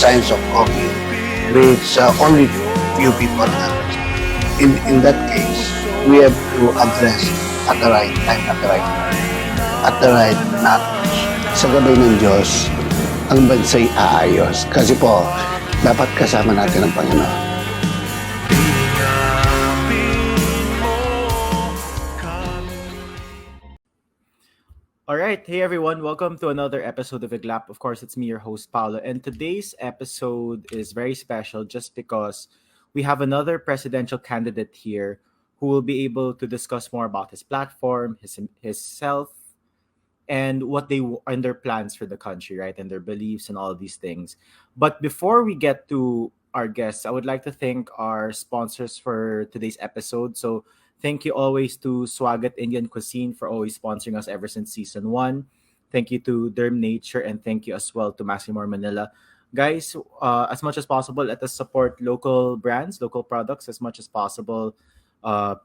signs of COVID, which only few people understand. In that case, we have to address at the right time, at the right moment, at the right knowledge. Sa gabay ng Diyos, ang bansa'y aayos. Kasi po, dapat kasama natin ang Panginoon. All right. Hey, everyone. Welcome to another episode of IGLAP. Of course, it's me, your host, Paolo. And today's episode is very special just because we have another presidential candidate here who will be able to discuss more about his platform, his self, and and their plans for the country, right? And their beliefs and all of these things. But before we get to our guests, I would like to thank our sponsors for today's episode. So thank you always to Swagat Indian Cuisine for always sponsoring us ever since season one. Thank you to Derm Nature, and thank you as well to Massimor Manila. Guys, as much as possible, let us support local brands, local products as much as possible. Uh,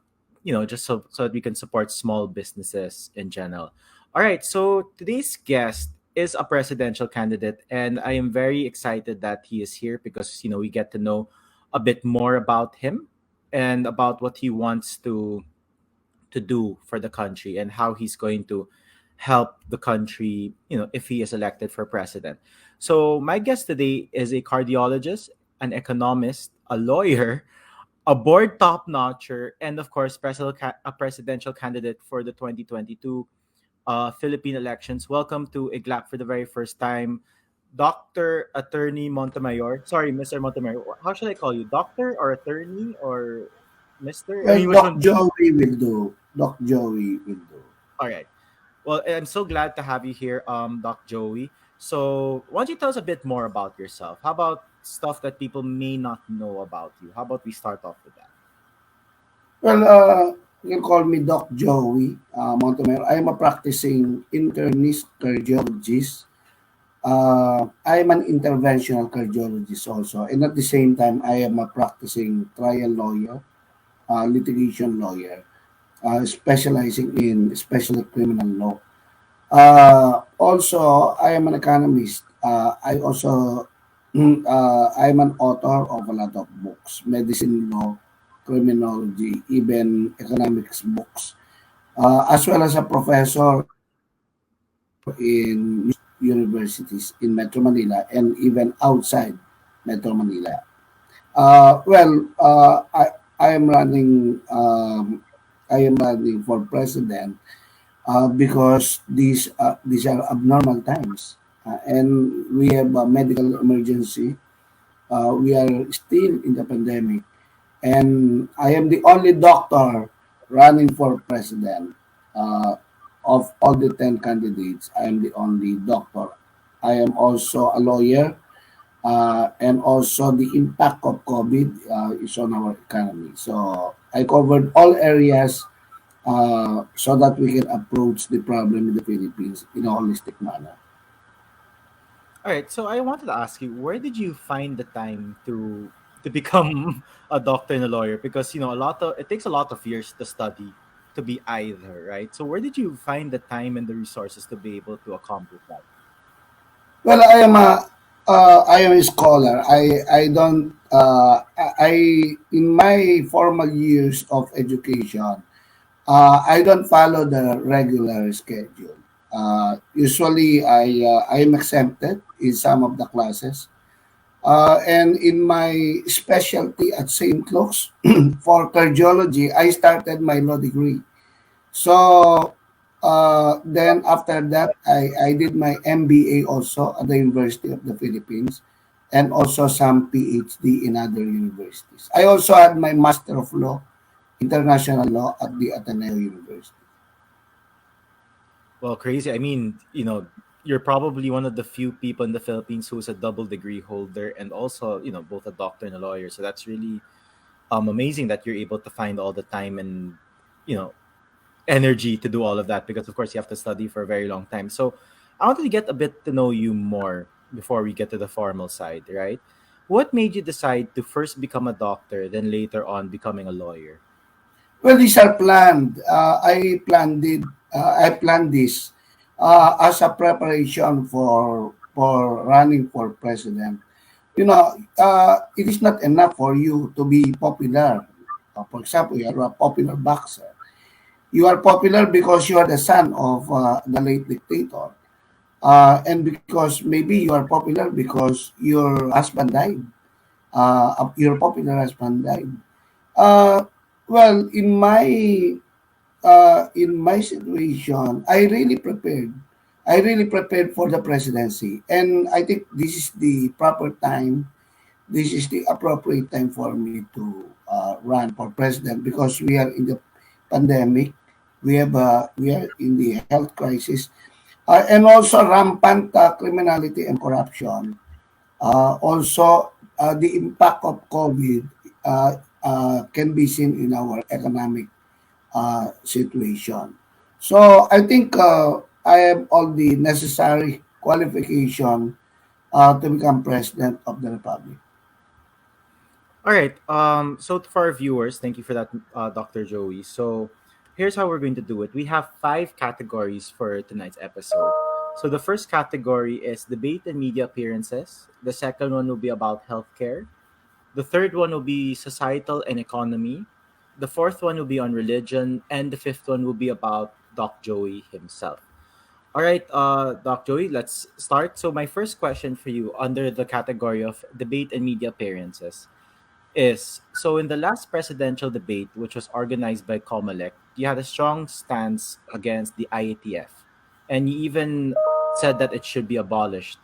just so that we can support small businesses in general. All right, so today's guest is a presidential candidate, and I am very excited that he is here because we get to know a bit more about him and about what he wants to do for the country and how he's going to help the country, if he is elected for president. So my guest today is a cardiologist, an economist, a lawyer, a board top notcher, and of course, a presidential candidate for the 2022 Philippine elections. Welcome to IGLAP for the very first time, Dr. Attorney Montemayor. Sorry, Mr. Montemayor. How should I call you? Doctor or attorney or Mr.? I Well, mean, which Doc one? Joey will do. Doc Joey will do. All right. Well, I'm so glad to have you here, Doc Joey. So, why don't you tell us a bit more about yourself? How about stuff that people may not know about you? How about we start off with that? Well, you can call me Doc Joey Montemayor. I am a practicing internist cardiologist. I am an interventional cardiologist also. And at the same time, I am a practicing trial lawyer, litigation lawyer, specializing in especially criminal law. Also, I am an economist. I'm an author of a lot of books, medicine law, criminology, even economics books, as well as a professor in universities in Metro Manila and even outside Metro Manila. I am running. I am running for president because these are abnormal times, and we have a medical emergency. We are still in the pandemic, and I am the only doctor running for president. Of all the 10 candidates, I am the only doctor. I am also a lawyer, and also the impact of COVID is on our economy. So I covered all areas so that we can approach the problem in the Philippines in a holistic manner. All right. So, I wanted to ask you, where did you find the time to become a doctor and a lawyer? Because it takes a lot of years to study to be either, right? So, where did you find the time and the resources to be able to accomplish that? Well, I am a scholar. I don't I in my formal years of education, I don't follow the regular schedule. Usually, I am exempted in some of the classes. And in my specialty at St. Luke's for cardiology, I started my law degree. So then after that, I did my MBA also at the University of the Philippines and also some PhD in other universities. I also had my Master of Law, International Law at the Ateneo University. Well, crazy. I mean, you're probably one of the few people in the Philippines who's a double degree holder and also, both a doctor and a lawyer. So that's really amazing that you're able to find all the time and, you know, energy to do all of that because, of course, you have to study for a very long time. So I wanted to get a bit to know you more before we get to the formal side, right? What made you decide to first become a doctor, then later on becoming a lawyer? Well, these are planned. I planned this as a preparation for running for president. it is not enough for you to be popular. For example, you are a popular boxer. You are popular because you are the son of the late dictator. And because maybe you are popular because your husband died. Your popular husband died. Uh, well, in my situation, I really prepared. I really prepared for the presidency, and I think this is the proper time. This is the appropriate time for me to run for president because we are in the pandemic. We are in the health crisis, and also rampant criminality and corruption. Also, the impact of COVID can be seen in our economic situation. So I think I have all the necessary qualification to become president of the republic. All right. So for our viewers, thank you for that, Dr. Joey. So here's how we're going to do it. We have five categories for tonight's episode. So the first category is debate and media appearances. The second one will be about healthcare. The third one will be societal and economy. The fourth one will be on religion, and the fifth one will be about Doc Joey himself. All right, Doc Joey, let's start. So my first question for you, under the category of debate and media appearances, is so in the last presidential debate, which was organized by Comelec, you had a strong stance against the IETF, and you even said that it should be abolished.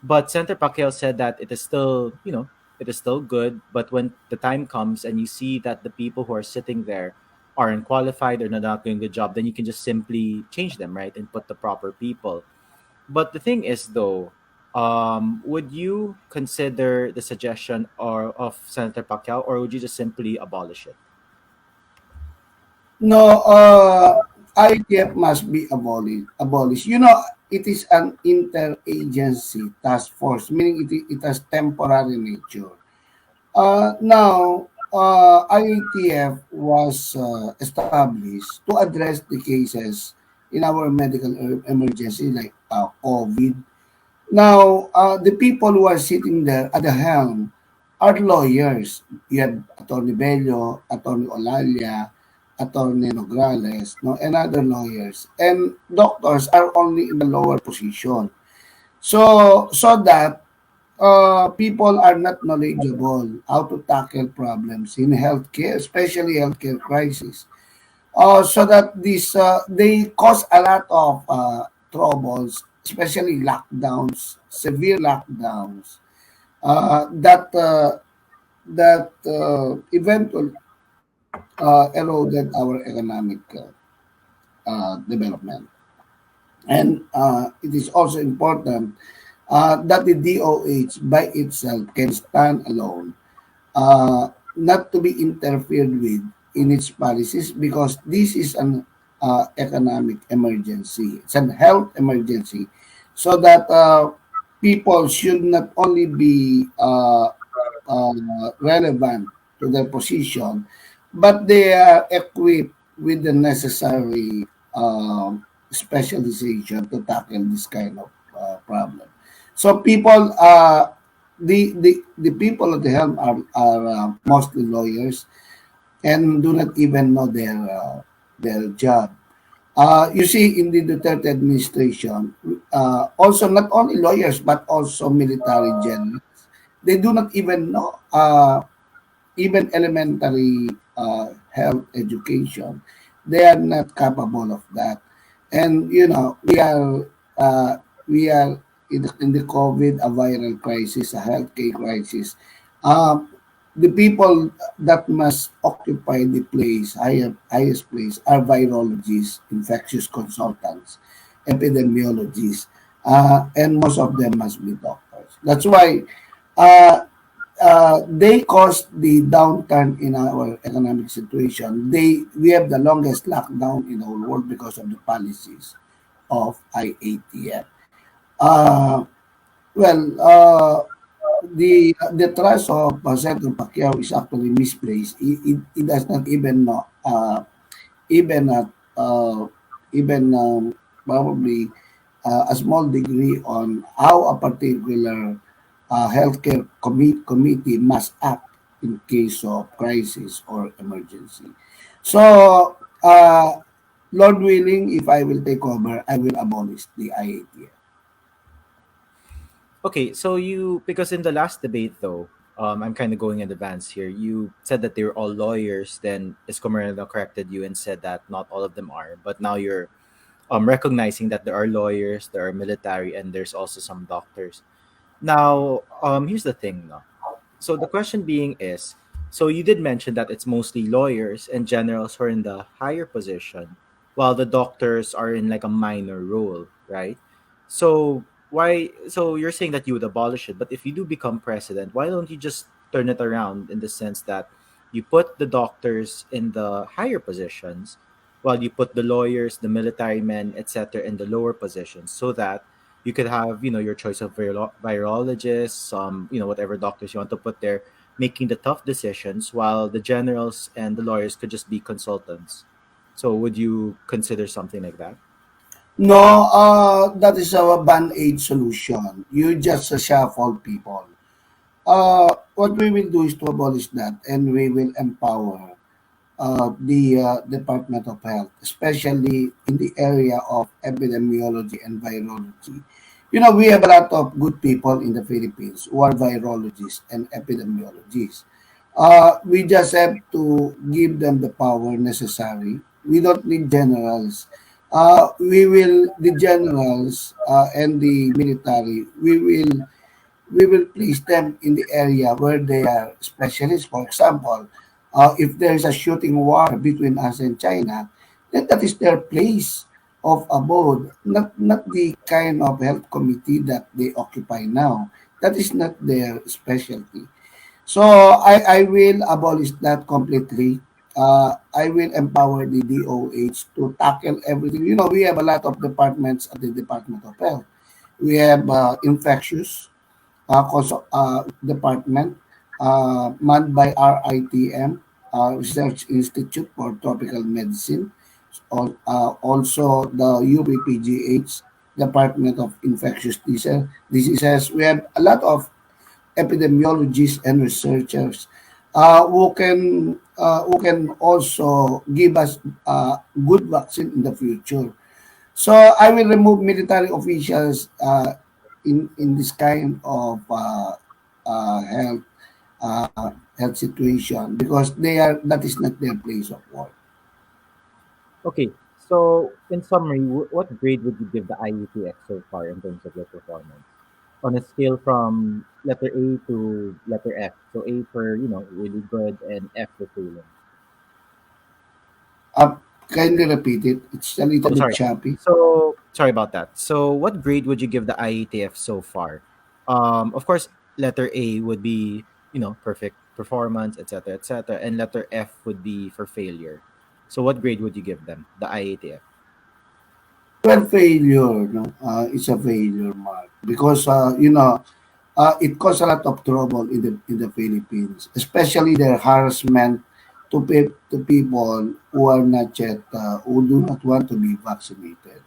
But Senator Pacquiao said that it is still, it is still good. But when the time comes and you see that the people who are sitting there are unqualified or not doing a good job, then you can just simply change them, right, and put the proper people. But the thing is, though, would you consider the suggestion or of Senator Pacquiao, or would you just simply abolish it? No, IETF must be abolished. It is an interagency task force, meaning it has temporary nature. Now, IETF was established to address the cases in our medical emergency like COVID. Now, the people who are sitting there at the helm are lawyers. You have Attorney Bello, Attorney Olalia, Attorney Nograles, no, and other lawyers. And doctors are only in the lower position. So that people are not knowledgeable how to tackle problems in healthcare, especially healthcare crisis. So that this they cause a lot of troubles, especially lockdowns, severe lockdowns that eventually eroded our economic development. And it is also important that the DOH by itself can stand alone, not to be interfered with in its policies because this is an economic emergency. It's an health emergency, so that people should not only be relevant to their position, but they are equipped with the necessary specialization to tackle this kind of problem. So the people at the helm are mostly lawyers and do not even know their job. You see, in the Duterte administration, also not only lawyers but also military generals, they do not even know even elementary health education. They are not capable of that. And uh, we are in the COVID, a viral crisis, a healthcare crisis. Um, the people that must occupy the highest place are virologists, infectious consultants, epidemiologists, and most of them must be doctors. That's why uh, they caused the downturn in our economic situation. We have the longest lockdown in the whole world because of the policies of IATF. Uh, well, the trust of Senator Pacquiao is actually misplaced. He does not even know, even at even probably a small degree on how a particular healthcare committee must act in case of crisis or emergency. So, Lord willing, if I will take over, I will abolish the IATF. Okay, so you because in the last debate though, I'm kind of going in advance here. You said that they were all lawyers. Then Escomerino corrected you and said that not all of them are. But now you're recognizing that there are lawyers, there are military, and there's also some doctors. Now, here's the thing, no? So the question being is, so you did mention that it's mostly lawyers and generals who are in the higher position, while the doctors are in like a minor role, right? So why? So you're saying that you would abolish it, but if you do become president, why don't you just turn it around in the sense that you put the doctors in the higher positions, while you put the lawyers, the military men, etc., in the lower positions, so that you could have your choice of virologists, whatever doctors you want to put there, making the tough decisions, while the generals and the lawyers could just be consultants. So would you consider something like that? No, that is a band-aid solution. You just shuffle people. What we will do is to abolish that, and we will empower the Department of Health, especially in the area of epidemiology and virology. We have a lot of good people in the Philippines who are virologists and epidemiologists. We just have to give them the power necessary. We don't need generals. The generals and the military, we will place them in the area where they are specialists. For example, if there is a shooting war between us and China, then that is their place of abode, not the kind of health committee that they occupy now. That is not their specialty. So I will abolish that completely. I will empower the DOH to tackle everything. We have a lot of departments at the Department of Health. We have infectious department manned by RITM, Research Institute for Tropical Medicine, also the UPPGH, Department of Infectious Diseases. We have a lot of epidemiologists and researchers who can also give us good vaccine in the future. So I will remove military officials in this kind of health health situation because that is not their place of work. Okay, so in summary, what grade would you give the IETF so far in terms of your performance on a scale from letter A to letter F? So A for really good and F for failing. Uh, Kindly repeat it. It's a little Oh, bit sorry. choppy. So sorry about that. So what grade would you give the IETF so far? Of course, letter A would be perfect performance, etc., etc., and letter F would be for failure. So what grade would you give them, the IETF? Well, failure, no, it's a failure mark because it caused a lot of trouble in the Philippines, especially their harassment to people who are not yet who do not want to be vaccinated.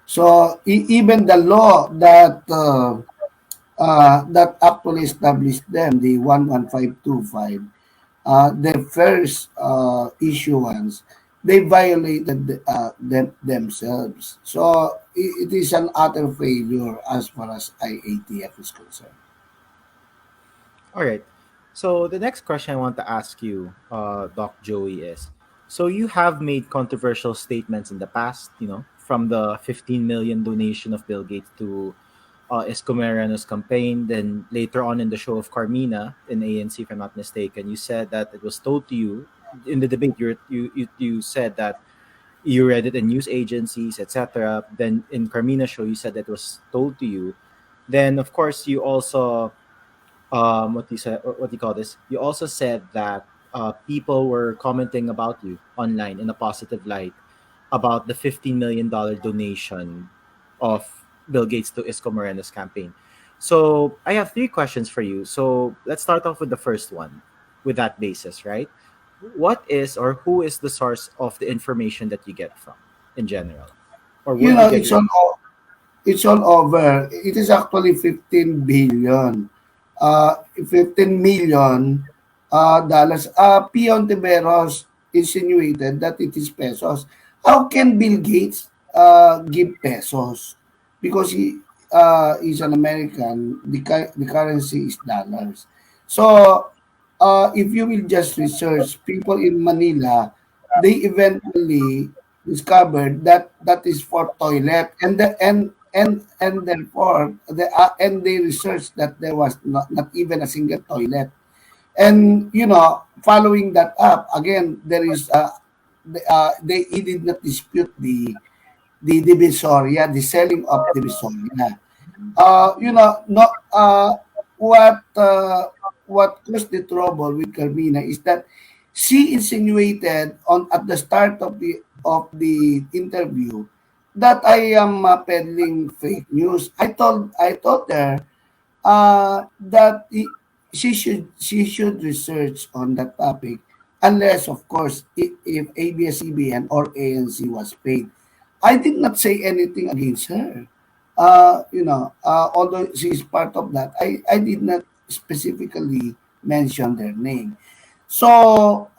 So even the law that actually established them, the 11525, their first issuance, they violated themselves. So it is an utter failure as far as IATF is concerned. All right. So the next question I want to ask you, Doc Joey, is: so you have made controversial statements in the past, from the 15 million donation of Bill Gates to Escomerano's campaign. Then later on in the show of Carmina in ANC, if I'm not mistaken, you said that it was told to you in the debate. You said that you read it in news agencies, etc. Then in Carmina show, you said that it was told to you. Then of course you also what do you call this? You also said that people were commenting about you online in a positive light about the $15 million donation of Bill Gates to Isco Moreno's campaign. So I have three questions for you. So let's start off with the first one, with that basis, right? What is or who is the source of the information that you get from in general, or where You do you know, get your? it's all over. It is actually 15 billion. 15 million dollars. P. Ontiveros insinuated that it is pesos. How can Bill Gates give pesos? Because he is an American, the currency is dollars. So, if you will just research people in Manila, they eventually discovered that that is for toilet, and therefore and they researched that there was not even a single toilet. And following that up again, there is they he did not dispute the divisoria, the selling of divisoria. No, what caused the trouble with Carmina is that she insinuated on at the start of the interview that I am peddling fake news. I told her that she should research on that topic, unless of course if ABS-CBN or ANC was paid. I did not say anything against her. Although she is part of that, I did not specifically mention their name. So,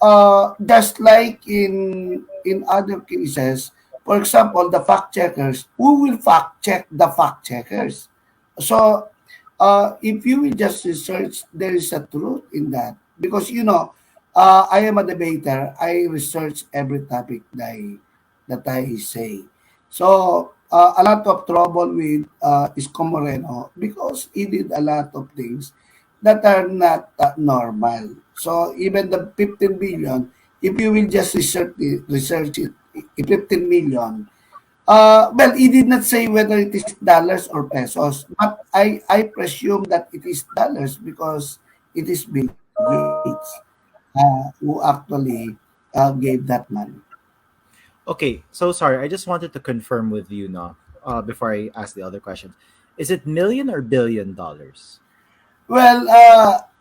just like in other cases, for example, the fact checkers, who will fact check the fact checkers? So, if you will just research, there is a truth in that. Because, I am a debater. I research every topic that I say. So, a lot of trouble with Isko Moreno because he did a lot of things that are not normal. So, even the 15 billion, if you will just research it, 15 million, well, he did not say whether it is dollars or pesos, but I presume that it is dollars because it is Bill Gates who actually gave that money. Okay, so sorry, I just wanted to confirm with you now, before I ask the other questions. Is it million or billion dollars? Well,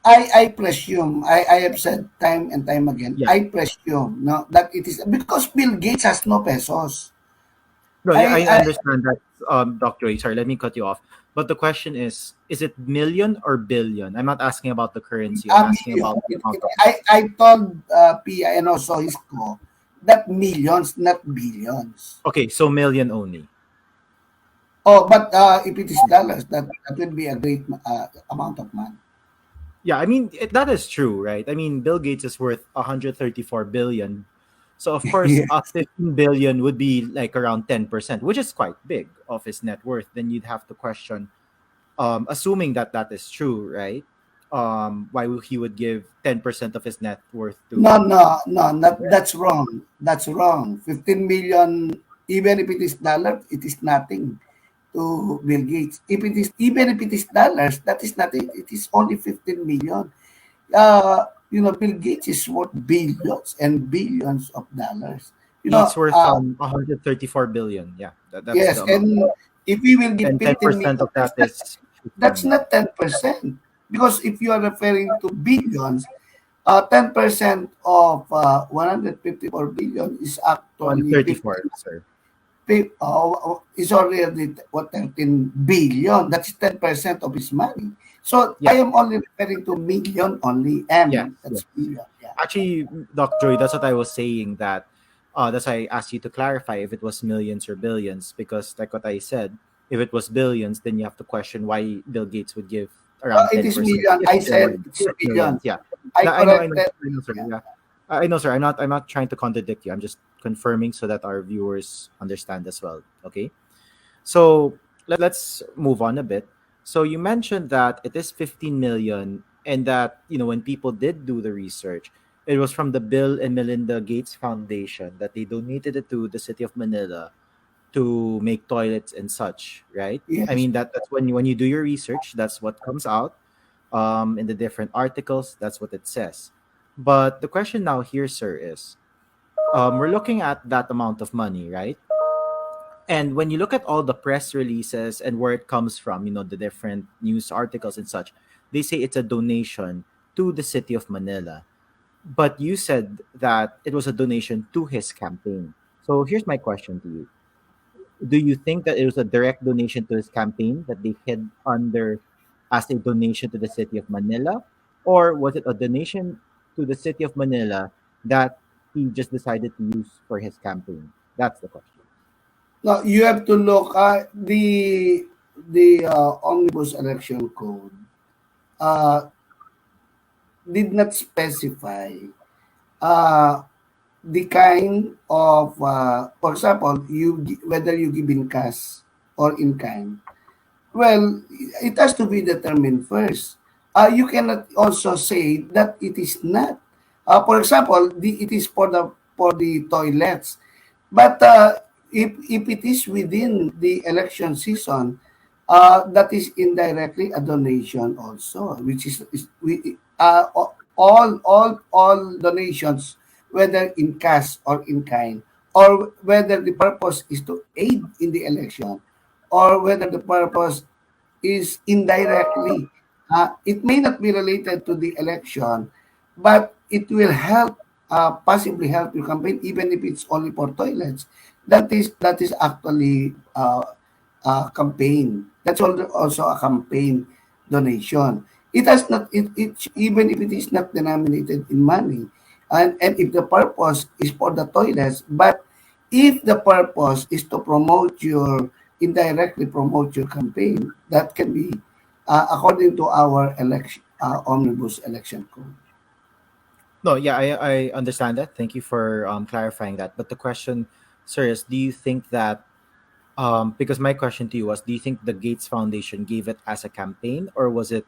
I presume, I have said time and time again, Yeah. I presume no, that it is because Bill Gates has no pesos. No, yeah, I I understand that, Dr. A. Sorry, let me cut you off. But the question is it million or billion? I'm not asking about the currency. I'm asking million. about the amount of I told Pia and also Isco that millions, not billions. Okay, so million only. Oh, but if it is dollars, that would be a great amount of money. Yeah, I mean that is true, right? I mean Bill Gates is worth 134 billion. So of course, Yeah. 15 billion would be like around 10%, which is quite big of his net worth. Then you'd have to question, assuming that that is true, right? He would give 10% of his net worth No, to no, no, Indirect. that's wrong. That's wrong. 15 million, even if it is dollar, it is nothing to Bill Gates. Even if it is dollars, that is nothing. It is only 15 million. Bill Gates is worth billions and billions of dollars. You know, He's worth uh, 134 billion. Yeah, that's yes, the amount. and if we will give And 15 10% million, of that is that's 15 not 10%. Because if you are referring to billions, 10% of 154 billion is actually 134, sir. is already what 13 billion. That's 10% of his money. So Yeah. I am only referring to million only. Yes, That's yes. million. Yeah. Actually, Doc Joy, that's what I was saying. That's why I asked you to clarify if it was millions or billions, because like what I said, if it was billions, then you have to question why Bill Gates would give around It ten is percent million. if I there were said it's just million. millions. Yeah. I No, I know, I know, corrected. I know, sir. Yeah. Yeah, I know, sir. I'm not trying to contradict you. I'm just confirming so that our viewers understand as well. Okay. So let's move on a bit. So you mentioned that it is 15 million, and that when people did do the research, it was from the Bill and Melinda Gates Foundation that they donated it to the city of Manila to make toilets and such, right? I Yes. mean that's when you do your research, that's what comes out, in the different articles. That's what it says. But the question now here, sir, is, we're looking at that amount of money, right? And when you look at all the press releases and where it comes from, the different news articles and such, they say it's a donation to the city of Manila. But you said that it was a donation to his campaign. So here's my question to you. Do you think that it was a direct donation to his campaign that they hid under as a donation to the city of Manila, or was it a donation to the city of Manila that he just decided to use for his campaign? That's the question. Now, you have to look at the omnibus election code uh, did not specify uh, the kind of, for example, whether you give in cash or in kind. Well, it has to be determined first. You cannot also say that it is not. For example, it is for the toilets. But if it is within the election season, that is indirectly a donation also, which is all donations, whether in cash or in kind, or whether the purpose is to aid in the election, or whether the purpose is indirectly. It may not be related to the election, but it will help, possibly help your campaign, even if it's only for toilets. That is actually a campaign. That's also a campaign donation. It has not. Even if it is not denominated in money, and if the purpose is for the toilets, but if the purpose is to promote your indirectly promote your campaign, that can be according to our election omnibus election code. No, yeah, I understand that. Thank you for clarifying that. But the question, sir, is do you think that because my question to you was, do you think the Gates Foundation gave it as a campaign, or was it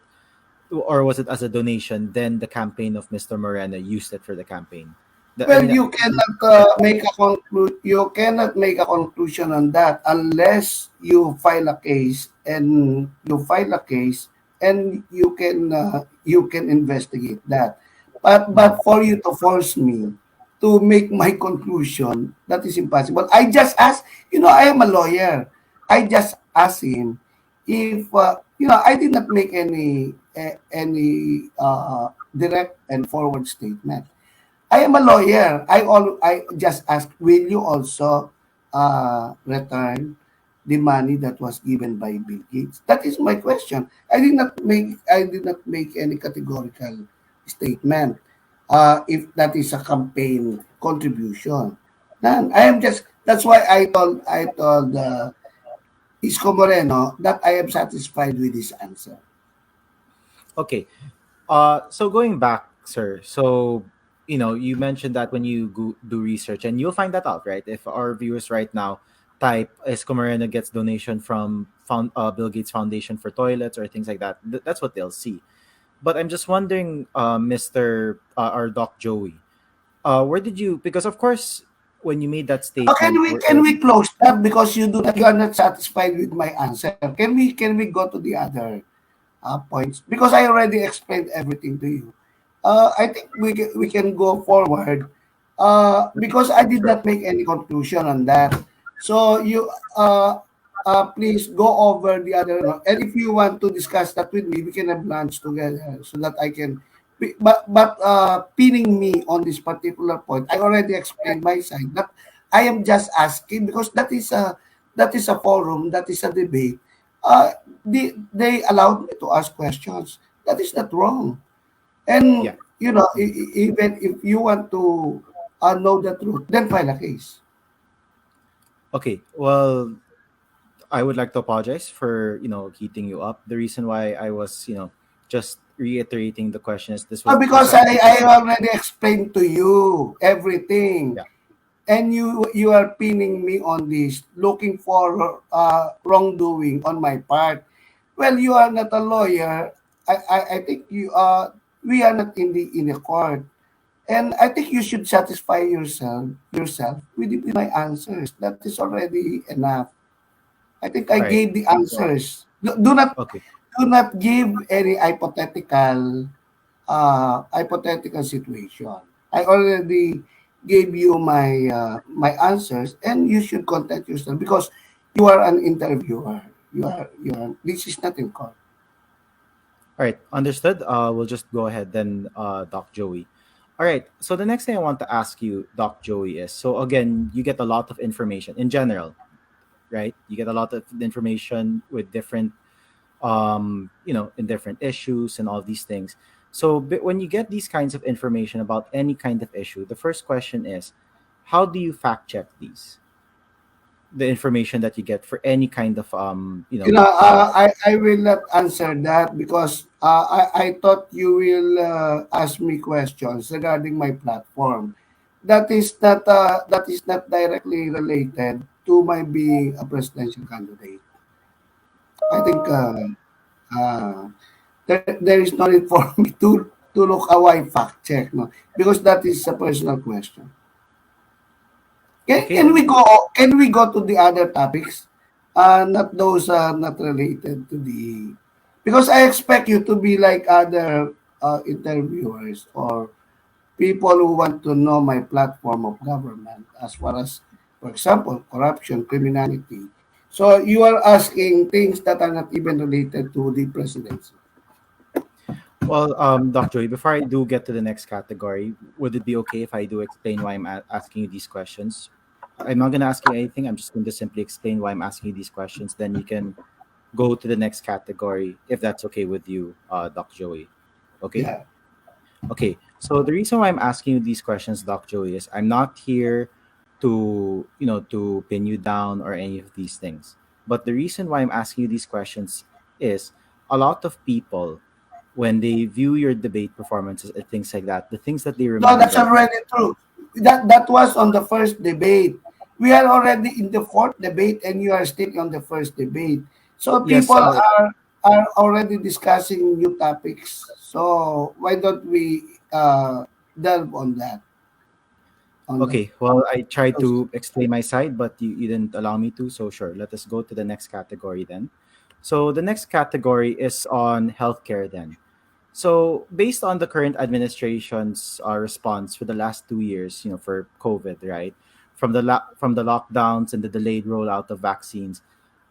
as a donation? Then the campaign of Mr. Moreno used it for the campaign. I Well, mean, you cannot make a conclusion on that unless you file a case, and you can investigate that. But mhm. for you to force me to make my conclusion, that is impossible. I just ask, I am a lawyer. I just asked him if I did not make any direct and forward statement. I am a lawyer. I just ask, will you also return the money that was given by Bill Gates? That is my question. I did not make any categorical statement. If that is a campaign contribution, none. I am just. That's why I told Isko Moreno that I am satisfied with his answer. Okay. So going back, sir. So you mentioned that when you do research, and you'll find that out, right? If our viewers right now type Escomarena gets donation from Bill Gates Foundation for toilets or things like that, that's what they'll see. But I'm just wondering, Mister or Doc Joey, where did you? Because of course, when you made that Can statement, we can we close that because you are not satisfied with my answer? Can we go to the other points, because I already explained everything to you. I think we can go forward because I did sure. not make any conclusion on that. So please go over the other, and if you want to discuss that with me, we can have lunch together so that I can. But pinning me on this particular point, I already explained my side. But I am just asking because that is a forum, that is a debate. They allowed me to ask questions. That is not wrong. Yeah. And even if you want to know the truth, then file a case. Okay. Well, I would like to apologize for heating you up. The reason why I was just reiterating the question is this Because was I already explained to you everything, yeah. and you are pinning me on this, looking for wrongdoing on my part. Well, you are not a lawyer. I think we are not in the court. And I think you should satisfy yourself with my answers. That is already enough. I think I All right. gave the Well, answers. okay. Do not give any hypothetical situation. I already gave you my answers, and you should content yourself because you are an interviewer. This is not in court. All right. Understood. We'll just go ahead then, Doc Joey. All right. So the next thing I want to ask you, Doc Joey, is so again, you get a lot of information in general, right? You get a lot of information with different in different issues and all these things. So when you get these kinds of information about any kind of issue, the first question is, how do you fact check the information that you get for any kind of I will not answer that because I thought you will ask me questions regarding my platform. That is not directly related to my being a presidential candidate. I think there is no need for me to look a why fact check, no, because that is a personal question. okay. Can we go to the other topics? Not those not related to the, because I expect you to be like other interviewers or people who want to know my platform of government as far as, for example, corruption, criminality. So you are asking things that are not even related to the presidency. Well, Dr. Joey, before I do get to the next category, would it be okay if I do explain why I'm asking you these questions? I'm not going to ask you anything. I'm just going to simply explain why I'm asking you these questions. Then you can go to the next category if that's okay with you, Dr. Joey. Okay? Yeah. Okay. So the reason why I'm asking you these questions, Dr. Joey, is I'm not here to pin you down or any of these things. But the reason why I'm asking you these questions is a lot of people, when they view your debate performances and things like that, the things that they No, that's remember. already true. That was on the first debate. We are already in the fourth debate, and you are still on the first debate. So Yes. people are already discussing new topics. So why don't we delve on that? On that. Okay. Well, I tried Those- to explain my side, but you didn't allow me to. So sure, let us go to the next category then. So the next category is on healthcare then. So, based on the current administration's response for the last 2 years, for COVID, right, from the lockdowns and the delayed rollout of vaccines,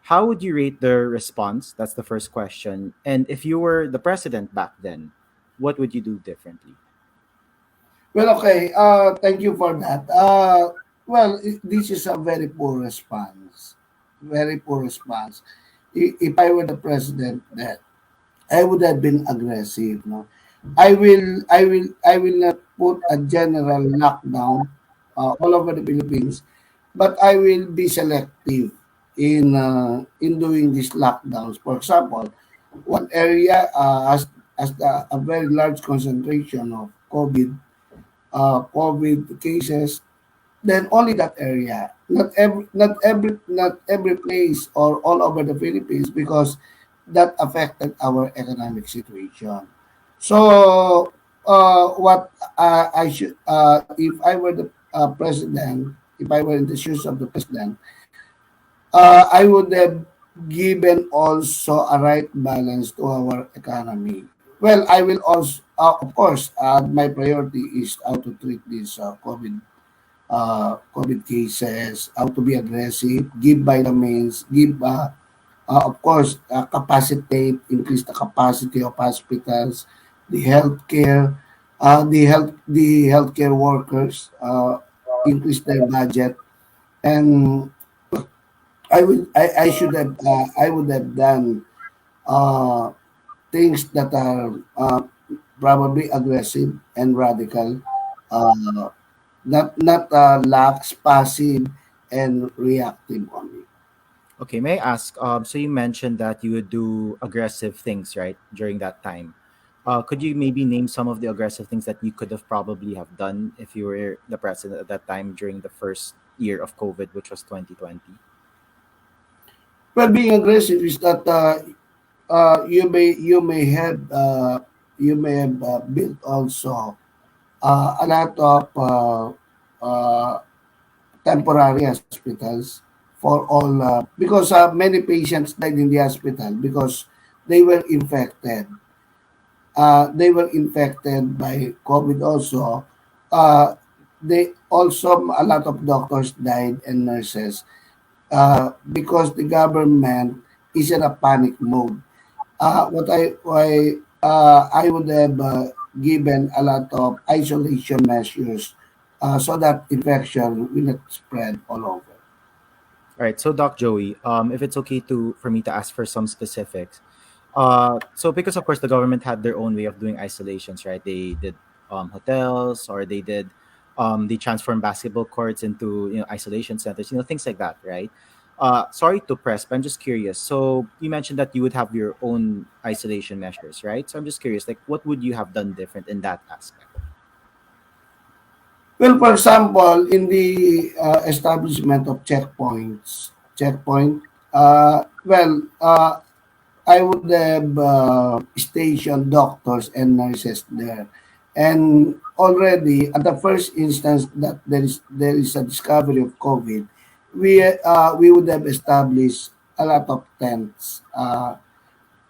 how would you rate their response? That's the first question. And if you were the president back then, what would you do differently? Well, okay. Thank you for that. Well, this is a very poor response. Very poor response. If I were the president, that I would have been aggressive. No, I will not put a general lockdown all over the Philippines, but I will be selective in doing these lockdowns. For example, one area a very large concentration of COVID cases, then only that area, not every place or all over the Philippines, because that affected our economic situation. So what I should if I were the president, if I were in the shoes of the president, I would have given also a right balance to our economy. Well, I will also, of course, my priority is how to treat this COVID cases, how to be aggressive, give vitamins, give, of course, capacitate, increase the capacity of hospitals, the healthcare, the healthcare workers, increase their budget, and I should have, I would have done uh, things that are probably aggressive and radical, uh, not lax, passive, and reactive only. Okay, may I ask? So you mentioned that you would do aggressive things, right, during that time. Could you maybe name some of the aggressive things that you could have probably have done if you were the president at that time during the first year of COVID, which was 2020? Well, being aggressive is that you may have built also a lot of temporary hospitals for all, because many patients died in the hospital because they were infected. They were infected by COVID also. Uh, they also, a lot of doctors died and nurses because the government is in a panic mode. What I would have given a lot of isolation measures so that infection will not spread all over. All right, so Doc Joey, if it's okay to for me to ask for some specifics, So because of course the government had their own way of doing isolations, right? They did hotels, or they transformed basketball courts into isolation centers, things like that, right? Sorry to press, but I'm just curious. So you mentioned that you would have your own isolation measures, right? So I'm just curious, like what would you have done different in that aspect? Well, for example, in the establishment of checkpoint, I would have stationed doctors and nurses there. And already at the first instance that there is a discovery of COVID, we would have established a lot of tents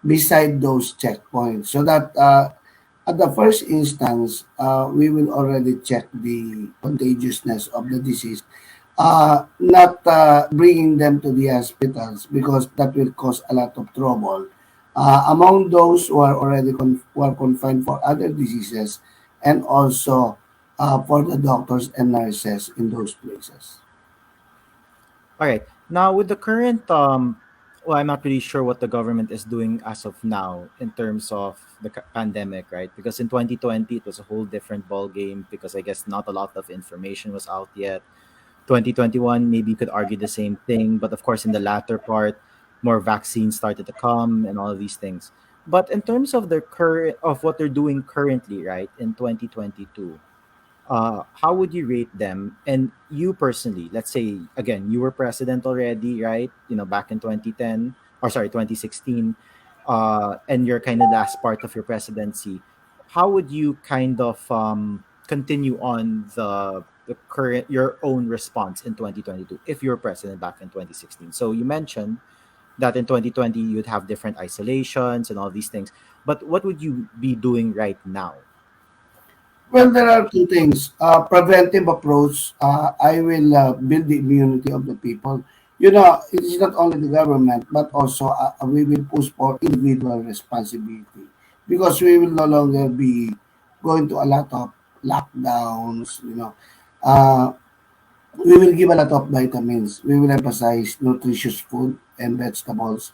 beside those checkpoints so that at the first instance we will already check the contagiousness of the disease, not bringing them to the hospitals because that will cause a lot of trouble among those who are already who are confined for other diseases, and also for the doctors and nurses in those places. All right. Now, with the current, well, I'm not really sure what the government is doing as of now in terms of the pandemic, right? Because in 2020, it was a whole different ball game because I guess not a lot of information was out yet. 2021, maybe you could argue the same thing, but of course, in the latter part, more vaccines started to come and all of these things. But in terms of their current of what they're doing currently, right, in 2022, how would you rate them? And you personally, let's say again, you were president already, right? Back in 2010, or sorry, 2016, and you're kind of last part of your presidency. How would you kind of continue on the current your own response in 2022 if you were president back in 2016? So you mentioned that in 2020 you'd have different isolations and all these things, but what would you be doing right now? Well, there are two things. Preventive approach. I will build the immunity of the people. It is not only the government, but also we will push for individual responsibility because we will no longer be going to a lot of lockdowns. Uh, we will give a lot of vitamins. We will emphasize nutritious food and vegetables.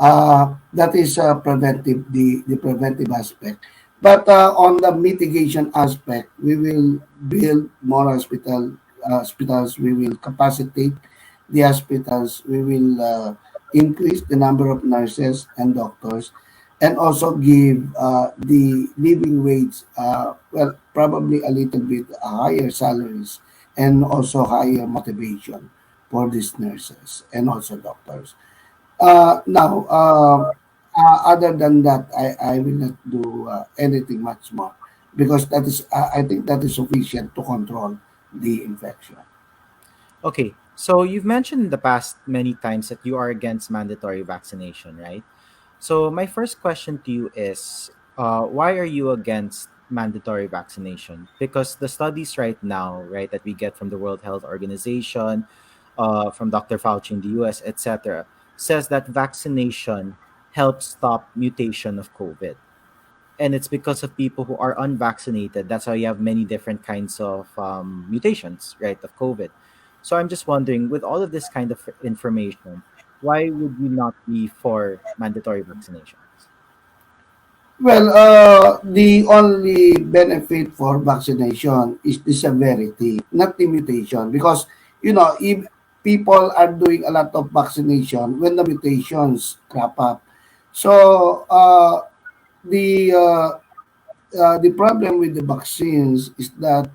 That is preventive, the preventive aspect. But on the mitigation aspect, we will build more hospitals. We will capacitate the hospitals. We will increase the number of nurses and doctors, and also give the living wage, probably a little bit higher salaries, and also higher motivation for these nurses and also doctors. Now, other than that, I will not do anything much more because I think that is sufficient to control the infection. Okay, so you've mentioned in the past many times that you are against mandatory vaccination, right? So my first question to you is, why are you against mandatory vaccination? Because the studies right now, right, that we get from the World Health Organization, from Dr. Fauci in the U.S., etc., says that vaccination helps stop mutation of COVID, and it's because of people who are unvaccinated. That's why you have many different kinds of mutations, right, of COVID. So I'm just wondering, with all of this kind of information, why would you not be for mandatory vaccinations? Well, the only benefit for vaccination is the severity, not the mutation. Because, if people are doing a lot of vaccination, when the mutations crop up, so the problem with the vaccines is that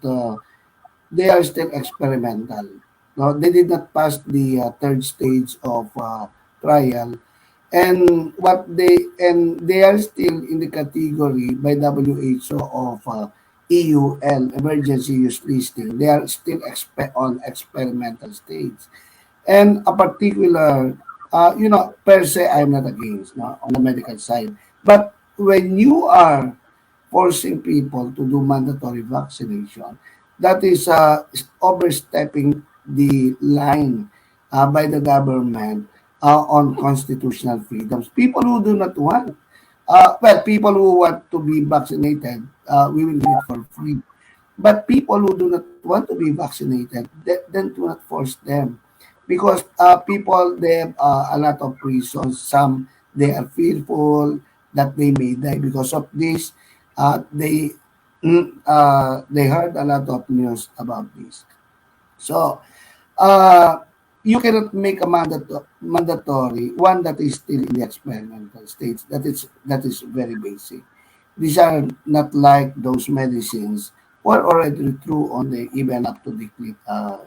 they are still experimental. No, they did not pass the third stage of trial, and they are still in the category by WHO of EUL, emergency use listing. They are still on experimental stage. And a particular, per se, I'm not against, no, on the medical side. But when you are forcing people to do mandatory vaccination, that is overstepping the line by the government on constitutional freedoms. People who do not want, people who want to be vaccinated, we will do it for free. But people who do not want to be vaccinated, then do not force them. Because people, they have a lot of reasons. Some, they are fearful. that they may die because of this. They they heard a lot of news about this. So uh, you cannot make a mandatory one that is still in the experimental stage. That is very basic. These are not like those medicines who are already through on the even up to the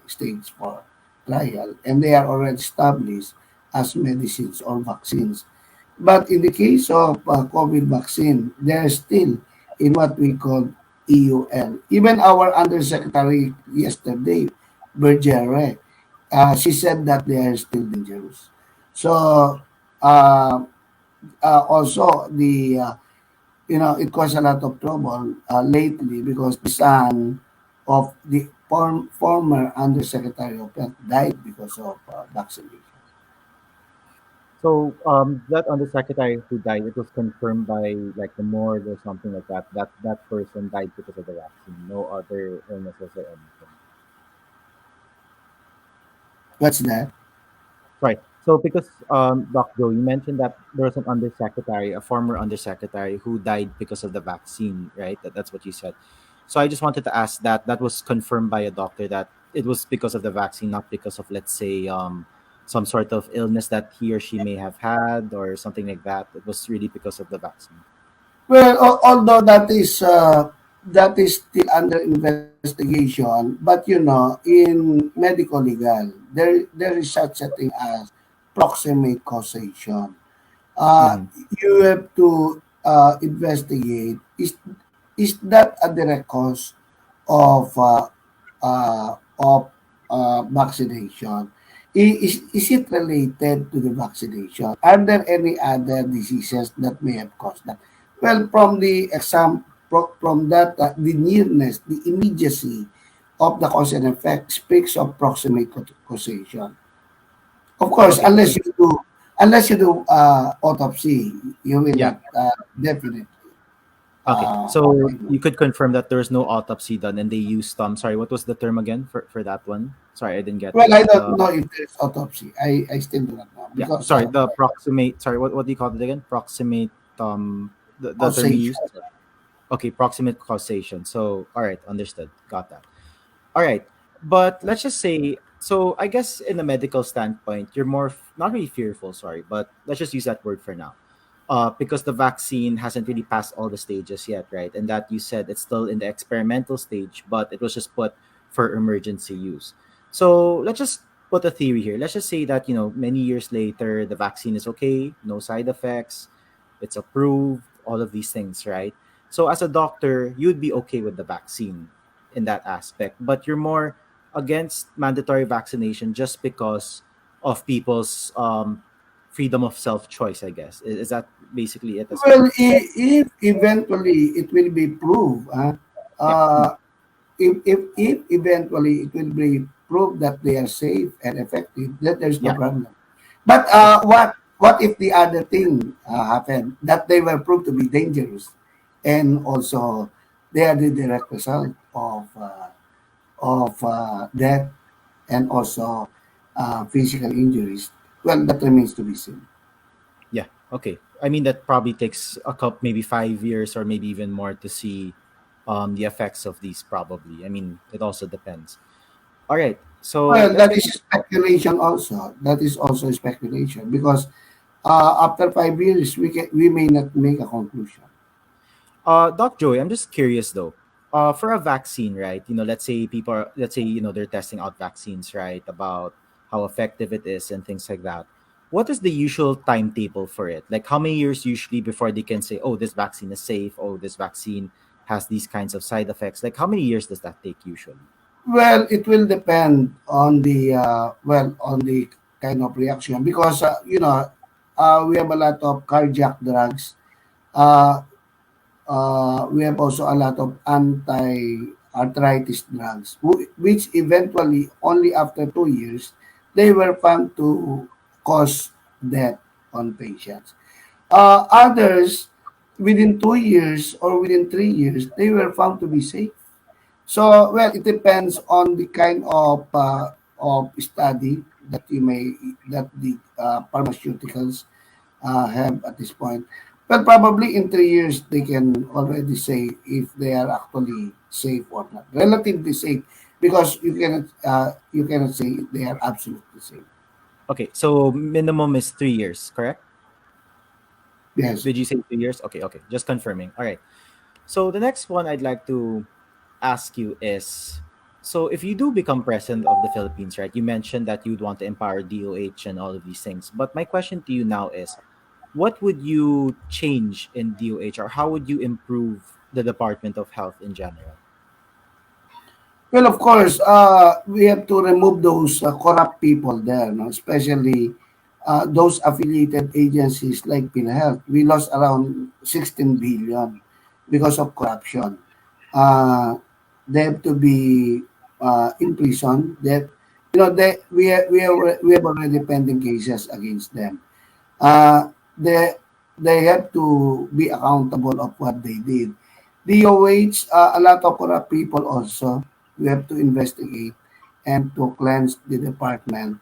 stage for trial, and they are already established as medicines or vaccines. But in the case of COVID vaccine, they're still in what we call EUL. Even our undersecretary yesterday, Bergere, she said that they are still dangerous. So uh, also it caused a lot of trouble lately because the son of the former undersecretary of health died because of vaccination. So that undersecretary who died, it was confirmed by like the morgue or something like that. That person died because of the vaccine, no other illnesses or anything. What's that? Right. So because Doc Joe, you mentioned that there was an undersecretary, a former undersecretary who died because of the vaccine, right? That's what you said. So I just wanted to ask that that was confirmed by a doctor that it was because of the vaccine, not because of, let's say, some sort of illness that he or she may have had or something like that. It was really because of the vaccine. Well, although that is still under investigation, but in medical legal, there is such a thing as proximate causation. Uh, Mm-hmm. you have to investigate is that a direct cause of vaccination? Is it related to the vaccination? Are there any other diseases that may have caused that? Well, from the exam, from that, the nearness, the immediacy of the cause and effect speaks of proximate causation. Of course, Okay. So unless you do autopsy, you will yeah. not definitely. Okay. So Find. you could confirm that there's no autopsy done and they used sorry, what was the term again for that one? Sorry, I didn't get it. Well, I don't The know if there's autopsy. I still do not know Yeah, because sorry, the proximate, sorry, what do you call it again? Proximate, the term you causation. used? Okay, proximate causation. So, all right, understood. Got that. All right. But let's just say, so I guess in a medical standpoint, you're more, not really fearful, sorry, but let's just use that word for now. Because the vaccine hasn't really passed all the stages yet, right? And that you said it's still in the experimental stage, but it was just put for emergency use. So let's just put a theory here. Let's just say that, many years later, the vaccine is okay, no side effects, it's approved, all of these things, right? So as a doctor, you'd be okay with the vaccine in that aspect, but you're more against mandatory vaccination just because of people's freedom of self-choice, I guess. Is that basically it as well? Well, if eventually it will be proved, Yeah. uh, if eventually it will be proved that they are safe and effective, then there's no Yeah. problem. But Okay. what if the other thing happened that they were proved to be dangerous, and also they are the direct result of death and also physical injuries? Well, that remains to be seen. Yeah. Okay. I mean, that probably takes a couple, maybe 5 years or maybe even more to see the effects of these, probably. I mean, it also depends. All right. So Well, let's that get is into speculation also. That is also speculation because after 5 years, we may not make a conclusion. Doc Joey, I'm just curious though. For a vaccine, right? Let's say let's say, they're testing out vaccines, right? About how effective it is and things like that. What is the usual timetable for it? Like how many years usually before they can say, oh, this vaccine is safe, oh, this vaccine has these kinds of side effects? Like how many years does that take usually? Well, it will depend on the kind of reaction because we have a lot of cardiac drugs. Uh, we have also a lot of anti-arthritis drugs, which eventually, only after 2 years, they were found to cause death on patients. Others, within 2 years or within 3 years, they were found to be safe. So, well, it depends on the kind of study that the pharmaceuticals have at this point. But probably in 3 years, they can already say if they are actually safe or not. Relatively safe, because you cannot say they are absolutely safe. Okay, so minimum is 3 years, correct? Yes. Did you say 3 years? Okay, okay, just confirming. All right. So the next one I'd like to ask you is, so if you do become president of the Philippines, right? You mentioned that you'd want to empower DOH and all of these things. But my question to you now is, what would you change in DOH, or how would you improve the Department of Health in general? Well, of course, we have to remove those corrupt people there, no? Especially those affiliated agencies like PhilHealth. We lost around 16 billion because of corruption. Uh, they have to be in prison. That we have already pending cases against them. Uh, they they have to be accountable of what they did. DOH, a lot of corrupt people also. We have to investigate and to cleanse the department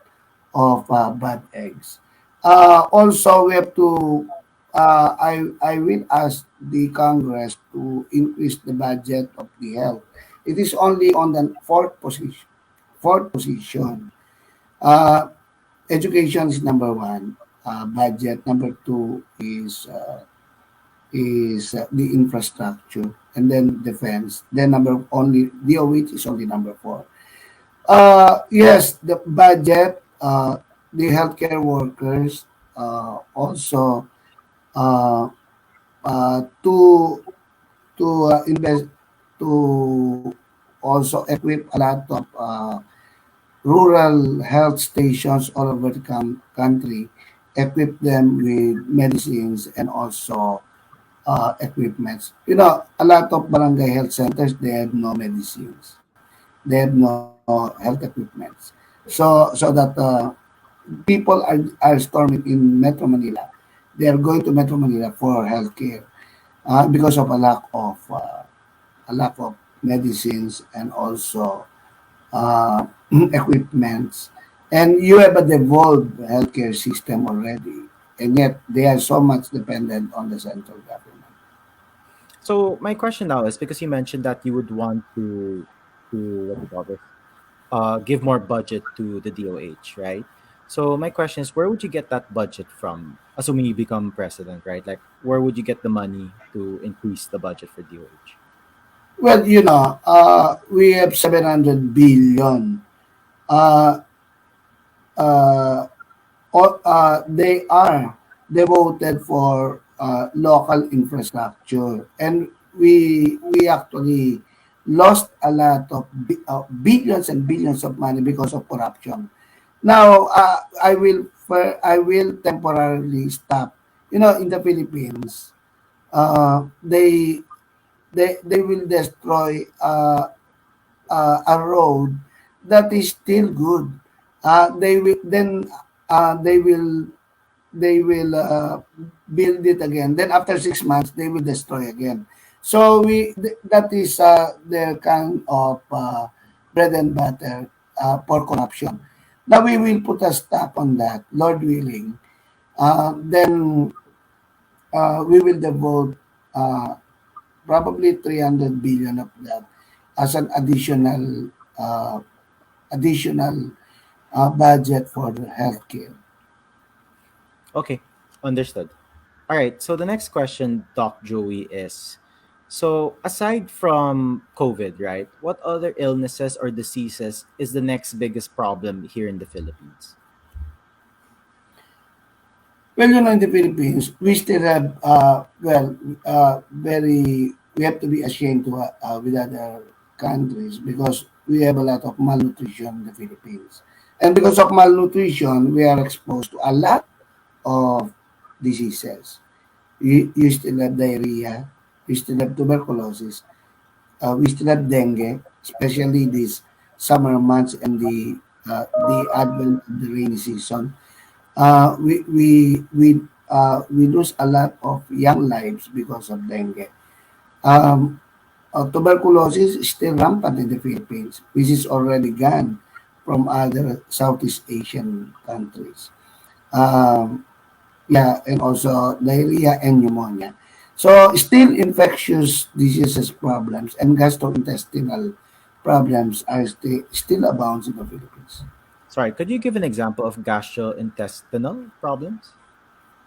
of bad eggs. Also, we have to. I will ask the Congress to increase the budget of the health. It is only on the fourth position. Fourth position. Uh, Education is number one. Budget number two is the infrastructure, and then defense. Then number only DOH is only number four. Yes, the budget, the healthcare workers, also uh, to invest to also equip a lot of rural health stations all over the country, equip them with medicines and also equipments. A lot of barangay health centers, they have no medicines. They have no health equipments. So that people are storming in Metro Manila. They are going to Metro Manila for healthcare because of a lack of medicines and also equipments. And you have a devolved healthcare system already, and yet they are so much dependent on the central government. So my question now is, because you mentioned that you would want to what do you call this, give more budget to the DOH, right? So my question is, where would you get that budget from, assuming you become president, right? Like, where would you get the money to increase the budget for DOH? Well, we have 700 billion. Uh, uh, they are devoted for local infrastructure, and we actually lost a lot of billions and billions of money because of corruption. Now, I will temporarily stop. In the Philippines, they will destroy a road that is still good. They will then they will build it again. Then after 6 months, they will destroy again. So that is their kind of bread and butter for corruption. Now we will put a stop on that, Lord willing. Then we will devote uh, probably 300 billion of that as an additional budget for the healthcare. Okay, understood. All right. So the next question, Doc Joey, is, so aside from COVID, right? What other illnesses or diseases is the next biggest problem here in the Philippines? Well, in the Philippines, we still have, we have to be ashamed with other countries because we have a lot of malnutrition in the Philippines. And because of malnutrition, we are exposed to a lot of diseases. You still have diarrhea, you still have tuberculosis, we still have dengue, especially these summer months and the advent of the rainy season. We lose a lot of young lives because of dengue. Um, Tuberculosis is still rampant in the Philippines, which is already gone from other Southeast Asian countries. Um, yeah, and also diarrhea and pneumonia. So still infectious diseases problems and gastrointestinal problems are still abounds in the Philippines. Sorry, could you give an example of gastrointestinal problems?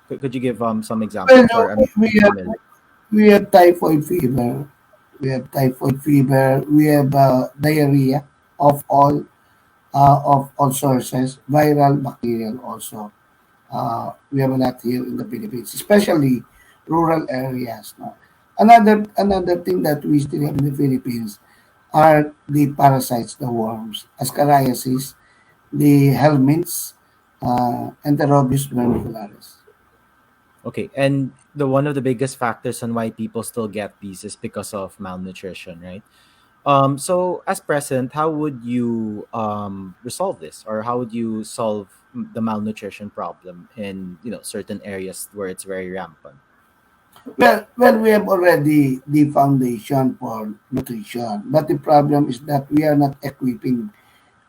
Could you give some Well, examples? Or I'm we have familiar. we have typhoid fever, we have diarrhea of all sources, viral, bacterial also. We have a lot here in the Philippines, especially rural areas. No? Another thing that we still have in the Philippines are the parasites, the worms, ascariasis, the helminths, and the Robius vermicularis. Okay, and the one of the biggest factors on why people still get these is because of malnutrition, right? So as president, how would you resolve this, or how would you solve the malnutrition problem in certain areas where it's very rampant? Well, we have already the foundation for nutrition, but the problem is that we are not equipping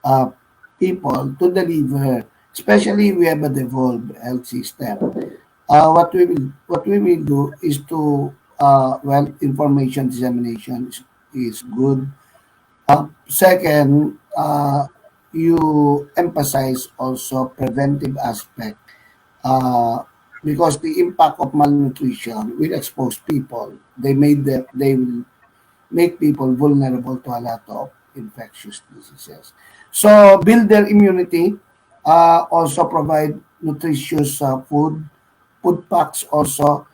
uh, people to deliver. Especially, we have a devolved health system. What we will do is to information dissemination is good. Second, you emphasize also preventive aspect uh, because the impact of malnutrition will expose people. They will make people vulnerable to a lot of infectious diseases. So build their immunity. Also provide nutritious food packs also,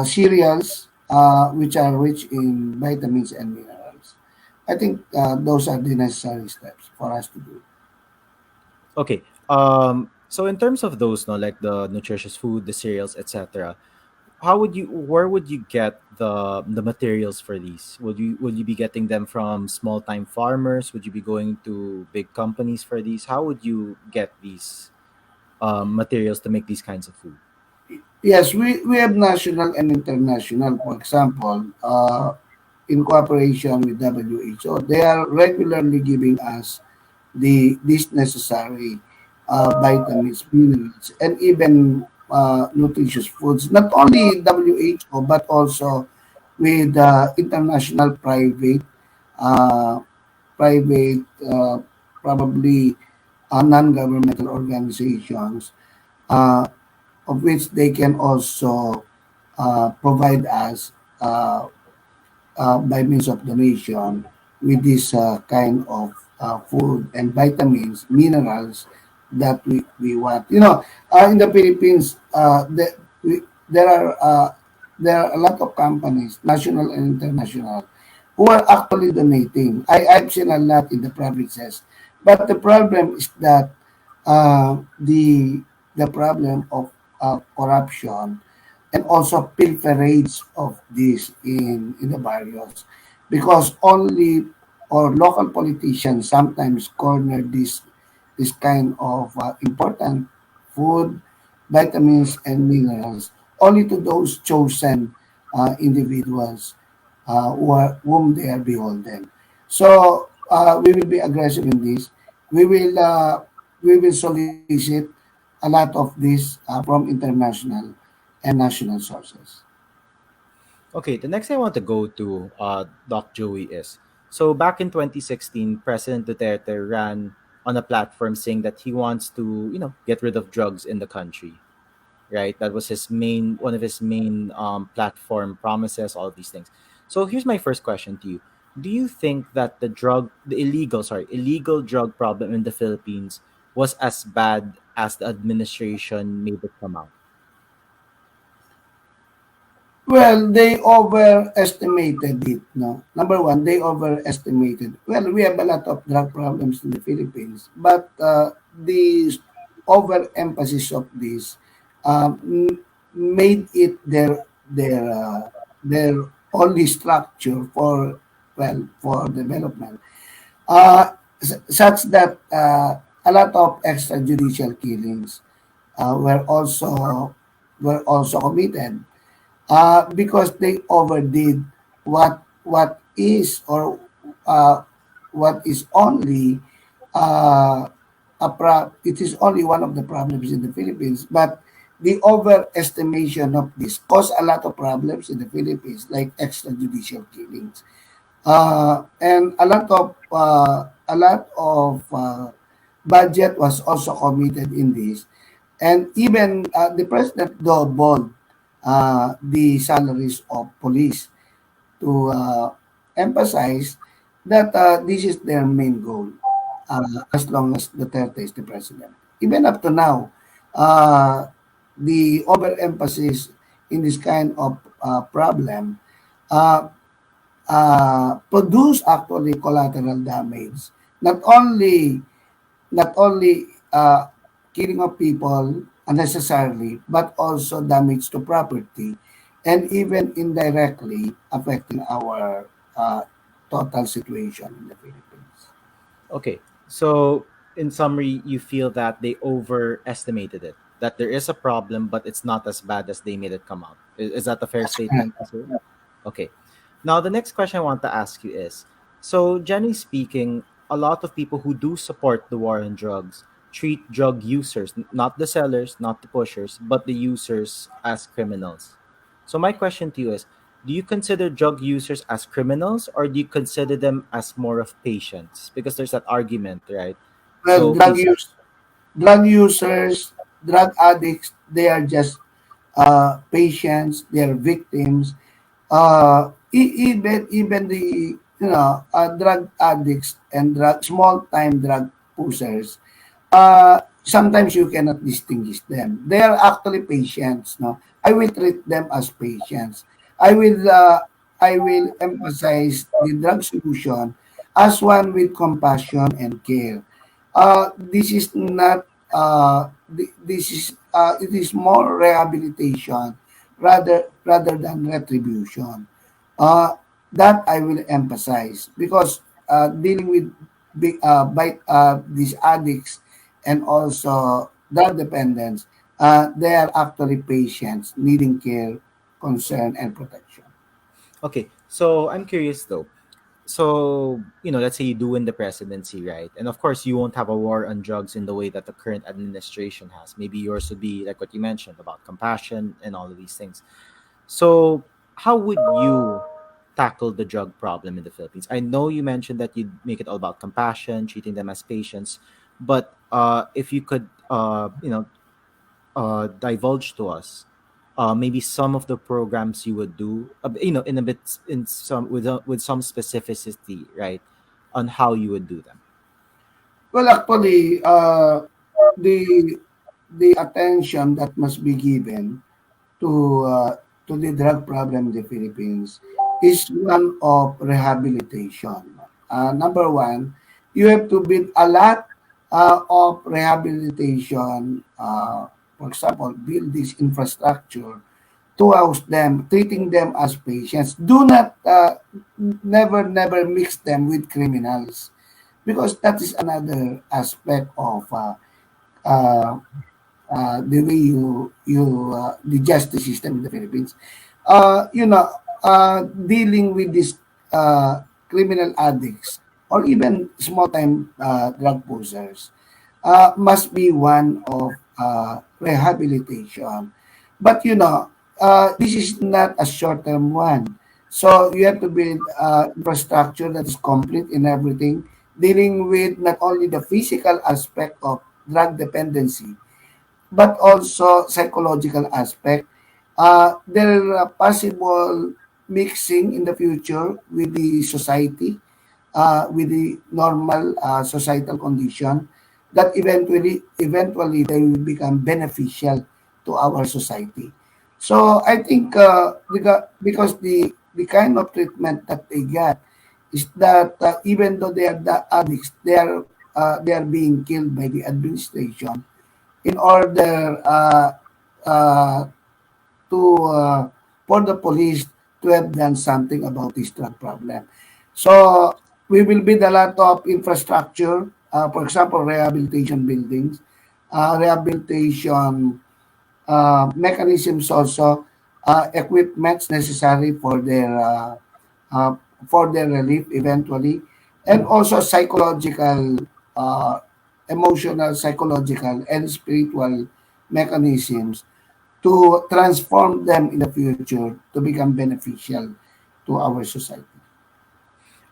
cereals, which are rich in vitamins and minerals. I think those are the necessary steps for us to do. Okay. So in terms of those, no, like the nutritious food, the cereals, etc., where would you get the materials for these? Would you be getting them from small time farmers? Would you be going to big companies for these? How would you get these materials to make these kinds of food? Yes, we have national and international. For example, in cooperation with WHO, they are regularly giving us these necessary vitamins, minerals, and even nutritious foods. Not only WHO, but also with international uh, private, probably non-governmental organizations, uh, of which they can also provide us by means of donation with this kind of food and vitamins, minerals that we want. In the Philippines, there are a lot of companies, national and international, who are actually donating. I've seen a lot in the provinces, but the problem is that the problem of corruption and also pilferage of this in the barrios, because only or local politicians sometimes corner this kind of important food, vitamins and minerals only to those chosen individuals whom they are beholden. So we will be aggressive in this. We will uh, we will solicit a lot of this from international and national sources. Okay, the next thing I want to go to, Doc Joey, is so back in 2016, President Duterte ran on a platform saying that he wants to, get rid of drugs in the country, right? That was one of his main platform promises, all of these things. So here's my first question to you. Do you think that illegal drug problem in the Philippines was as bad as the administration made it come out? Well, they overestimated it. No, number one, they overestimated. Well, we have a lot of drug problems in the Philippines, but the overemphasis of this made it their only structure for for development. Such that a lot of extrajudicial killings uh, were also were also committed because they overdid what is or uh, what is only it is only one of the problems in the Philippines, but the overestimation of this caused a lot of problems in the Philippines, like extrajudicial killings. And a lot of budget was also committed in this, and even the president doubled the salaries of police to emphasize that this is their main goal as long as Duterte is the president. Even up to now, the overemphasis in this kind of problem uh, produce actually collateral damage. Not only not only killing of people unnecessarily, but also damage to property, and even indirectly affecting our total situation in the Philippines. Okay. So, in summary, you feel that they overestimated it, that there is a problem, but it's not as bad as they made it come out. Is that a fair That's correct. statement to say? Okay. Now, the next question I want to ask you is, so, generally speaking, a lot of people who do support the war on drugs treat drug users, not the sellers, not the pushers, but the users as criminals. So, my question to you is, do you consider drug users as criminals, or do you consider them as more of patients? Because there's that argument, right? Well, So, people. drug users, drug addicts, they are just patients, they are victims. Even the drug addicts and small time drug pushers, sometimes you cannot distinguish them. They are actually patients. No, I will treat them as patients. I will uh, I will emphasize the drug solution as one with compassion and care. This is not this is it is more rehabilitation rather than retribution. Uh, that I will emphasize because dealing with these addicts and also drug dependence, they are actually patients needing care, concern, and protection. Okay, so I'm curious though. So, let's say you do win the presidency, right? And of course, you won't have a war on drugs in the way that the current administration has. Maybe yours would be like what you mentioned about compassion and all of these things. So, how would you tackle the drug problem in the Philippines? I know you mentioned that you'd make it all about compassion, treating them as patients, but if you could, divulge to us, maybe some of the programs you would do, in a bit, in some with some specificity, right, on how you would do them. Well, actually, the the attention that must be given to uh, to the drug problem in the Philippines is one of rehabilitation. Number one, you have to build a lot of rehabilitation. For example, build this infrastructure to house them, treating them as patients. Do not never mix them with criminals because that is another aspect of uh, the way the justice system in the Philippines. Dealing with these criminal addicts or even small time drug pushers must be one of rehabilitation. But this is not a short term one. So you have to build infrastructure that is complete in everything, dealing with not only the physical aspect of drug dependency, but also psychological aspect. There are possible mixing in the future with the society, with the normal societal condition that eventually they will become beneficial to our society. So I think because the kind of treatment that they get is that even though they are the addicts, they are being killed by the administration in order uh, to for the police to have done something about this drug problem. So we will build a lot of infrastructure, for example, rehabilitation buildings, rehabilitation mechanisms also, equipments necessary uh, for their relief eventually, and also psychological, uh, emotional, psychological, and spiritual mechanisms to transform them in the future to become beneficial to our society.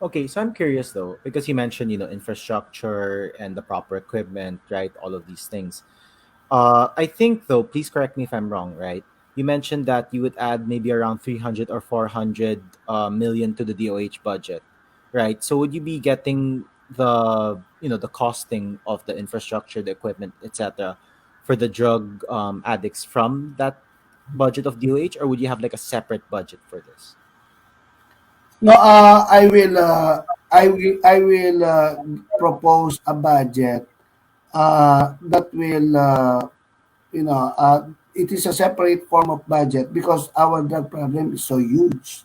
Okay, so I'm curious though, because you mentioned, infrastructure and the proper equipment, right? All of these things. I think though, please correct me if I'm wrong, right? You mentioned that you would add maybe around 300 or 400 million to the DOH budget, right? So would you be getting the costing of the infrastructure, the equipment, etc., for the drug addicts from that budget of DOH, or would you have like a separate budget for this? No, I will propose a budget that will it is a separate form of budget because our drug problem is so huge.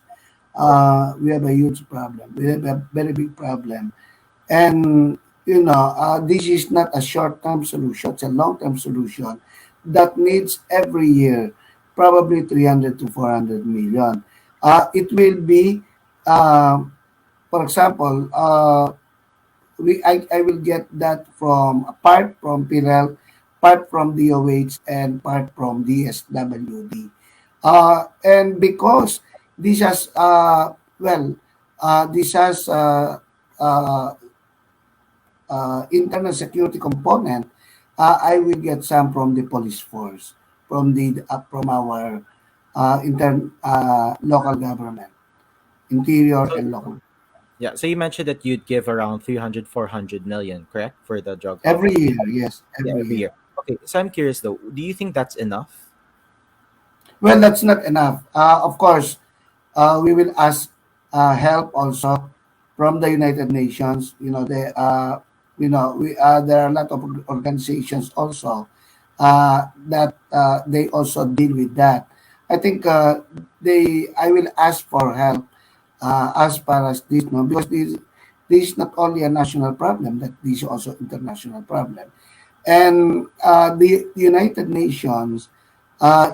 We have a huge problem. We have a very big problem. And, this is not a short-term solution. It's a long-term solution that needs every year probably 300 to 400 million. It will be, uh, for example, I will get that from a part from PhilHealth, part from DOH, and part from DSWD. And because this has this has internal security component, I will get some from the police force, from our local government, interior So and local. yeah, so you mentioned that you'd give around 300, 400 million, correct, for the drug Every problem? year, yes, Yeah, every every year. year. Okay, so I'm curious though, do you think that's enough? Well, that's not enough. Of course, we will ask help also from the United Nations. There are a lot of organizations also that they also deal with that. I think I will ask for help as far as this, no, because this is not only a national problem, that this is also international problem. And the United Nations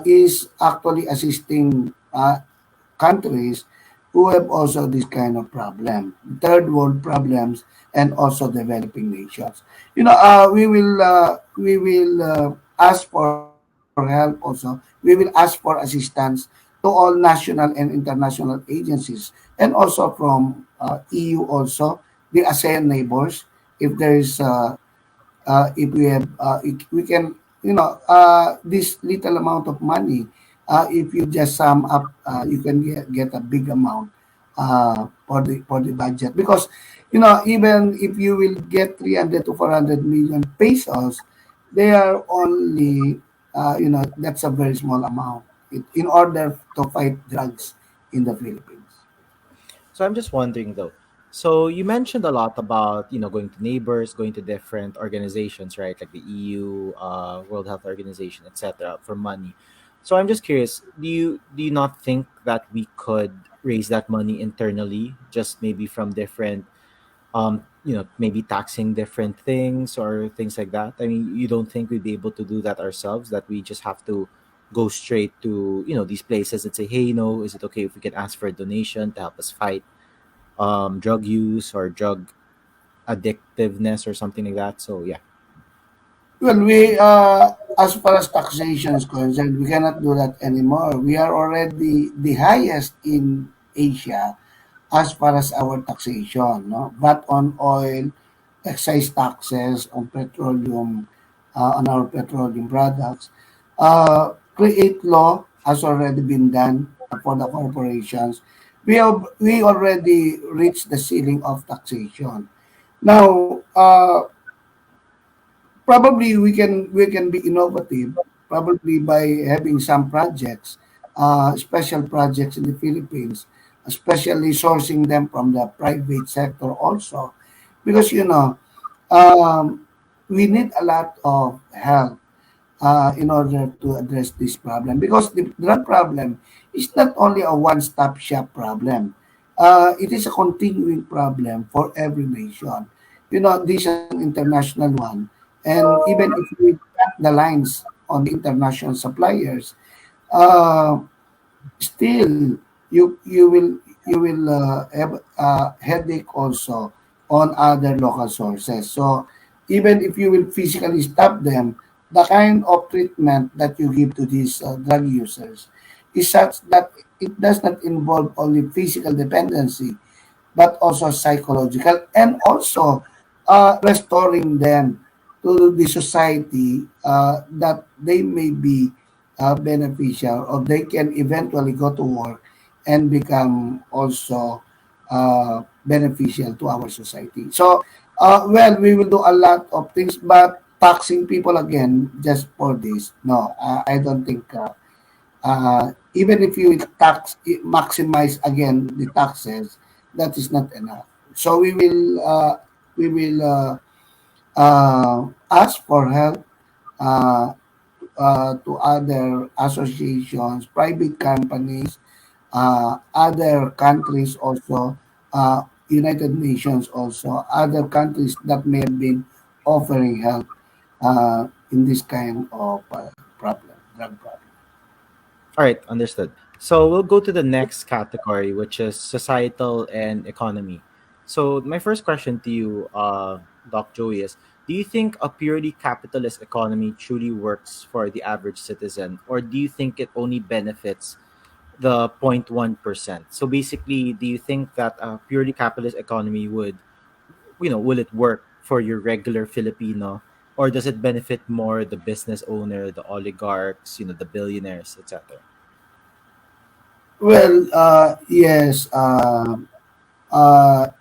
is actually assisting countries who have also this kind of problem, third world problems, and also developing nations. We will ask for help also. We will ask for assistance to all national and international agencies, and also from EU also, the ASEAN neighbors. If there is if we have we can this little amount of money, if you just sum up, you can get a big amount for the budget, because even if you will get 300 to 400 million pesos, they are only that's a very small amount in order to fight drugs in the Philippines. So I'm just wondering though. So you mentioned a lot about going to neighbors, going to different organizations, right? Like the EU, World Health Organization, etc. for money. So I'm just curious. Do you not think that we could raise that money internally, just maybe from different maybe taxing different things or things like that? I mean, you don't think we'd be able to do that ourselves, that we just have to go straight to these places and say, hey, is it okay if we can ask for a donation to help us fight drug use or drug addictiveness or something like that? So yeah. Well, as far as taxation is concerned, we cannot do that anymore. We are already the highest in Asia as far as our taxation, no? VAT on oil, excise taxes on petroleum, on our petroleum products. Create law has already been done for the corporations. We already reached the ceiling of taxation. Now, probably we can be innovative, probably by having some projects, special projects in the Philippines, especially sourcing them from the private sector also, because we need a lot of help in order to address this problem, because the drug problem is not only a one-stop shop problem. It is a continuing problem for every nation. This is an international one, and even if we cut the lines on the international suppliers, uh, still you will have a headache also on other local sources. So even if you will physically stop them, the kind of treatment that you give to these drug users is such that it does not involve only physical dependency but also psychological, and also restoring them to the society, that they may be beneficial, or they can eventually go to work and become also beneficial to our society. So, well, we will do a lot of things, but taxing people again just for this, no, I don't think. Even if you maximize again the taxes, that is not enough. So we will ask for help uh, to other associations, private companies, other countries also, United Nations also, other countries that may have been offering help in this kind of problem, drug problem. All right, understood. So we'll go to the next category, which is societal and economy. So my first question to you, Doc Joey, is: do you think a purely capitalist economy truly works for the average citizen, or do you think it only benefits the 0.1%? So basically, do you think that a purely capitalist economy would, will it work for your regular Filipino, or does it benefit more the business owner, the oligarchs, the billionaires, etc.? Well, yes.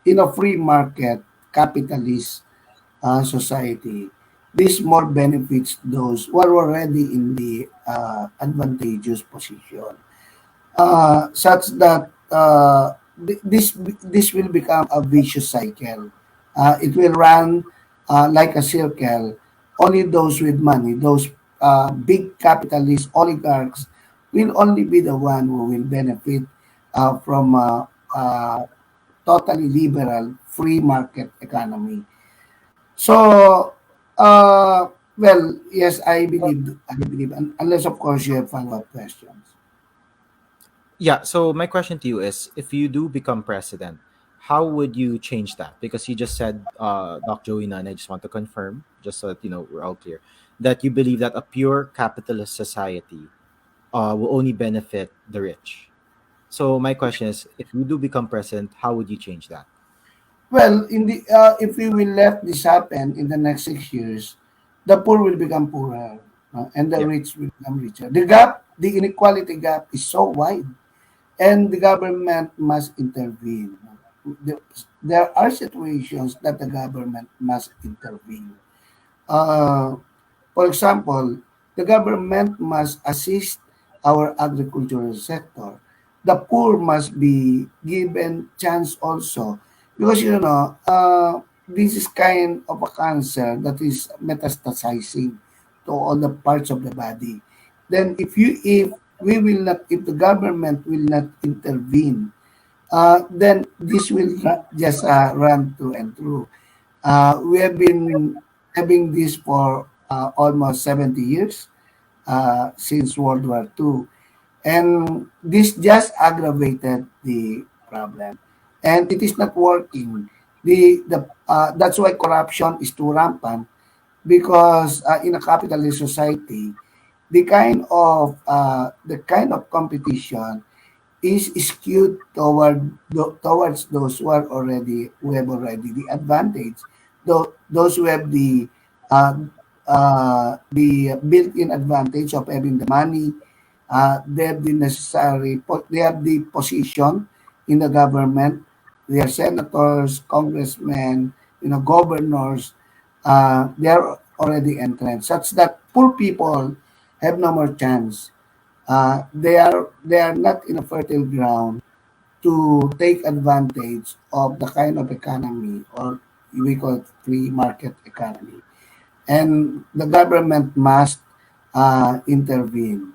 In a free market capitalist society, this more benefits those who are already in the advantageous position, such that this will become a vicious cycle. It will run like a circle. Only those with money, those big capitalist oligarchs, will only be the one who will benefit from totally liberal free market economy. So, well, yes, I believe, unless of course you have follow-up questions. Yeah, so my question to you is: if you do become president, how would you change that? Because you just said, Doc Joey, and I just want to confirm, just so that we're all clear, that you believe that a pure capitalist society will only benefit the rich. So my question is: if you do become president, how would you change that? Well, in the if we will let this happen in the next 6 years, the poor will become poorer, and the Yeah. rich will become richer. The gap, the inequality gap, is so wide, and the government must intervene. The- There are situations that the government must intervene. Uh, For example, the government must assist our agricultural sector. The poor must be given chance also, because this is kind of a cancer that is metastasizing to all the parts of the body. Then if we will not, if the government will not intervene, then this will just run through and through. We have been having this for almost 70 years, since World War II. And this just aggravated the problem. And it is not working. That's why corruption is too rampant, because in a capitalist society, the kind of competition is skewed towards those who have already the advantage, those who have the built-in advantage of having the money. They have the they have the position in the government. They are senators, congressmen, governors. They are already entrenched, such that poor people have no more chance. They are not in a fertile ground to take advantage of the kind of economy, or we call it free market economy, and the government must intervene.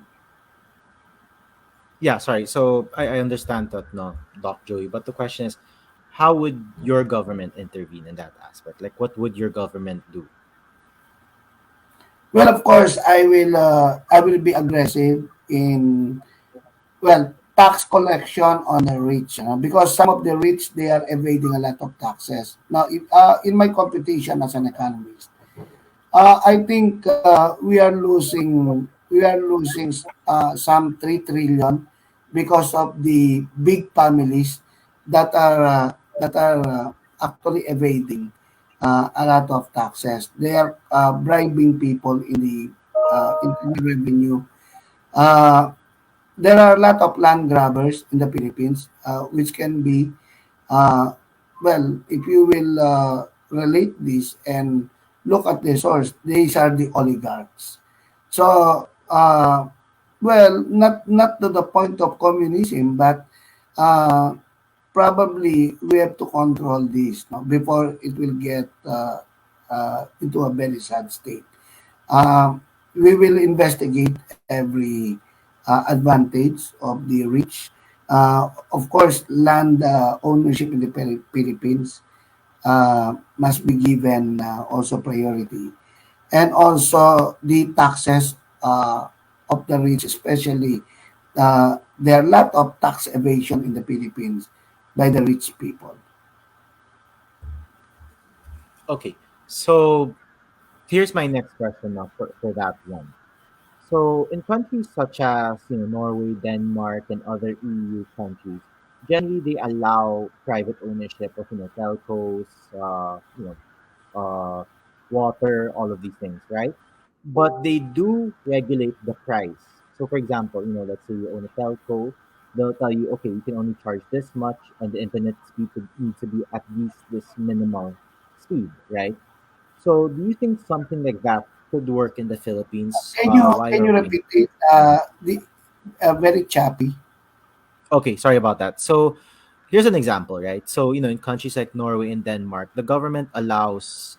Yeah, sorry. So I understand that, no, Doc Joey, but the question is, how would your government intervene in that aspect? Like, what would your government do? Well, of course, I will be aggressive in, well, tax collection on the rich, because some of the rich, they are evading a lot of taxes. Now, in my computation as an economist, I think we are losing some 3 trillion because of the big families that are actually evading a lot of taxes. They are bribing people in the internal revenue. Uh, there are a lot of land grabbers in the Philippines, which can be, uh, well, if you will relate this and look at the source, these are the oligarchs. So, well, not to the point of communism, but uh, probably we have to control this, no, before it will get into a very sad state. Um, we will investigate every advantage of the rich. Of course, land ownership in the Philippines must be given also priority. And also the taxes of the rich, especially there are a lot of tax evasion in the Philippines by the rich people. Okay, so here's my next question now for that one. So in countries such as Norway, Denmark, and other EU countries, generally they allow private ownership of telcos, water, all of these things, right? But they do regulate the price. So for example, let's say you own a telco, they'll tell you, okay, you can only charge this much, and the internet speed needs to be at least this minimal speed, right? So do you think something like that could work in the Philippines Can you while can we're you waiting? repeat it? The very choppy. Okay, sorry about that. So here's an example, right? So, in countries like Norway and Denmark, the government allows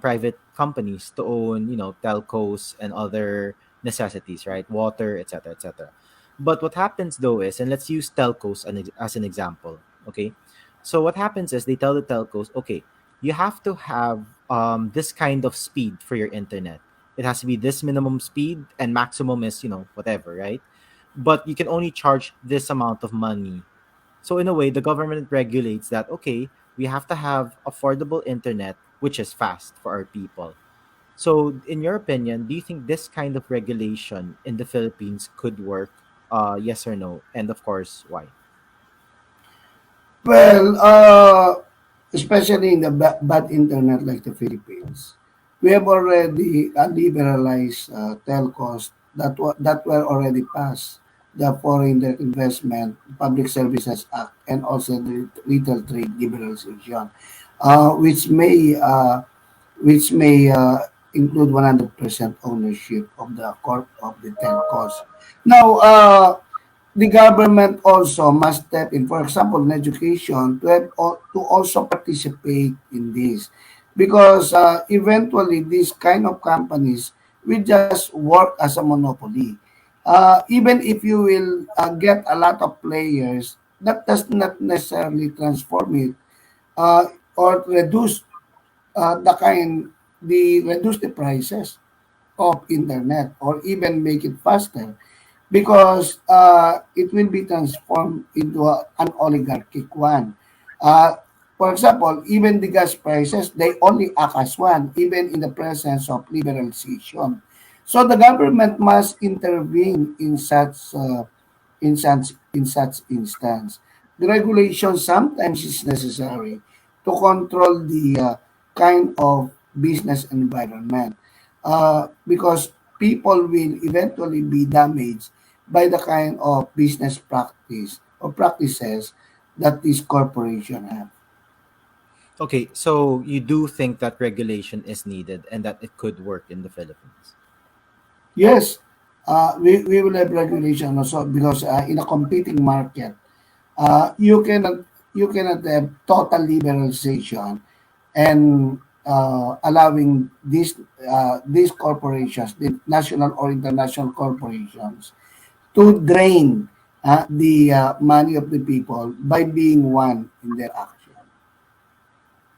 private companies to own, telcos and other necessities, right? Water, etc., etc. But what happens though is, and let's use telcos as an example, okay? So what happens is they tell the telcos, okay, you have to have this kind of speed for your internet. It has to be this minimum speed, and maximum is, whatever, right? But you can only charge this amount of money. So in a way, the government regulates that, okay, we have to have affordable internet which is fast for our people. So in your opinion, do you think this kind of regulation in the Philippines could work? Yes or no? And of course, why? Well, especially in the bad internet like the Philippines, we have already liberalized telcos that were already passed the Foreign Direct Investment Public Services Act and also the Retail Trade Liberalization, uh, which may uh, which may include 100% ownership of the corp of the telcos. Now, the government also must step in, for example, in education, to also participate in this, because eventually these kind of companies will just work as a monopoly. Even if you will get a lot of players, that does not necessarily transform it uh, or reduce the prices of internet or even make it faster, because it will be transformed into an oligarchic one. Uh, for example, even the gas prices, they only act as one, even in the presence of liberalization. So the government must intervene in such instance. The regulation sometimes is necessary to control the kind of business environment, because people will eventually be damaged by the kind of business practice or practices that this corporation have. Okay, so you do think that regulation is needed and that it could work in the Philippines. Yes, we will have regulation also, because in a competing market, you cannot have total liberalization and allowing these corporations, the national or international corporations, to drain the money of the people by being one in their action.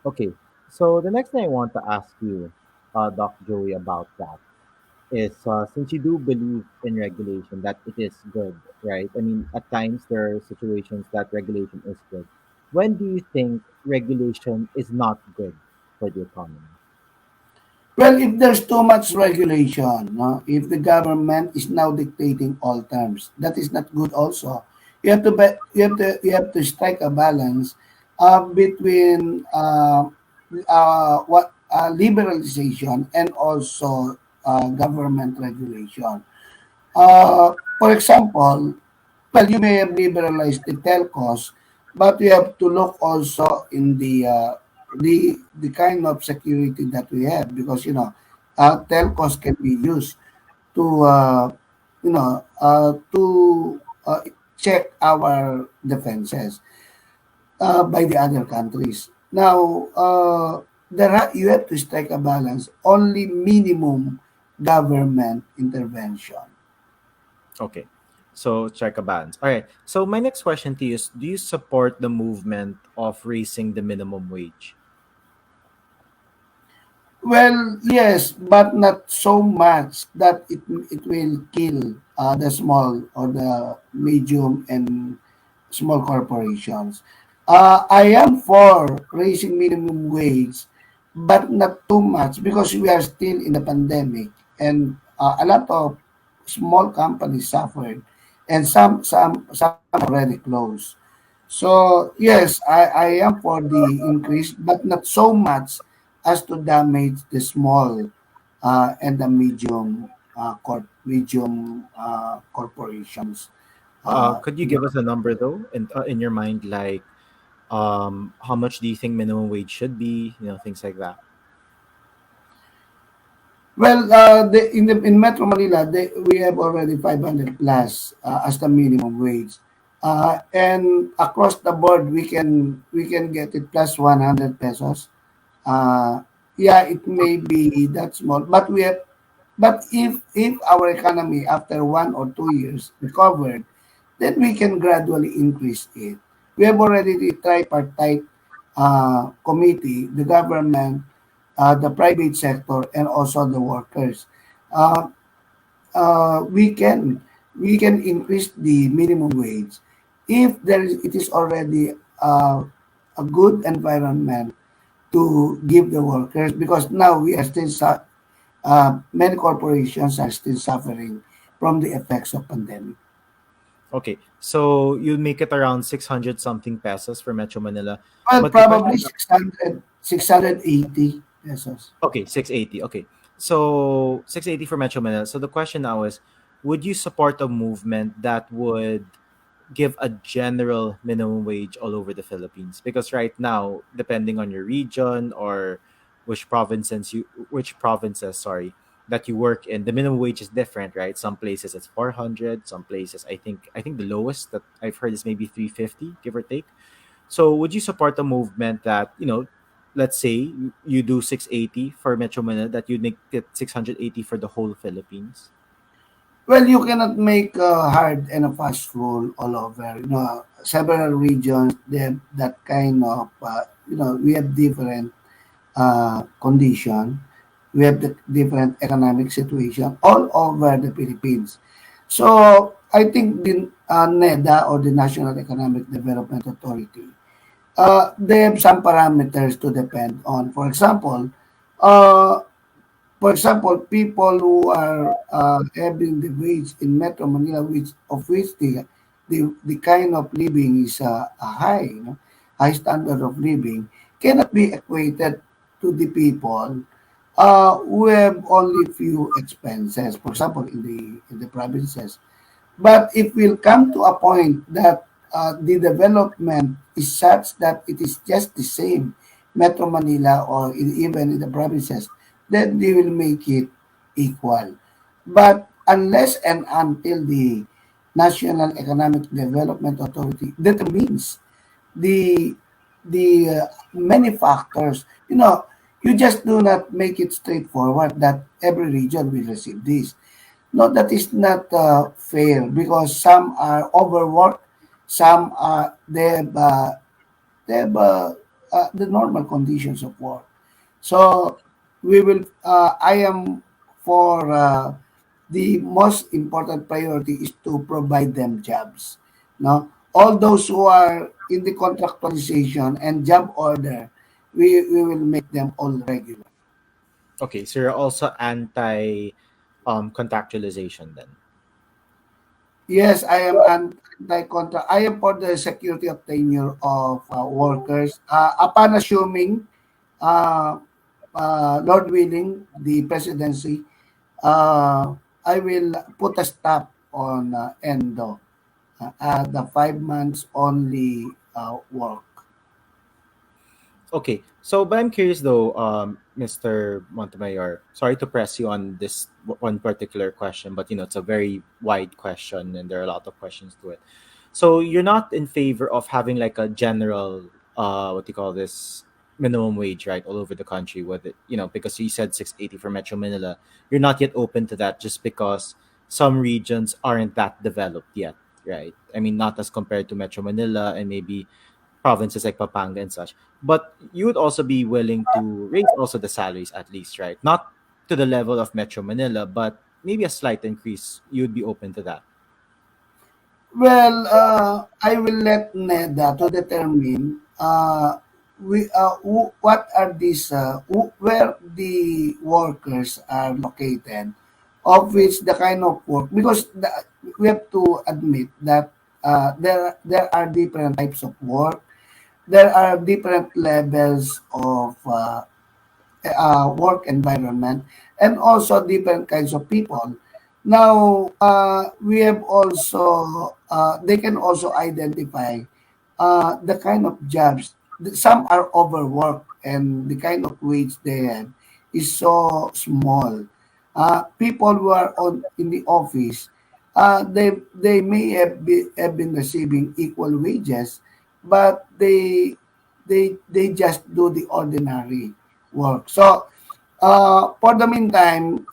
Okay, so the next thing I want to ask you, Doc Joey, about that is since you do believe in regulation that it is good, right? I mean, at times there are situations that regulation is good. When do you think regulation is not good for the economy? Well, if there's too much regulation, no, if the government is now dictating all terms, that is not good. Also, you have to strike a balance between what liberalization and also government regulation. For example, well, you may have liberalized the telcos, but you have to look also in the kind of security that we have, because telcos can be used to check our defenses by the other countries. Now, you have to strike a balance. Only minimum government intervention. Okay. So check a balance. All right. So my next question to you is, do you support the movement of raising the minimum wage? Well, yes, but not so much that it will kill the small or the medium and small corporations. I am for raising minimum wage, but not too much, because we are still in the pandemic, and a lot of small companies suffered, and some already closed. So yes, I am for the increase, but not so much as to damage the small and the medium corporations. Could you give us a number though, in your mind, like how much do you think minimum wage should be? Things like that. Well, in Metro Manila, we have already 500 plus as the minimum wage, and across the board we can get it plus 100 pesos. Yeah, it may be that small, but if our economy after 1 or 2 years recovered, then we can gradually increase it. We have already the tripartite committee, the government, the private sector, and also the workers. Uh, we can increase the minimum wage if it is already a good environment to give the workers, because now we are still many corporations are still suffering from the effects of pandemic. Okay, so you make it around 600 something pesos for Metro Manila. Well, But the probably question, 680 pesos. okay, 680. Okay, so 680 for Metro Manila. So the question now is, would you support a movement that would give a general minimum wage all over the Philippines? Because right now, depending on your region or which provinces, sorry, that you work in, the minimum wage is different, right? Some places it's 400, some places I think the lowest that I've heard is maybe 350, give or take. So would you support a movement that, let's say you do 680 for Metro Manila, that you make it 680 for the whole Philippines? Well, you cannot make a hard and a fast rule all over. Several regions, they have that kind of, we have different condition. We have the different economic situation all over the Philippines. So I think the NEDA, or the National Economic Development Authority, they have some parameters to depend on. Uh, people who are having the wage in Metro Manila, which the kind of living is a high, high standard of living, cannot be equated to the people who have only few expenses. For example, in the provinces. But if we'll come to a point that the development is such that it is just the same Metro Manila, or even in the provinces, then they will make it equal. But unless and until the National Economic Development Authority determines the many factors, you just do not make it straightforward that every region will receive this. No, that is not fair, because some are overworked, some are they have the normal conditions of work. So I am for the most important priority is to provide them jobs. No, all those who are in the contractualization and job order, we will make them all regular. Okay, so you're also anti contractualization then. Yes, I am anti-contract. I am for the security of tenure of workers. Upon assuming, uh, Lord willing, the presidency, I will put a stop on ENDO, the 5 months only work. Okay, so but I'm curious though, Mr. Montemayor. Sorry to press you on this one particular question, but it's a very wide question, and there are a lot of questions to it. So you're not in favor of having like a general, what do you call this, minimum wage, right, all over the country? With it, because you said 680 for Metro Manila, you're not yet open to that, just because some regions aren't that developed yet, right? I mean, not as compared to Metro Manila and maybe provinces like Pampanga and such. But you would also be willing to raise also the salaries at least, right? Not to the level of Metro Manila, but maybe a slight increase. You would be open to that. Well, I will let NEDA to determine what are these where the workers are located, of which the kind of work, because we have to admit that there are different types of work, there are different levels of work environment, and also different kinds of people. Now, we have also, they can also identify the kind of jobs. Some are overworked and the kind of wage they have is so small. People who are in the office, they may have been receiving equal wages, but they just do the ordinary work. So, for the meantime,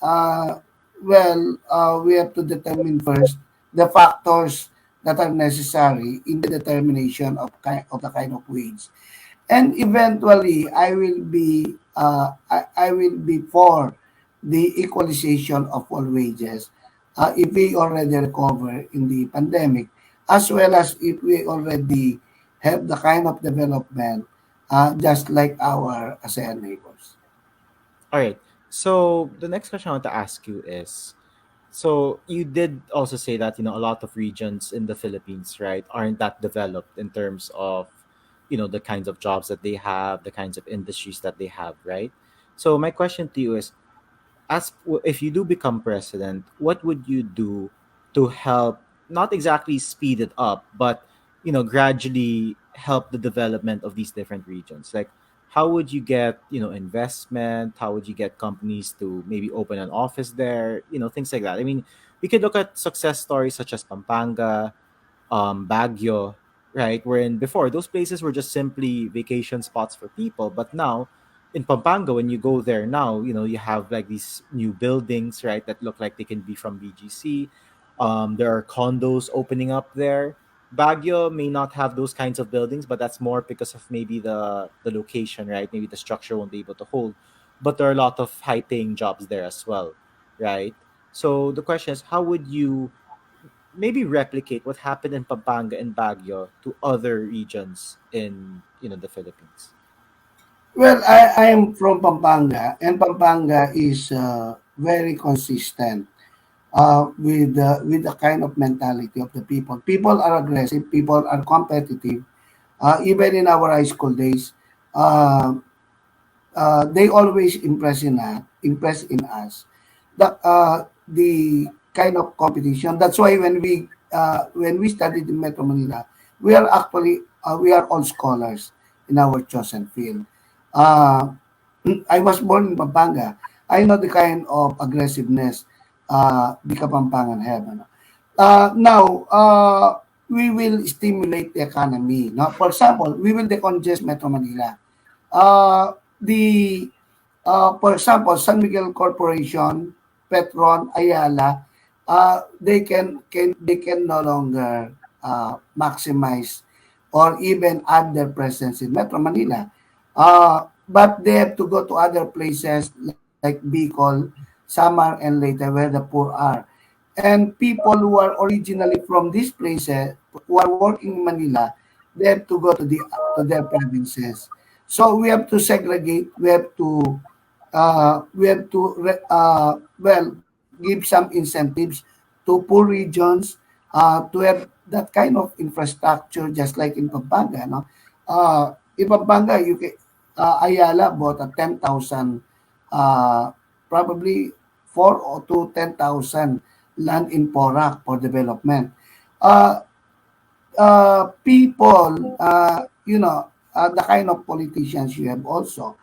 we have to determine first the factors that are necessary in the determination of the kind of wage, and eventually, I will be for the equalization of all wages, if we already recover in the pandemic, as well as if we already have the kind of development, just like our ASEAN neighbors. All right. So the next question I want to ask you is, so you did also say that a lot of regions in the Philippines, right, aren't that developed in terms of the kinds of jobs that they have, the kinds of industries that they have, right? So my question to you is, if you do become president, what would you do to help, not exactly speed it up, but gradually help the development of these different regions? Like, how would you get investment? How would you get companies to maybe open an office there? Things like that. I mean, we could look at success stories such as Pampanga, Baguio, right? Wherein before those places were just simply vacation spots for people, but now in Pampanga, when you go there now, you have like these new buildings, right, that look like they can be from BGC. There are condos opening up there. Baguio may not have those kinds of buildings, but that's more because of maybe the location, right? Maybe the structure won't be able to hold. But there are a lot of high paying jobs there as well, right? So the question is, how would you maybe replicate what happened in Pampanga and Baguio to other regions in the Philippines? Well, I am from Pampanga, and Pampanga is very consistent with the kind of mentality of the people. People are aggressive. People are competitive. Even in our high school days, uh, they always impress in us the kind of competition. That's why when we studied in Metro Manila, we are all scholars in our chosen field. Uh, I was born in Pampanga. I know the kind of aggressiveness the Kapampangan have. Ano. Now, we will stimulate the economy. No? For example, we will decongest Metro Manila. The For example, San Miguel Corporation, Petron, Ayala, they can no longer maximize or even add their presence in Metro Manila. But they have to go to other places like Bicol, Samar, and later where the poor are. And people who are originally from these places who are working in Manila, they have to go to their provinces. So we have to segregate. We have to we have to give some incentives to poor regions to have that kind of infrastructure just like in Pampanga. No? In Pampanga, Ayala bought a 10,000, uh, probably 4 or to 10,000 land in Porac for development. Uh, People, the kind of politicians you have also.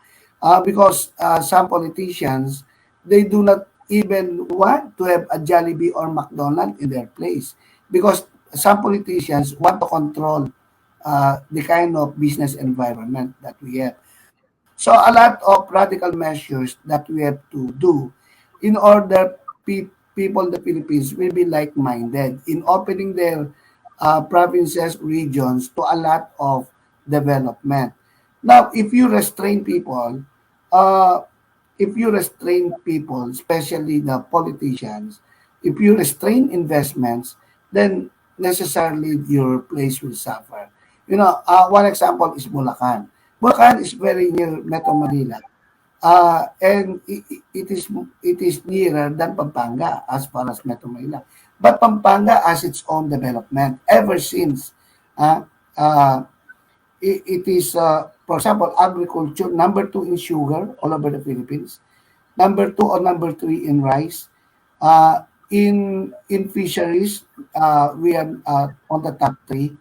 Because some politicians, they do not even want to have a Jollibee or McDonald's in their place. Because some politicians want to control the kind of business environment that we have. So a lot of radical measures that we have to do in order people in the Philippines will be like-minded in opening their provinces, regions to a lot of development. Now, uh, if you restrain people, especially the politicians, if you restrain investments, then necessarily your place will suffer. One example is Bulacan. Bulacan is very near Metro Manila. And it is nearer than Pampanga as far as Metro Manila. But Pampanga has its own development ever since. Uh, uh, it is, for example, agriculture, number two in sugar all over the Philippines, number two or number three in rice. In fisheries, we are on the top three.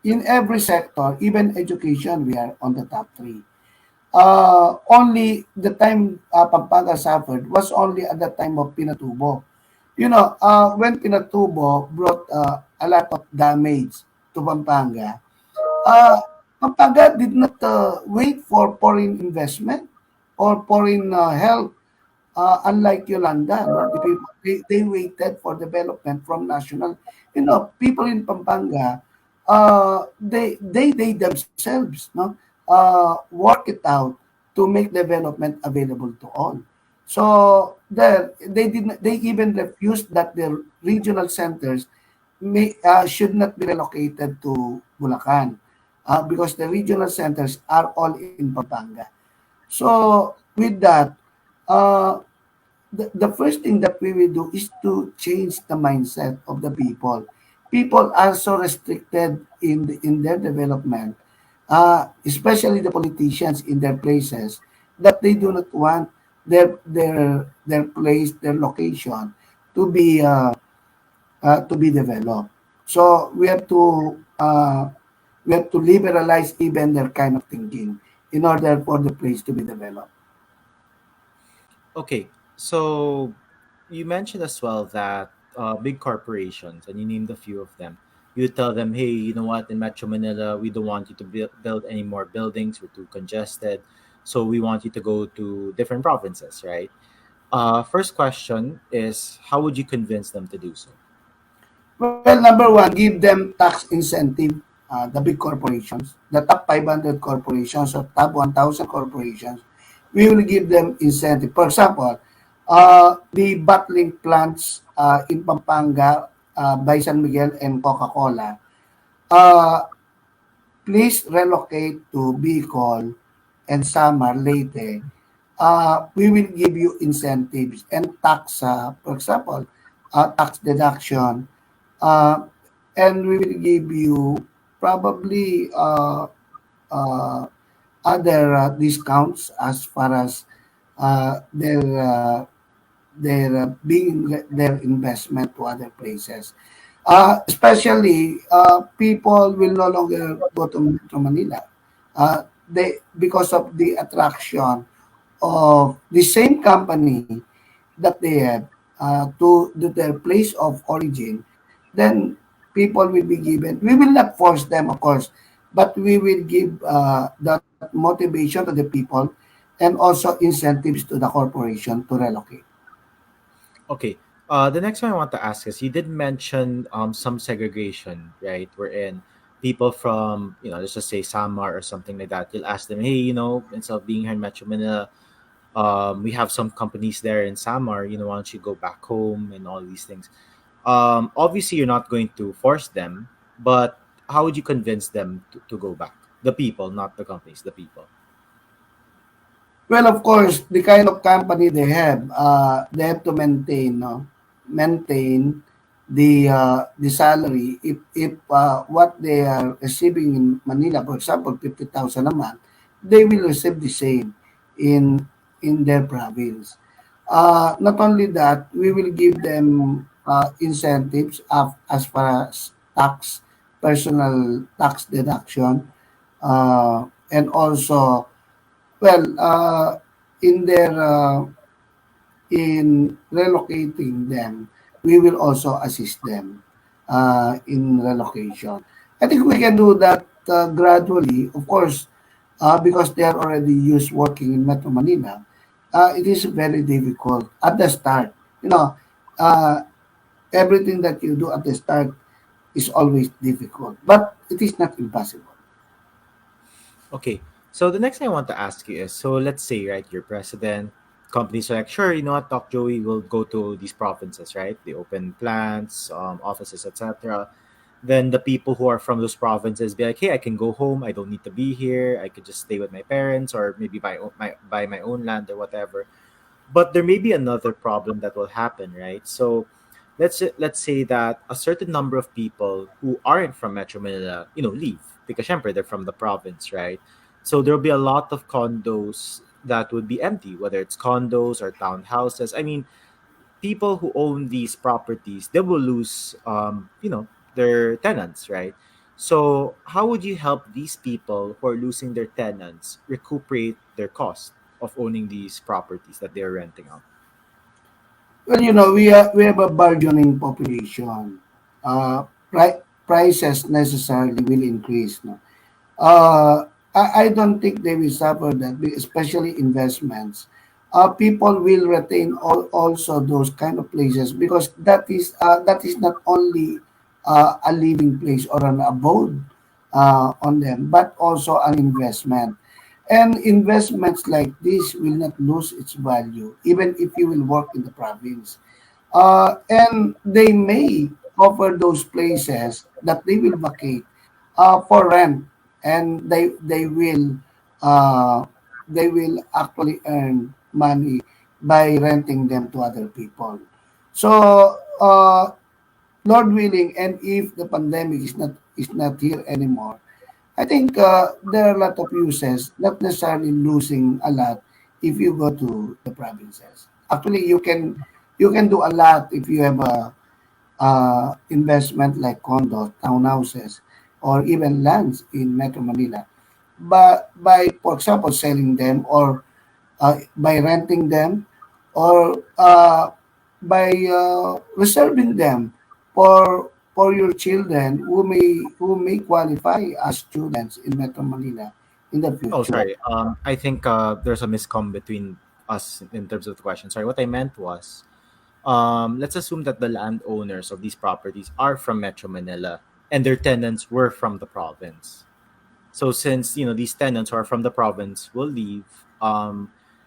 In every sector, even education, we are on the top three. Only the time Pampanga suffered was only at the time of Pinatubo. When Pinatubo brought a lot of damage to Pampanga, uh, Pampanga did not wait for foreign investment or foreign help. Unlike Yolanda, no, the people they waited for development from national. People in Pampanga, they themselves, no, work it out to make development available to all. So there, they even refused that the regional centers should not be relocated to Bulacan, because the regional centers are all in Pampanga. So with that, uh, the first thing that we will do is to change the mindset of the people. People are so restricted in their development, especially the politicians in their places, that they do not want their place, their location to be developed. So we have to liberalize even their kind of thinking in order for the place to be developed. Okay, so you mentioned as well that big corporations, and you named a few of them. You tell them, hey, you know what? In Metro Manila, we don't want you to build any more buildings. We're too congested. So we want you to go to different provinces, right? First question is, how would you convince them to do so? Well, number one, give them tax incentive. The big corporations, the top 500 corporations or top 1,000 corporations, we will give them incentive. For example, the bottling plants in Pampanga by San Miguel and Coca-Cola, uh, please relocate to Bicol and Samar Leyte. We will give you incentives and tax, for example, tax deduction, uh, and we will give you probably uh, other discounts as far as uh, their uh, their investment to other places. Especially people will no longer go to Metro Manila. They because of the attraction of the same company that they have to their place of origin, then people will be given. We will not force them, of course, but we will give that motivation to the people and also incentives to the corporation to relocate. Okay. The next one I want to ask is you did mention some segregation, right? Wherein people from, let's just say Samar or something like that, you'll ask them, hey, instead of being here in Metro Manila, we have some companies there in Samar, why don't you go back home and all these things. Obviously, you're not going to force them, but how would you convince them to go back? The people, not the companies, the people. Well, of course, the kind of company they have to maintain, no, maintain the salary. If what they are receiving in Manila, for example, 50,000 a month, they will receive the same in their province. Not only that, we will give them incentives as far as tax, personal tax deduction, and also, well, in their in relocating them, we will also assist them in relocation. I think we can do that gradually, of course, because they are already used working in Metro Manila. It is very difficult at the start. You know, uh, everything that you do at the start is always difficult, but it is not impossible. Okay. So the next thing I want to ask you is, so let's say, right, you're president, companies are like, sure, you know what, Doc Joey will go to these provinces, right? They open plants, offices, etc. Then the people who are from those provinces be like, hey, I can go home. I don't need to be here. I could just stay with my parents or maybe buy my own land or whatever. But there may be another problem that will happen, right? So let's say that a certain number of people who aren't from Metro Manila, leave because syempre they're from the province, right? So there'll be a lot of condos that would be empty, whether it's condos or townhouses. I mean, people who own these properties, they will lose, their tenants, right? So how would you help these people who are losing their tenants recuperate their cost of owning these properties that they're renting out? Well, we have a burgeoning population. Prices necessarily will increase. No? I don't think they will suffer that, especially investments. People will retain also those kind of places because that is not only a living place or an abode on them, but also an investment. And investments like this will not lose its value, even if you will work in the province. And they may offer those places that they will vacate for rent, and uh, they will actually earn money by renting them to other people. So, Lord willing, and if the pandemic is not here anymore, I think there are a lot of uses, not necessarily losing a lot if you go to the provinces. Actually, you can do a lot if you have a investment like condos, townhouses, or even lands in Metro Manila. But by, for example, selling them or by renting them or by reserving them for your children who may qualify as students in Metro Manila in the Oh, future. sorry. I think there's a miscom between us in terms of the question. Sorry, what I meant was, let's assume that the landowners of these properties are from Metro Manila and their tenants were from the province. So since these tenants who are from the province will leave,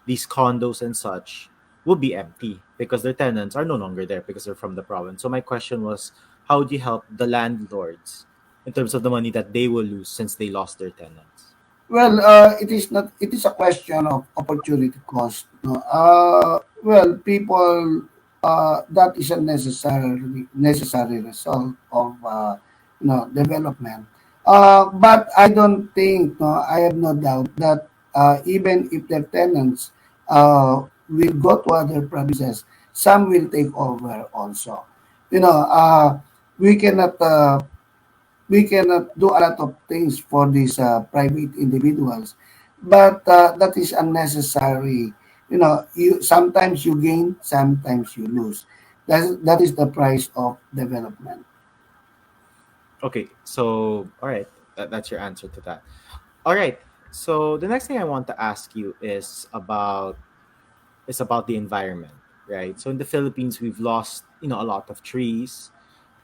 these condos and such will be empty because their tenants are no longer there because they're from the province. So my question was, how do you help the landlords in terms of the money that they will lose since they lost their tenants? Well, it is not. It is a question of opportunity cost. No? Well, people, that is a necessary result of development. But I don't think. No, I have no doubt that even if their tenants will go to other provinces, some will take over also. You know, we cannot. We cannot do a lot of things for these private individuals, but that is unnecessary. You sometimes you gain, sometimes you lose. That is the price of development. Okay, so all right, that's your answer to that. All right, so the next thing I want to ask you is about the environment, right? So in the Philippines, we've lost a lot of trees.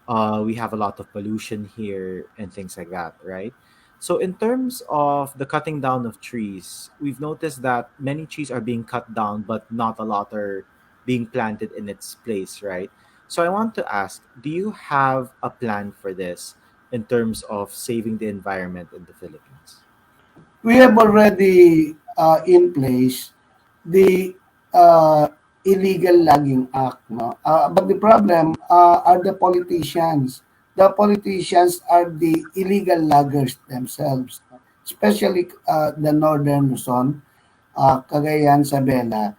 We have a lot of pollution here and things like that, right? So in terms of the cutting down of trees, we've noticed that many trees are being cut down, but not a lot are being planted in its place, right? So I want to ask, do you have a plan for this in terms of saving the environment in the Philippines? We have already in place. the illegal logging act. No? But the problem are the politicians. The politicians are the illegal loggers themselves, no? Especially the northern Luzon, Cagayan, Sabela.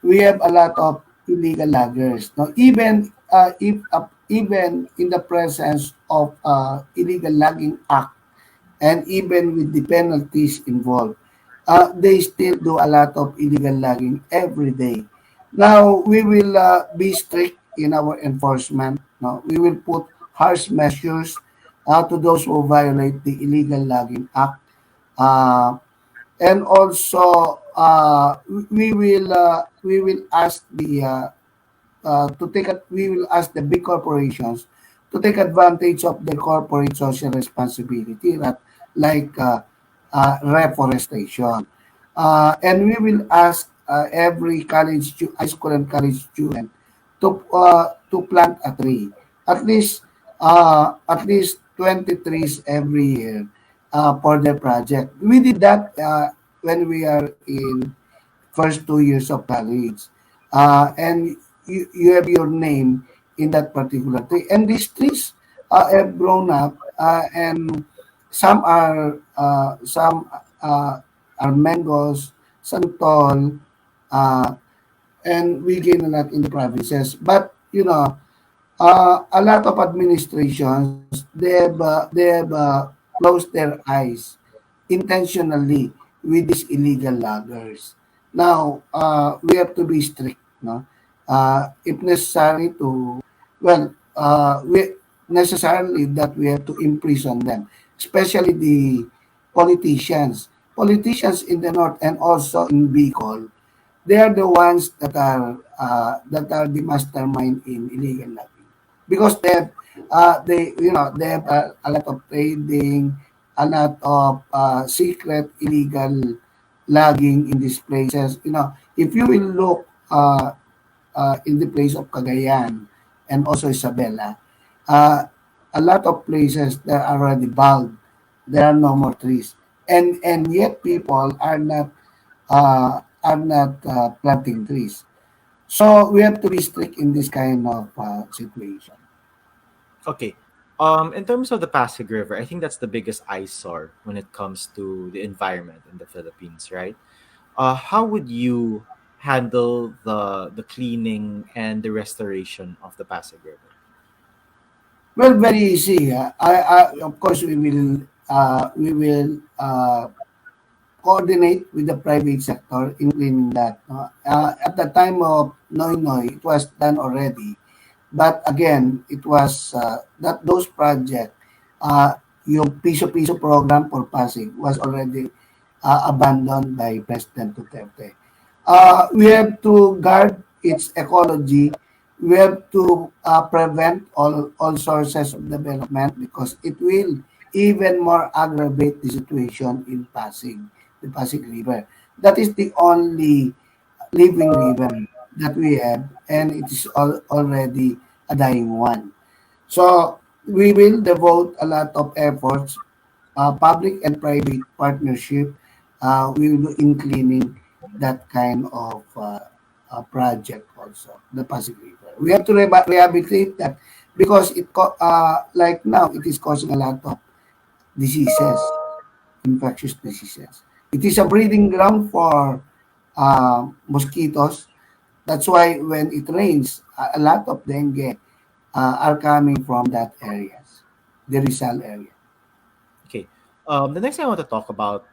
We have a lot of illegal loggers. No? Even in the presence of illegal logging act, and even with the penalties involved, they still do a lot of illegal logging every day. Now, we will be strict in our enforcement. No? We will put harsh measures to those who violate the illegal logging act. Uh, and also, we will ask the we will ask the big corporations to take advantage of their corporate social responsibility, that like reforestation. And we will ask every high school and college student to plant a tree, at least 20 trees every year for their project. We did that when we are in first 2 years of college. And you have your name in that particular tree. And these trees have grown up, and some are mangoes, some tall, uh, and we gain a lot in the provinces. But a lot of administrations, they have closed their eyes intentionally with these illegal loggers. Now, we have to be strict, no? If necessary to, well, we necessarily that we have to imprison them, especially the politicians. Politicians in the north and also in Bicol, they are the ones that are the mastermind in illegal logging, because they have a lot of trading, a lot of secret illegal logging in these places. If you will look in the place of Cagayan and also Isabela, uh, a lot of places that are already bald, there are no more trees, and yet people are not planting trees. So we have to be strict in this kind of situation. Okay. In terms of the Pasig River, I think that's the biggest eyesore when it comes to the environment in the Philippines, right? How would you handle the cleaning and the restoration of the Pasig River? Well, very easy. Of course, we will coordinate with the private sector in cleaning that. No? At the time of Noy Noy, it was done already. But again, it was that those project, yung piso-piso program for Pasig was already abandoned by President Duterte. We have to guard its ecology. We have to prevent all sources of development, because it will even more aggravate the situation in Pasig, the Pasig River. That is the only living river that we have, and it is already a dying one. So we will devote a lot of efforts, public and private partnership. We will do in cleaning that kind of project also, the Pasig River. We have to rehabilitate that, because like now it is causing a lot of diseases, infectious diseases. It is a breeding ground for mosquitoes. That's why when it rains, a lot of dengue are coming from that areas, the Rizal area. Okay. The next thing I want to talk about,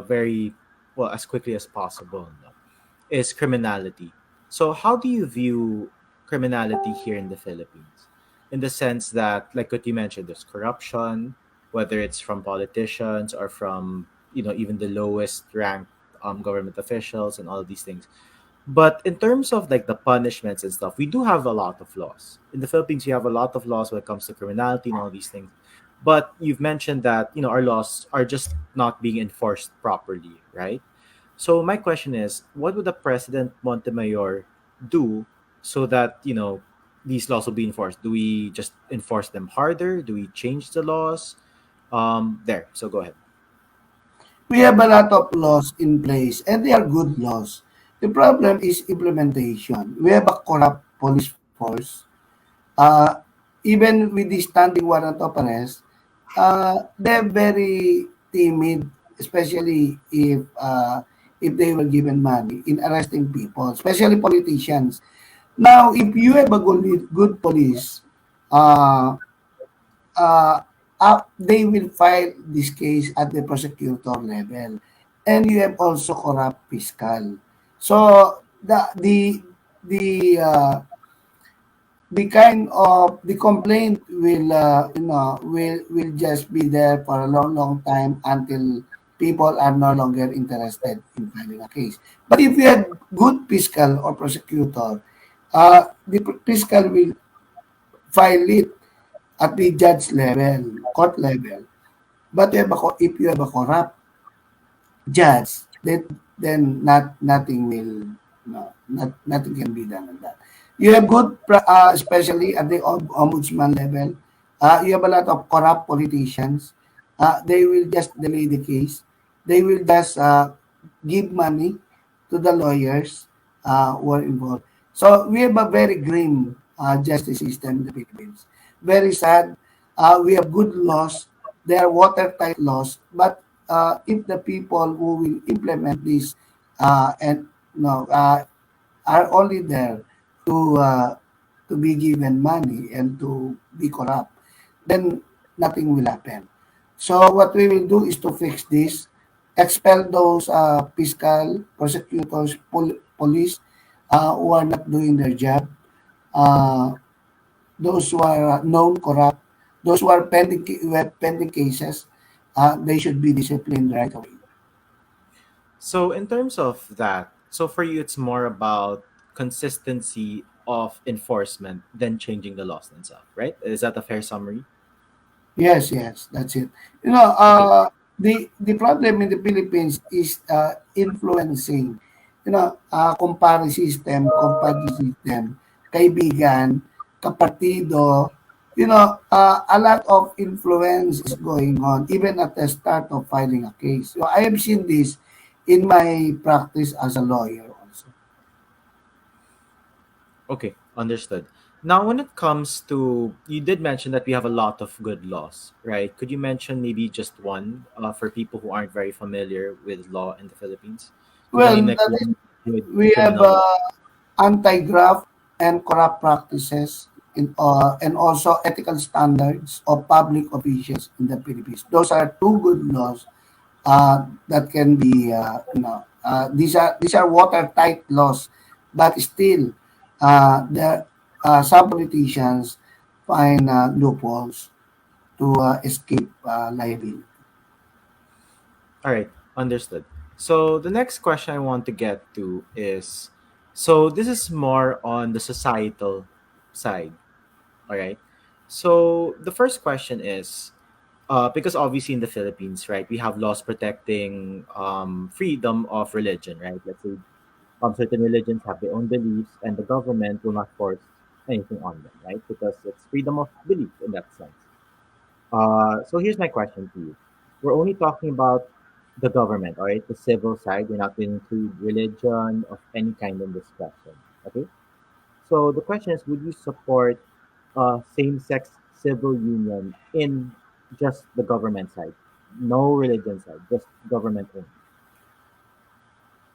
very well as quickly as possible, no, is criminality. So, how do you view criminality here in the Philippines? In the sense that, like what you mentioned, there's corruption, whether it's from politicians or from even the lowest ranked government officials and all of these things. But in terms of like the punishments and stuff, we do have a lot of laws. In the Philippines, we have a lot of laws when it comes to criminality and all these things. But you've mentioned that, our laws are just not being enforced properly, right? So my question is, what would the President Montemayor do so that, these laws will be enforced? Do we just enforce them harder? Do we change the laws? There. So go ahead. We have a lot of laws in place, and they are good laws. The problem is implementation. We have a corrupt police force. Uh, Even with the standing warrant of arrest, they're very timid, especially if they were given money in arresting people, especially politicians. Now, if you have a good police, uh, uh, they will file this case at the prosecutor level, and you have also corrupt fiscal. So the kind of the complaint will will just be there for a long time until people are no longer interested in filing a case. But if you have good fiscal or prosecutor, the fiscal will file it at the judge level, court level. But if you have a corrupt judge, then nothing will nothing can be done on that. You have good, especially at the ombudsman level. You have a lot of corrupt politicians. They will just delay the case. They will just give money to the lawyers who are involved. So we have a very grim justice system in the Philippines. Very sad. We have good laws. They are watertight laws, but if the people who will implement this and no are only there to be given money and to be corrupt, then nothing will happen. So what we will do is to fix this, expel those fiscal prosecutors, police who are not doing their job, uh, those who are known corrupt, those who are who have pending cases, they should be disciplined right away. So in terms of that, so for you it's more about consistency of enforcement than changing the laws themselves, right? Is that a fair summary? Yes, yes, that's it. You know, Okay. the problem in the Philippines is influencing. You know, kumpare system, compadre system, kaibigan, kapartido. You know, a lot of influence is going on even at the start of filing a case. So I have seen this in my practice as a lawyer also. Okay, understood. Now, when it comes to, you did mention that we have a lot of good laws, right? Could you mention maybe just one for people who aren't very familiar with law in the Philippines? Could you Well, name like that is, one good we have criminal law? anti-graft and corrupt practices and also ethical standards of public officials in the Philippines. Those are two good laws that can be, these are watertight laws, but still, some politicians find loopholes to escape liability. All right, understood. So the next question I want to get to is, so this is more on the societal side, all right? So the first question is, because obviously in the Philippines, right, we have laws protecting freedom of religion, right? Let's say certain religions have their own beliefs, and the government will not force anything on them, right? Because it's freedom of belief in that sense. So here's my question to you. We're only talking about the government, all right? The civil side. We're not going to include religion of any kind in this question. Okay. So the question is, would you support same-sex civil union in just the government side, no religion side, just government only?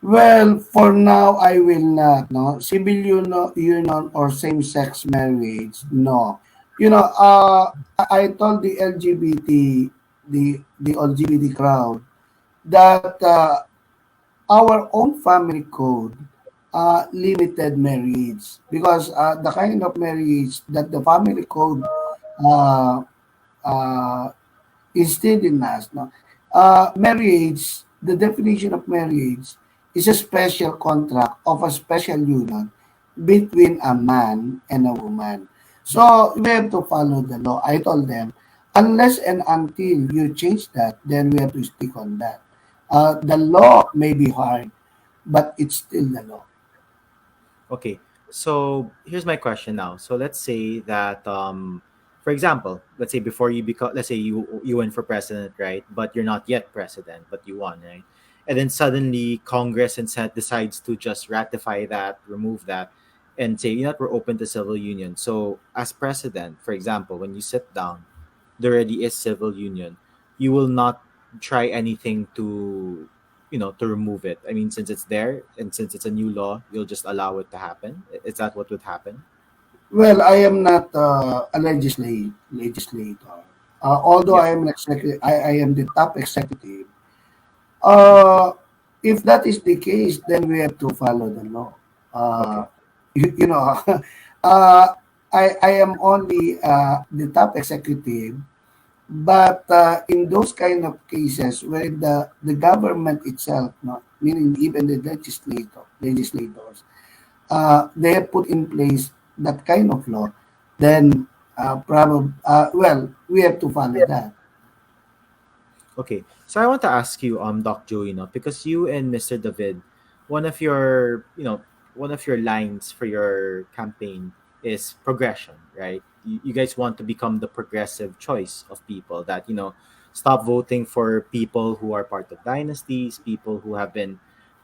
Well, for now, I will not. No, civil union or same-sex marriage. No, I told the LGBT, the LGBT crowd that our own family code limited marriage because the kind of marriage that the family code uh, uh, instilled in us. No? Marriage, the definition of marriage is a special contract of a special union between a man and a woman. So we have to follow the law. I told them, unless and until you change that, then we have to stick on that. The law may be hard, but it's still the law. Okay. So here's my question now. So let's say that, for example, let's say before you become, let's say you win for president, right? But you're not yet president, but you won, right? and then suddenly Congress and Senate decides to just ratify that, remove that, and say, we're open to civil union. So as president, for example, when you sit down, there already is civil union. You will not try anything to to remove it. I mean, since it's there and since it's a new law, you'll just allow it to happen. Is that what would happen? Well, I am not a legislator. Although Yep. I am an executive, I am the top executive. Uh, if that is the case, then we have to follow the law. Uh, Okay. you know, uh, I am only the top executive, but in those kind of cases where the government itself, no, meaning even the legislators, they have put in place that kind of law, then well, we have to follow that. Okay. So I want to ask you, Doc Joey, because you and Mr. David, one of your, one of your lines for your campaign is progression, right? You guys want to become the progressive choice of people that, stop voting for people who are part of dynasties, people who have been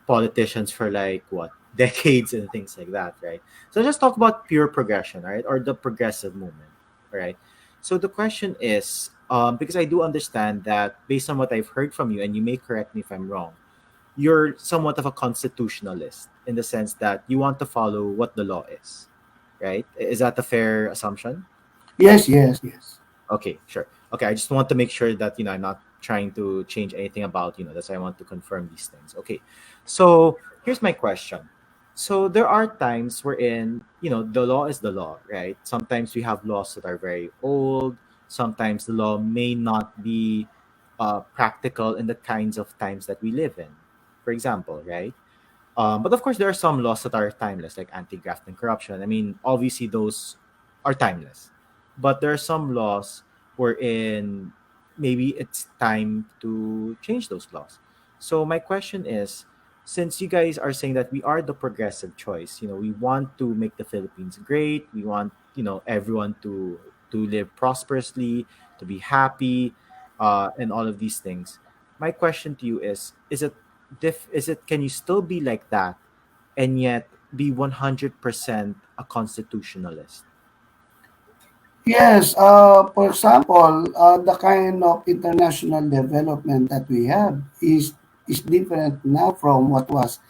politicians for like what, decades and things like that, right? So just talk about pure progression, right? Or the progressive movement, right? So the question is, because I do understand that based on what I've heard from you, and you may correct me if I'm wrong, you're somewhat of a constitutionalist in the sense that you want to follow what the law is, right? Is that a fair assumption? Yes, yes, yes. Okay, sure. Okay, I just want to make sure that I'm not trying to change anything about that's why I want to confirm these things. Okay, so here's my question. So there are times wherein the law is the law, right? Sometimes we have laws that are very old. Sometimes the law may not be practical in the kinds of times that we live in. For example, right? But of course, there are some laws that are timeless, like anti-graft and corruption. I mean, obviously, those are timeless. But there are some laws wherein maybe it's time to change those laws. So my question is, since you guys are saying that we are the progressive choice, we want to make the Philippines great. We want everyone to live prosperously, to be happy, and all of these things. My question to you is it is it can you still be like that and yet be 100% a constitutionalist? Yes, for example, the kind of international development that we have is different now from what was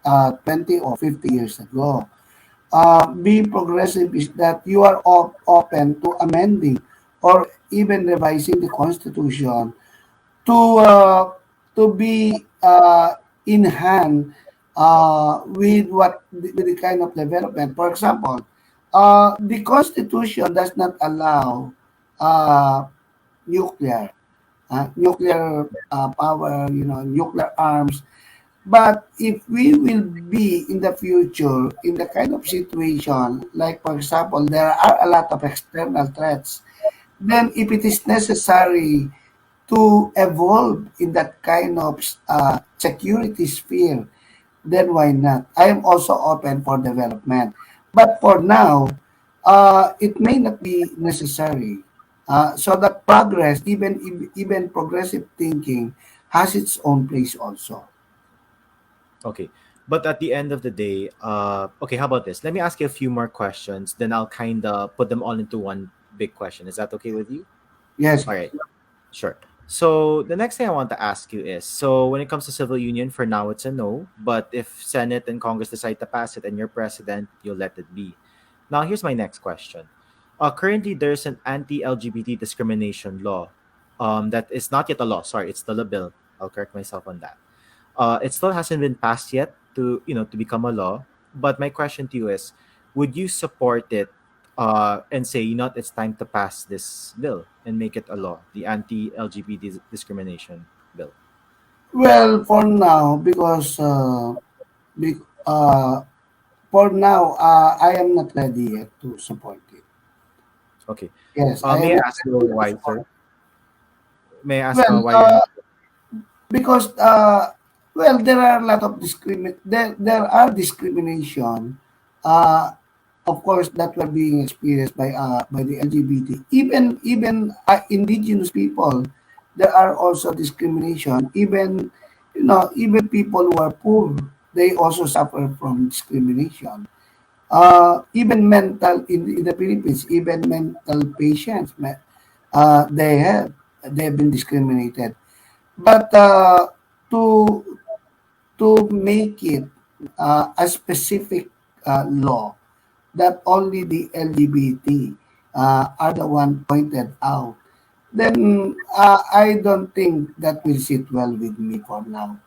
20 or 50 years ago. Be progressive is that you are open to amending or even revising the Constitution to be in hand with with the kind of development. For example, the Constitution does not allow uh, nuclear power, nuclear arms. But if we will be in the future in the kind of situation, like for example, there are a lot of external threats, then if it is necessary to evolve in that kind of security sphere, then why not? I am also open for development. But for now, it may not be necessary. So that progress, even progressive thinking, has its own place also. Okay. But at the end of the day, okay, how about this? Let me ask you a few more questions, then I'll kind of put them all into one big question. Is that okay with you? Yes, All yes. right. Sure. So the next thing I want to ask you is, so when it comes to civil union, for now it's a no, but if Senate and Congress decide to pass it and you're president, you'll let it be. Now here's my next question. Currently there's an anti-LGBT discrimination law that is not yet a law. Sorry, it's still a bill. I'll correct myself on that. It still hasn't been passed yet to to become a law. But my question to you is, would you support it and say, it's time to pass this bill and make it a law, the anti-LGBT discrimination bill? Well, for now, because be, for now, I am not ready yet to support it. Okay. Yes, I May am I not ask you ready to why, support. sir? May I ask Well, why you're not? because well, there are a lot of there are discrimination, uh, of course, that were being experienced by the LGBT. Even indigenous people, there are also discrimination. even people who are poor, they also suffer from discrimination. Even in the Philippines, even mental patients, they've been discriminated. But to make it a specific law that only the LGBT are the one pointed out, then I don't think that will sit well with me for now.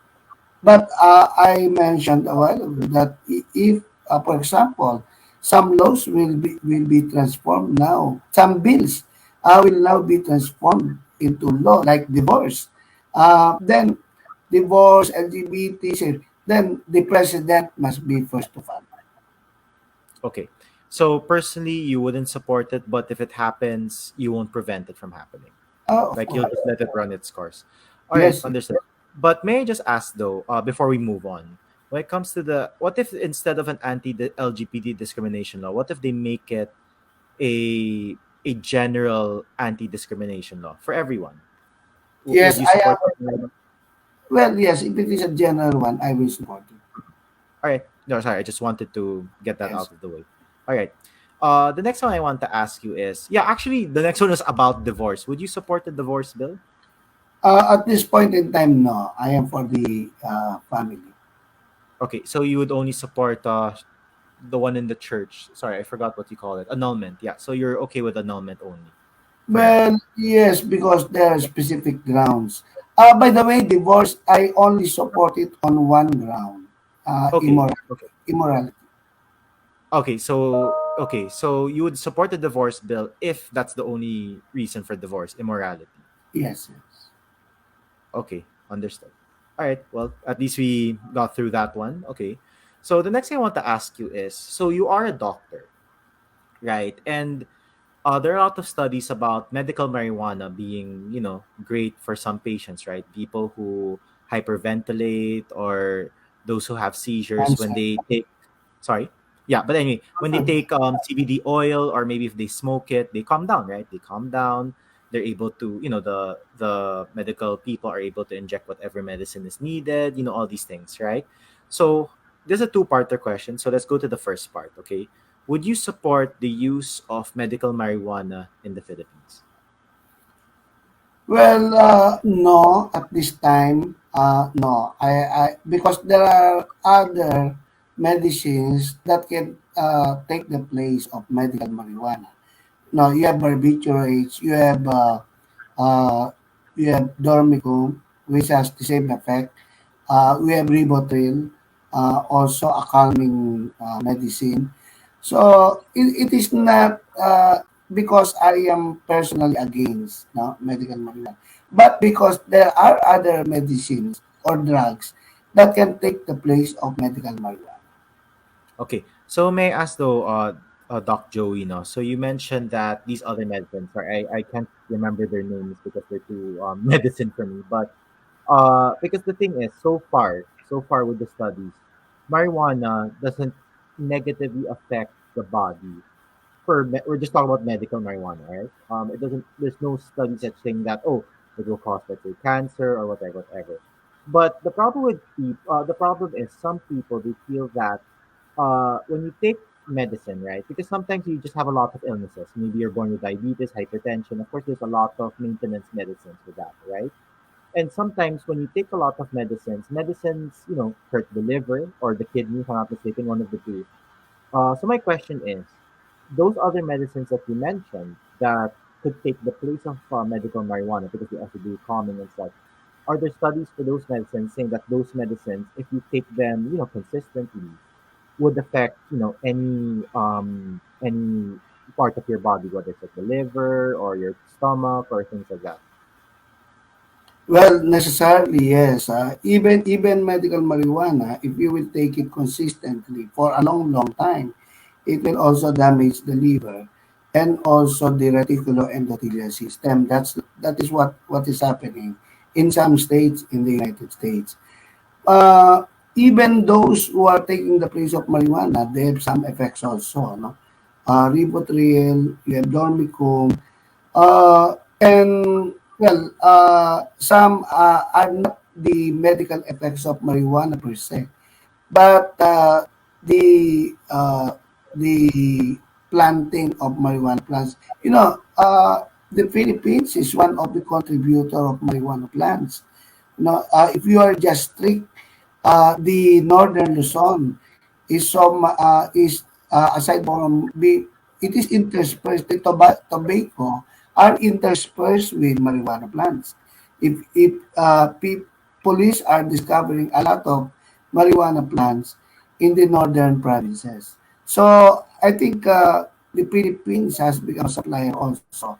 But I mentioned a while ago that if, for example, some laws will be transformed now, some bills will now be transformed into law, like divorce. Then divorce, LGBT, then the president must be first to follow. Okay. So personally, you wouldn't support it, but if it happens, you won't prevent it from happening. Of Like you'll course, just let it run its course. All right, yes. understood. But may I just ask though, before we move on, when it comes to what if instead of an anti-LGBT discrimination law, what if they make it a general anti-discrimination law for everyone? Would Yes, you I am. support something like that? Well, yes, if it is a general one, I will support it. All right. No, sorry. I just wanted to get that Yes. out of the way. All right. The next one I want to ask you is, yeah, actually, the next one is about divorce. Would you support the divorce bill? At this point in time, no. I am for the family. Okay, so you would only support the one in the church. Sorry, I forgot what you call it. Annulment. Yeah. So you're okay with annulment only for now. Well, yes, because there are specific grounds. By the way, divorce, I only support it on one ground, Okay. Okay. immorality. Okay, so you would support the divorce bill if that's the only reason for divorce, immorality. Yes, yes. Okay, understood. All right. Well, at least we got through that one. Okay. So the next thing I want to ask you is, so you are a doctor, right? And there are a lot of studies about medical marijuana being, great for some patients, right? People who hyperventilate or those who have seizures when Cancer. they take, sorry, yeah, but anyway, when they take CBD oil or maybe if they smoke it, they calm down, right? They calm down. They're able to, the medical people are able to inject whatever medicine is needed, all these things, right? So there's a two-parter question. So let's go to the first part, okay? Would you support the use of medical marijuana in the Philippines? Well, no, at this time, no. Because there are other medicines that can take the place of medical marijuana. No, you have barbiturates, uh, you have dormicum, which has the same effect. We have ribotril, also a calming medicine. So it is not because I am personally against medical marijuana, but because there are other medicines or drugs that can take the place of medical marijuana. Okay, so may I ask though, Doc Joey, no? So you mentioned that these other medicines, sorry, I can't remember their names because they're too medicine for me. But because the thing is, so far with the studies, marijuana doesn't negatively affect the body. We're just talking about medical marijuana, right? It doesn't. There's no studies that saying that it will cause let's say cancer or whatever, whatever. But the problem is some people they feel that when you take medicine, right? Because sometimes you just have a lot of illnesses. Maybe you're born with diabetes, hypertension. Of course, there's a lot of maintenance medicines for that, right? And sometimes when you take a lot of medicines, hurt the liver or the kidney, if I'm not mistaken, one of the two. So my question is, those other medicines that you mentioned that could take the place of medical marijuana because they also do calming and such. Are there studies for those medicines saying that those medicines, if you take them, consistently, would affect, any part of your body, whether it's like the liver or your stomach or things like that? Well, necessarily, yes. Even medical marijuana, if you will take it consistently for a long, long time, it will also damage the liver and also the reticuloendothelial system. That is what is happening in some states in the United States. Uh, Even those who are taking the place of marijuana, they have some effects also. No, ribotril, you have dormicum, and well, some are not the medical effects of marijuana per se, but the uh, the planting of marijuana plants. The Philippines is one of the contributor of marijuana plants. If you are just strict, the northern Luzon is aside from it is interspersed. The tobacco are interspersed with marijuana plants. If police are discovering a lot of marijuana plants in the northern provinces, so I think the Philippines has become a supplier also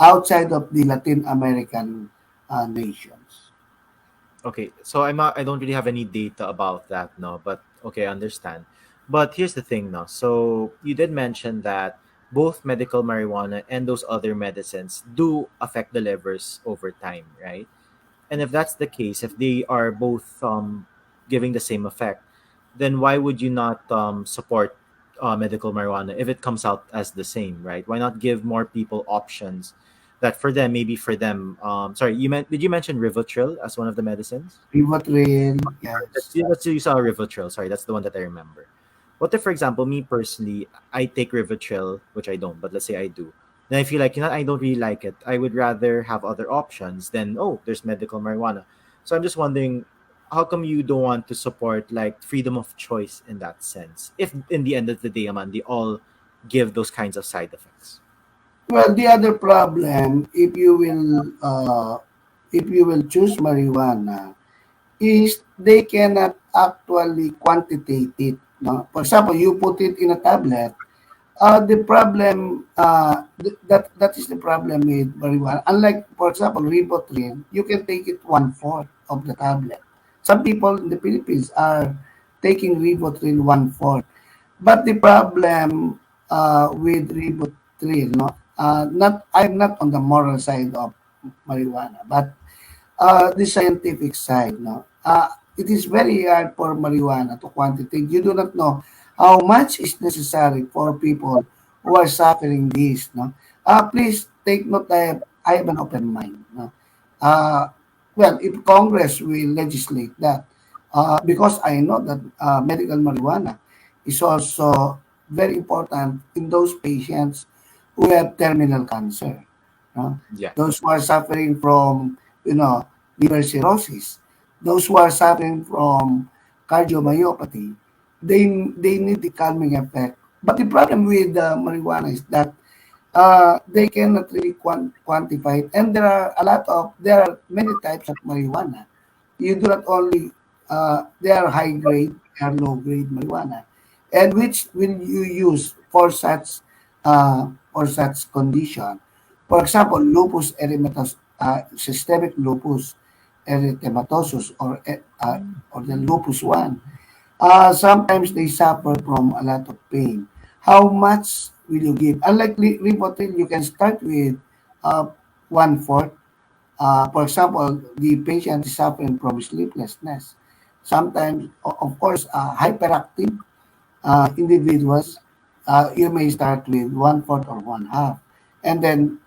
outside of the Latin American nations. Okay, so I don't really have any data about that no, but okay, I understand. But here's the thing no. So you did mention that both medical marijuana and those other medicines do affect the livers over time, right? And if that's the case, if they are both giving the same effect, then why would you not support medical marijuana if it comes out as the same, right? Why not give more people options that for them, maybe for them, sorry, did you mention Rivotril as one of the medicines? Rivotril, Let's yes. let's use our Rivotril. Sorry, that's the one that I remember. What if, for example, me personally, I take Rivotril, which I don't, but let's say I do. Then I feel like I don't really like it. I would rather have other options than there's medical marijuana. So I'm just wondering, how come you don't want to support like freedom of choice in that sense? If in the end of the day, man, they all give those kinds of side effects. Well, the other problem, if you will choose marijuana, is they cannot actually quantitate it. No? For example, you put it in a tablet. The problem that is the problem with marijuana. Unlike, for example, Rivotril, you can take it 1/4 of the tablet. Some people in the Philippines are taking Rivotril 1/4. But the problem with Rivotril, no, not I'm not on the moral side of marijuana, but the scientific side, no, it is very hard for marijuana to quantitate. You do not know how much is necessary for people who are suffering this. No, please take note. I have an open mind. No, uh, well, if Congress will legislate that, because I know that medical marijuana is also very important in those patients who have terminal cancer. No? Yeah. Those who are suffering from, liver cirrhosis, those who are suffering from cardiomyopathy, they need the calming effect. But the problem with marijuana is that they cannot really quantify it. And there are many types of marijuana. You do not only, they are high grade and low grade marijuana. And which will you use for such condition? For example, lupus erythematosus, systemic lupus erythematosus, or the lupus one. Sometimes they suffer from a lot of pain. How much will you give? Unlike Rivotril, you can start with uh, 1/4. For example, the patient is suffering from sleeplessness. Sometimes, of course, hyperactive individuals, you may start with 1/4 or 1/2, and then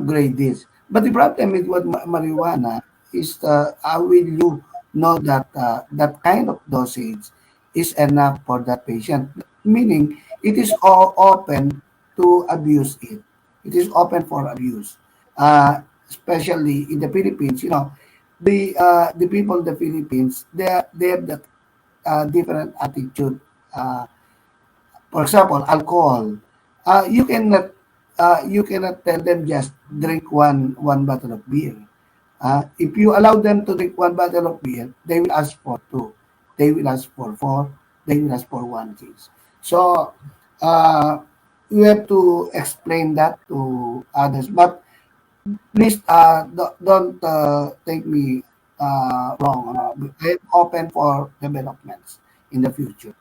grade this. But the problem with marijuana is, how will you know that that kind of dosage is enough for that patient? Meaning, it is all open to abuse it. It is open for abuse, especially in the Philippines. The people in the Philippines, they have that different attitude. For example, alcohol. You cannot tell them just drink one bottle of beer. If you allow them to drink one bottle of beer, they will ask for two. They will ask for four. They will ask for one case. So uh, you have to explain that to others. But please, don't take me wrong. I'm open for developments in the future.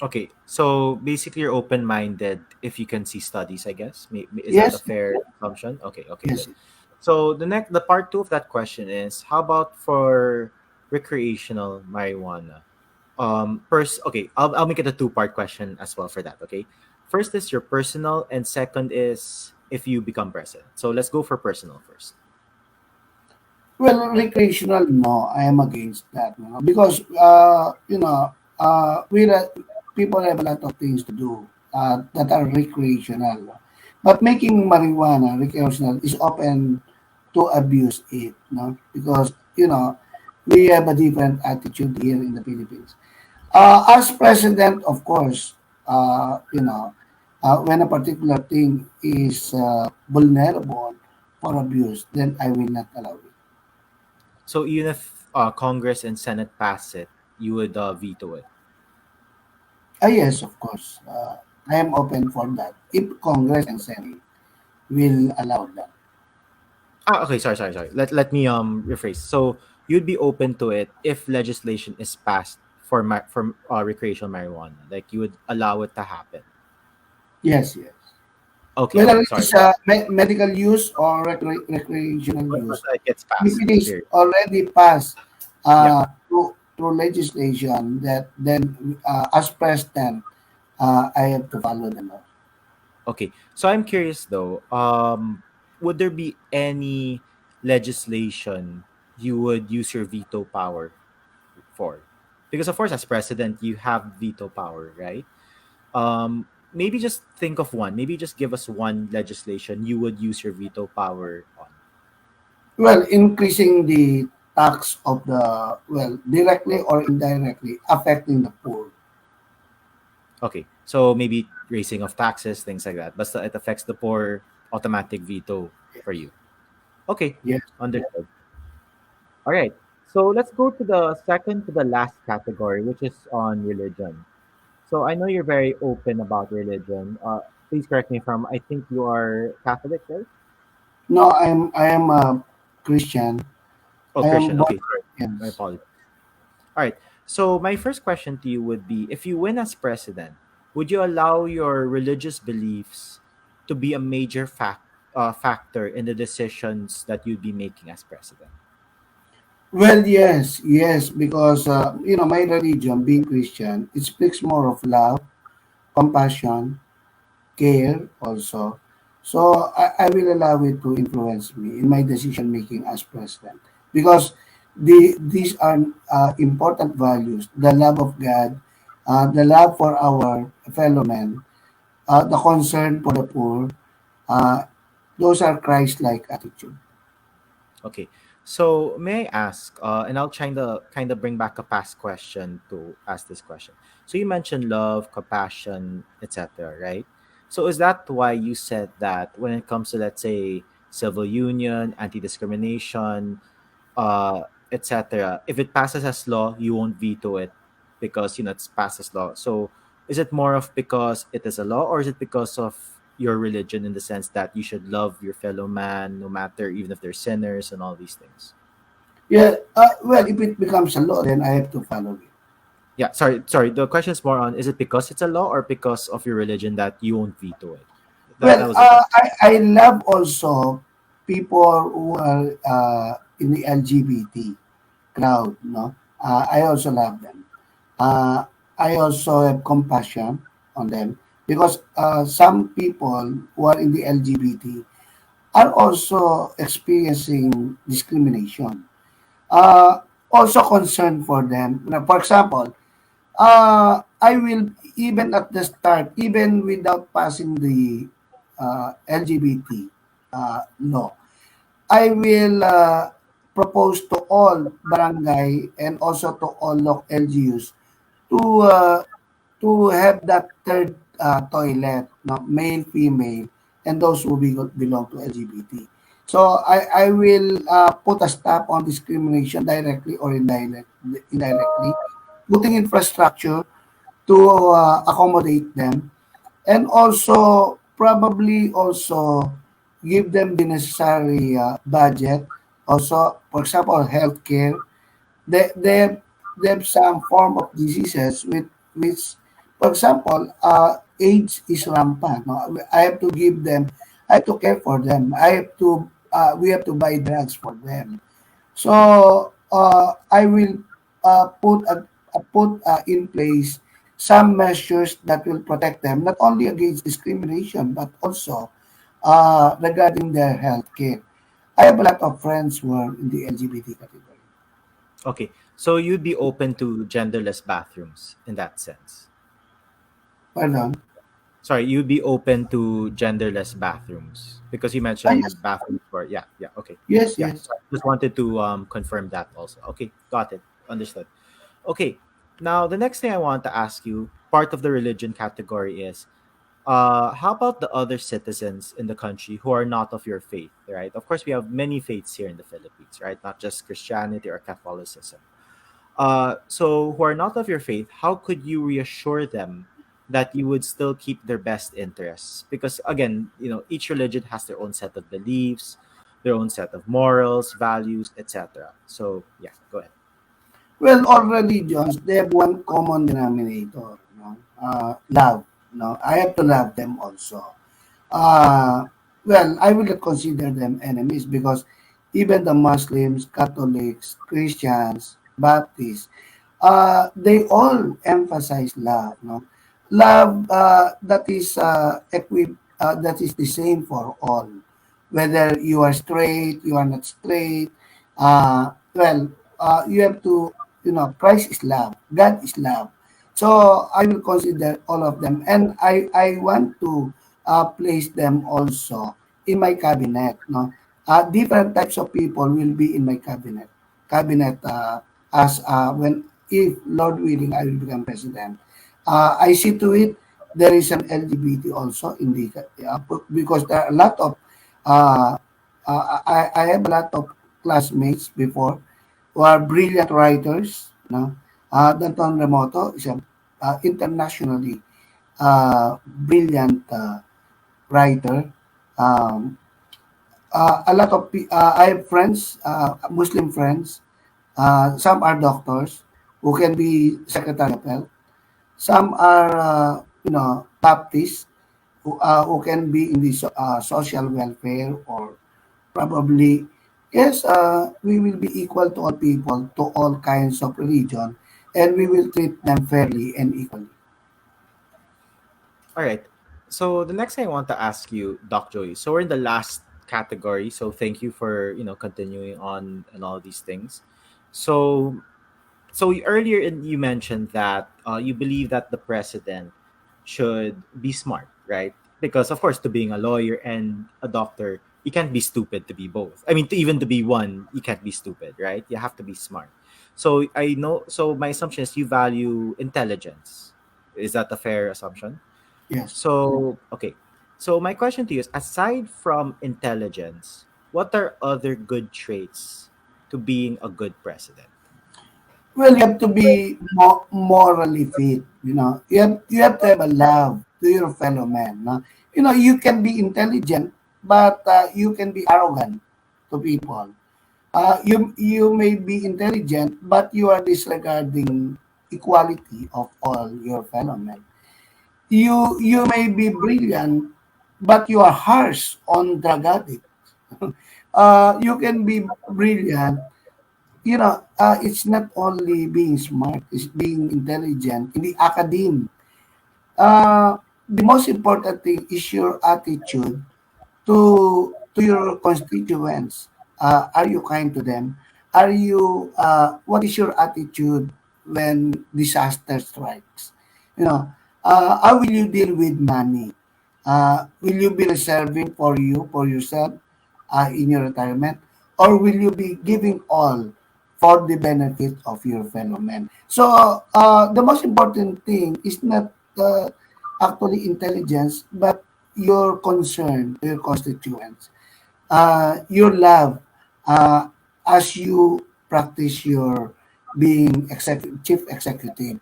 Okay, so basically you're open-minded if you can see studies, I guess. Is that a Yes, fair assumption? Okay, okay, good. yes. So the part two of that question is, how about for recreational marijuana? First, okay, I'll make it a two-part question as well for that. Okay, first is your personal, and second is if you become president. So let's go for personal first. Well, recreational, no, I am against that. No? Because, people have a lot of things to do that are recreational. No? But making marijuana recreational is open to abuse it. No? Because, we have a different attitude here in the Philippines. As president, of course, when a particular thing is vulnerable for abuse, then I will not allow it. So even if Congress and Senate pass it, you would veto it. Yes, of course. I am open for that. If Congress and Senate will allow that. Okay, sorry. Let me rephrase. So you'd be open to it if legislation is passed for recreational marijuana, like you would allow it to happen. Yes, yes. Okay, Whether it sorry. is medical use or recreational use, But it gets if passed. it is Period. already passed Yep. through legislation, that then as president, I have to follow the law. Okay. So I'm curious though. Would there be any legislation you would use your veto power for? Because of course, as president, you have veto power, right? Maybe just think of one. Maybe just give us one legislation you would use your veto power on. Well, increasing the tax of the, well, directly or indirectly affecting the poor. Okay, so maybe raising of taxes, things like that. But it affects the poor, automatic veto for you. Okay, Yes. understood. All right. So let's go to the second to the last category, which is on religion. So I know you're very open about religion. Please correct me if I'm. I think you are Catholic, right? No, I am a Christian. Oh, I am Christian. born Okay, sorry. My yes. apologies. All right. So my first question to you would be: if you win as president, would you allow your religious beliefs to be a major factor in the decisions that you'd be making as president? Well, yes, yes, because my religion, being Christian, it speaks more of love, compassion, care, also. So I will allow it to influence me in my decision making as president, because these are important values: the love of God, the love for our fellow men, the concern for the poor. Uh, those are Christ-like attitude. Okay. So may I ask, and I'll kind of bring back a past question to ask this question. So you mentioned love, compassion, etc., right? So is that why you said that when it comes to, let's say, civil union, anti-discrimination, etc., if it passes as law, you won't veto it because it's passed as law. So is it more of because it is a law, or is it because of your religion, in the sense that you should love your fellow man no matter, even if they're sinners and all these things? Yeah, well, if it becomes a law, then I have to follow it. Yeah, sorry. The question is more on: is it because it's a law or because of your religion that you won't veto it? That Well, was the question. I love also people who are in the LGBT crowd, no? I also love them. Uh, I also have compassion on them, because some people who are in the LGBT are also experiencing discrimination. Also concerned for them. Now, for example, I will, even at the start, even without passing the LGBT law, I will propose to all barangay and also to all LGUs to uh, to have that third toilet, no, male, female, and those who belong to LGBT. So I will put a stop on discrimination directly or indirectly, putting infrastructure to accommodate them, and also probably also give them the necessary budget. Also, for example, healthcare, they have some form of diseases with which, for example, AIDS is rampant. No? I have to give them, I have to care for them. We have to buy drugs for them. So I will put in place some measures that will protect them not only against discrimination but also regarding their health care. I have a lot of friends who are in the LGBT category. Okay, so you'd be open to genderless bathrooms in that sense. Pardon? Sorry, you'd be open to genderless bathrooms because you Ah, yes, mentioned bathrooms for, yeah, yeah, okay. yes, Yeah, yes. so I just wanted to confirm that also. Okay, got it. Understood. Okay. Now, the next thing I want to ask you, part of the religion category is, how about the other citizens in the country who are not of your faith, right? Of course, we have many faiths here in the Philippines, right? Not just Christianity or Catholicism. So who are not of your faith, how could you reassure them that you would still keep their best interests? Because again, each religion has their own set of beliefs, their own set of morals, values, etc. So yeah, go ahead. Well, all religions, they have one common denominator, love. No, I have to love them also. Uh, well, I will not consider them enemies because even the Muslims, Catholics, Christians, Baptists, they all emphasize love. No, love that is the same for all, whether you are straight, you are not straight. Well, you have to, Christ is love, God is love. So I will consider all of them, and I want to place them also in my cabinet. No, different types of people will be in my cabinet as when if Lord willing I will become president. I see to it there is an LGBT also in the because there are a lot of uh, I have a lot of classmates before who are brilliant writers. No, Danton Remoto is a internationally brilliant writer. Um, I have friends, Muslim friends. Some are doctors who can be secretary of health. Some are, Baptists who can be in the social welfare or probably, yes, we will be equal to all people, to all kinds of religion, and we will treat them fairly and equally. All right. So the next thing I want to ask you, Doc Joey. So we're in the last category. So thank you for continuing on and all these things. So earlier you mentioned that you believe that the president should be smart, right? Because of course, to being a lawyer and a doctor, you can't be stupid to be both. I mean, even to be one, you can't be stupid, right? You have to be smart. So I know. So my assumption is you value intelligence. Is that a fair assumption? Yes. So okay. So my question to you is: aside from intelligence, what are other good traits to being a good president? Well, you have to be morally fit. You have to have a love to your fellow man. No? You can be intelligent, but you can be arrogant to people. You may be intelligent, but you are disregarding equality of all your fellow men. You may be brilliant, but you are harsh on drug addict. You can be brilliant. It's not only being smart, it's being intelligent in the academe. The most important thing is your attitude to your constituents. Are you kind to them? What is your attitude when disaster strikes? How will you deal with money? Will you be reserving for yourself in your retirement, or will you be giving all for the benefit of your fellow men? So the most important thing is not actually intelligence, but your concern to your constituents, your love uh, as you practice your being chief executive.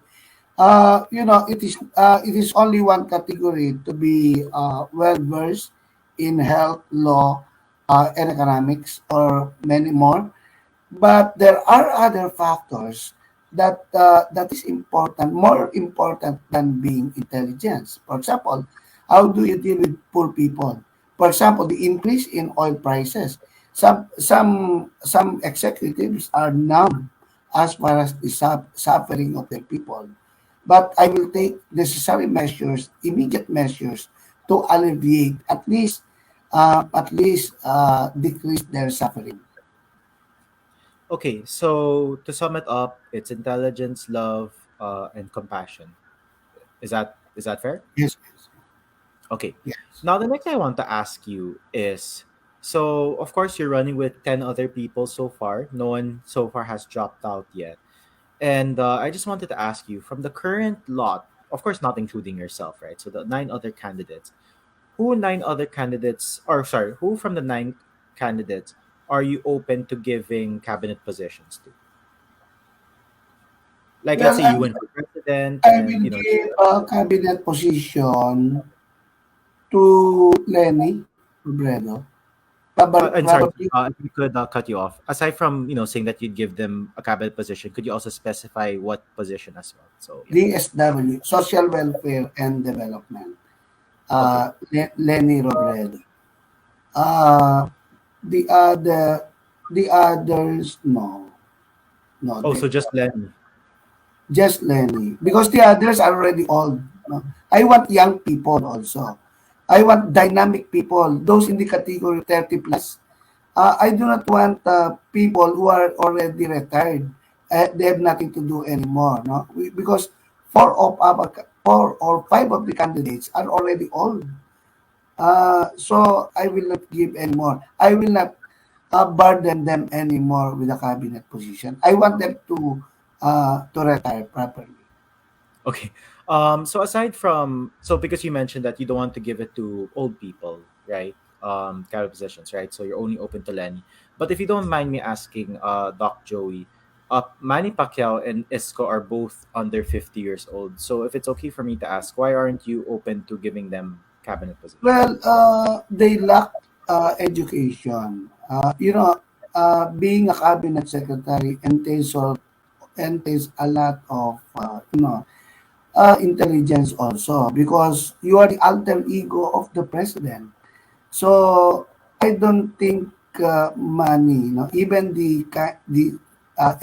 It is only one category to be well versed in health, law, and economics, or many more. But there are other factors that is important, more important than being intelligence. For example, how do you deal with poor people? For example, the increase in oil prices. Some executives are numb as far as the suffering of their people. But I will take necessary measures, immediate measures, to alleviate at least at least decrease their suffering. Okay, so to sum it up, it's intelligence, love, and compassion. Is that fair? Yes, Okay. yes. Now the next thing I want to ask you is, so of course you're running with 10 other people so far. No one so far has dropped out yet. And I just wanted to ask you, from the current lot, of course not including yourself, right? So the 9 other candidates, who from the 9 candidates are you open to giving cabinet positions to? Like, let's Well, say you win for president, I and will give a cabinet position to Lenny Robredo. and sorry, Probably if we could cut you off. Aside from saying that you'd give them a cabinet position, could you also specify what position as well? So yeah, DSW, Social Welfare and Development. okay. Lenny Robredo. Uh, the other, the others, no, no, Oh, so just Lenny. just Lenny, because the others are already old. No? I want young people also. I want dynamic people, those in the category 30 plus. I do not want people who are already retired. They have nothing to do anymore. No, because four or five of the candidates are already old. So I will not give anymore. I will not burden them anymore with a cabinet position. I want them to retire properly. Okay. So aside from, so because you mentioned that you don't want to give it to old people, right? Cabinet positions, right? So you're only open to Lenny. But if you don't mind me asking, Doc Joey, Manny Pacquiao and Isco are both under 50 years old. So if it's okay for me to ask, why aren't you open to giving them cabinet positions? Well, they lack education. Being a cabinet secretary entails a lot of intelligence also because you are the alter ego of the president. So I don't think money, even the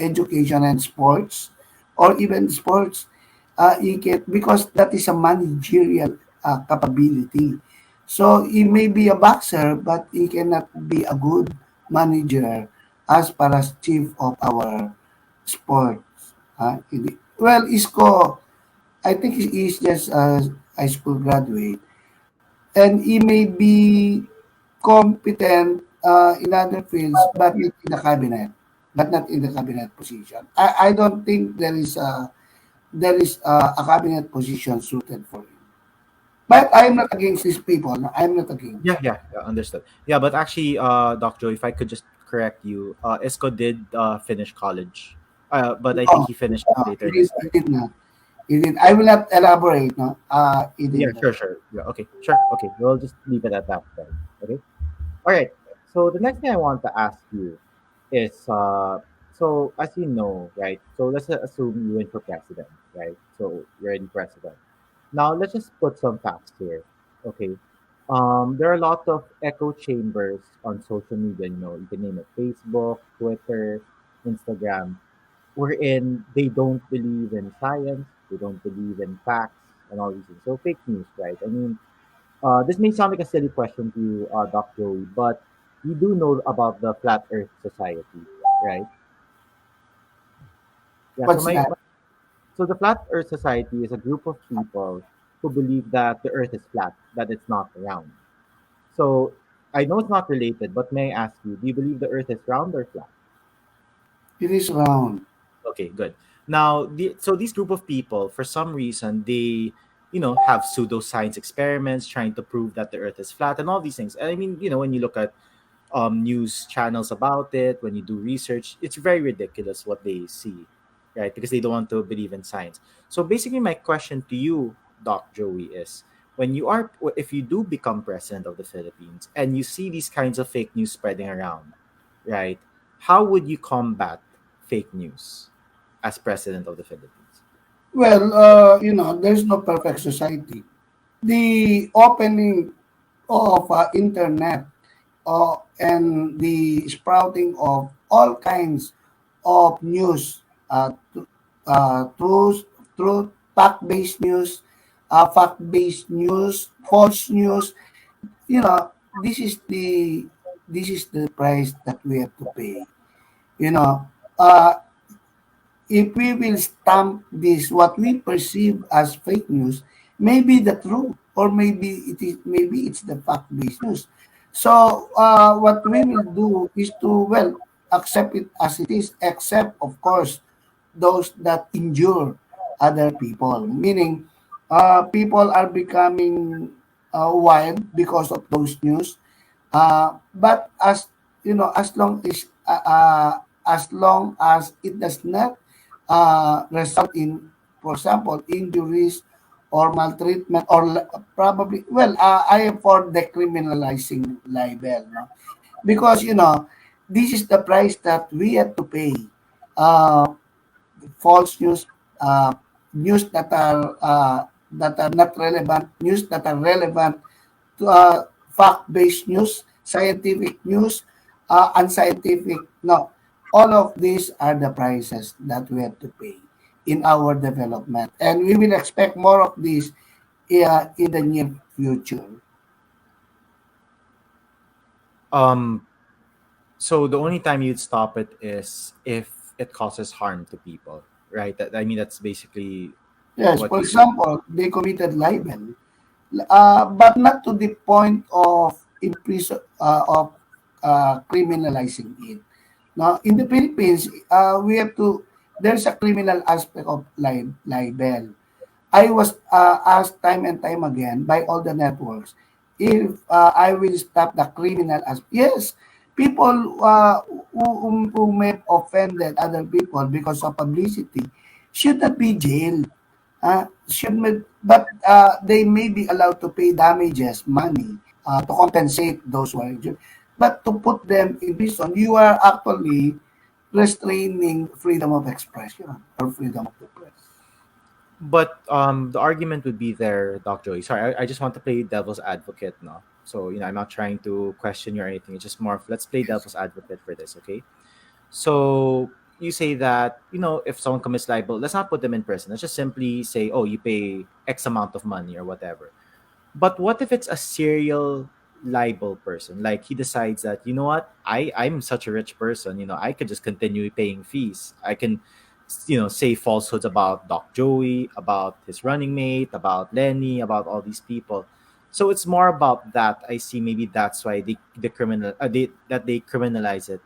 education and sports, or even sports, you can, because that is a managerial capability. So he may be a boxer, but he cannot be a good manager as far as chief of our sports. Well, Isco, I think he is just a high school graduate, and he may be competent in other fields, but not in the cabinet, position. I don't think there is a cabinet position suited for him. But I'm not against these people. No, I'm not against. Yeah, understood. Yeah, but actually, Doc Joey, if I could just correct you, Isco did finish college, but I think No, he finished it no, later in his he life. did not. He did. I will not elaborate. No, he Yeah, did not. sure. Yeah, okay, sure. Okay, we'll just leave it at that then. Okay. All right. So the next thing I want to ask you is, so as you know, right? So let's assume you win for president, right? So you're in president. Now let's just put some facts here. Okay. There are a lot of echo chambers on social media. You can name it Facebook, Twitter, Instagram, wherein they don't believe in science, they don't believe in facts, and all these things. So fake news, right? I mean, this may sound like a silly question to you, Doc Joey, but you do know about the Flat Earth Society, right? Yeah. So What's that? so the Flat Earth Society is a group of people who believe that the Earth is flat, that it's not round. So I know it's not related, but may I ask you, do you believe the Earth is round or flat? It is round. Okay, good. Now, so these group of people, for some reason, they, have pseudoscience experiments trying to prove that the Earth is flat and all these things. And I mean, when you look at news channels about it, when you do research, it's very ridiculous what they see, right? Because they don't want to believe in science. So basically, my question to you, Doc Joey, is if you do become president of the Philippines and you see these kinds of fake news spreading around, right? How would you combat fake news as president of the Philippines? Well, there's no perfect society. The opening of internet and the sprouting of all kinds of news, truth, fact-based news, false news, you know, this is the price that we have to pay. You know, uh, if we will stamp this what we perceive as fake news, maybe the truth, or maybe it's the fact-based news. So what we will do is to, well, accept it as it is, except of course those that injure other people. Meaning, people are becoming wild because of those news. But as you know, as long as it does not result in, for example, injuries or maltreatment, or probably, well, I am for decriminalizing libel, no? Because this is the price that we have to pay. Uh, False news, uh, news that are not relevant, news that are relevant to fact-based news, scientific news, unscientific. No, all of these are the prices that we have to pay in our development, and we will expect more of this in the near future. Um, so the only time you'd stop it is if it causes harm to people, right? That, I mean, that's basically Yes, what for you say. example, they committed libel, but not to the point of criminalizing it. Now, in the Philippines, we have to. There's a criminal aspect of libel. I was asked time and time again by all the networks if I will stop the criminal aspect. Yes, people who may have offended other people because of publicity should not be jailed. But they may be allowed to pay damages, money, to compensate those who are injured. But to put them in prison, you are actually restraining freedom of expression or freedom of the press. But the argument would be there, Doc Joey. Sorry, I just want to play devil's advocate now. So I'm not trying to question you or anything. It's just more of let's play devil's advocate for this, okay? So you say that if someone commits libel, let's not put them in prison. Let's just simply say, oh, you pay X amount of money or whatever. But what if it's a serial libel person? Like he decides that, you know what, I'm such a rich person, I could just continue paying fees. I can, say falsehoods about Doc Joey, about his running mate, about Lenny, about all these people. So it's more about that. I see. Maybe that's why they criminalize it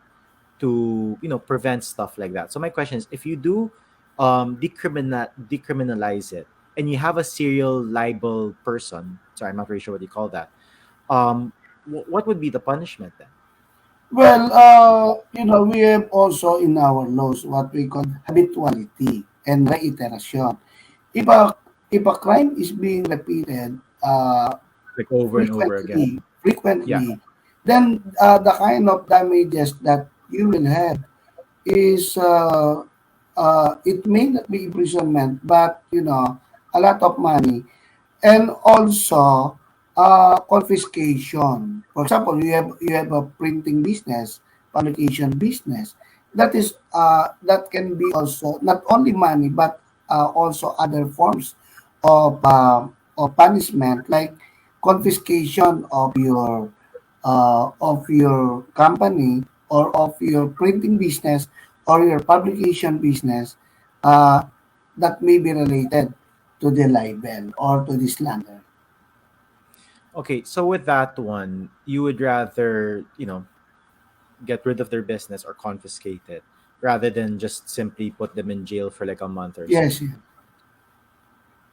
to prevent stuff like that. So my question is, if you do decriminalize it, and you have a serial libel person, sorry, I'm not really sure what you call that. What would be the punishment then? Well, we have also in our laws what we call habituality and reiteration. If a if a crime is being repeated Like over and over again. Yeah. frequently, then the kind of damages that you will have is it may not be imprisonment, but a lot of money, and also confiscation. For example, you have a printing business, publication business. That can be also not only money, but also other forms of punishment, like confiscation of your company, or of your printing business, or your publication business, uh, that may be related to the libel or to the slander. Okay, so with that one, you would rather get rid of their business or confiscate it rather than just simply put them in jail for like a month or so. Yes, yes,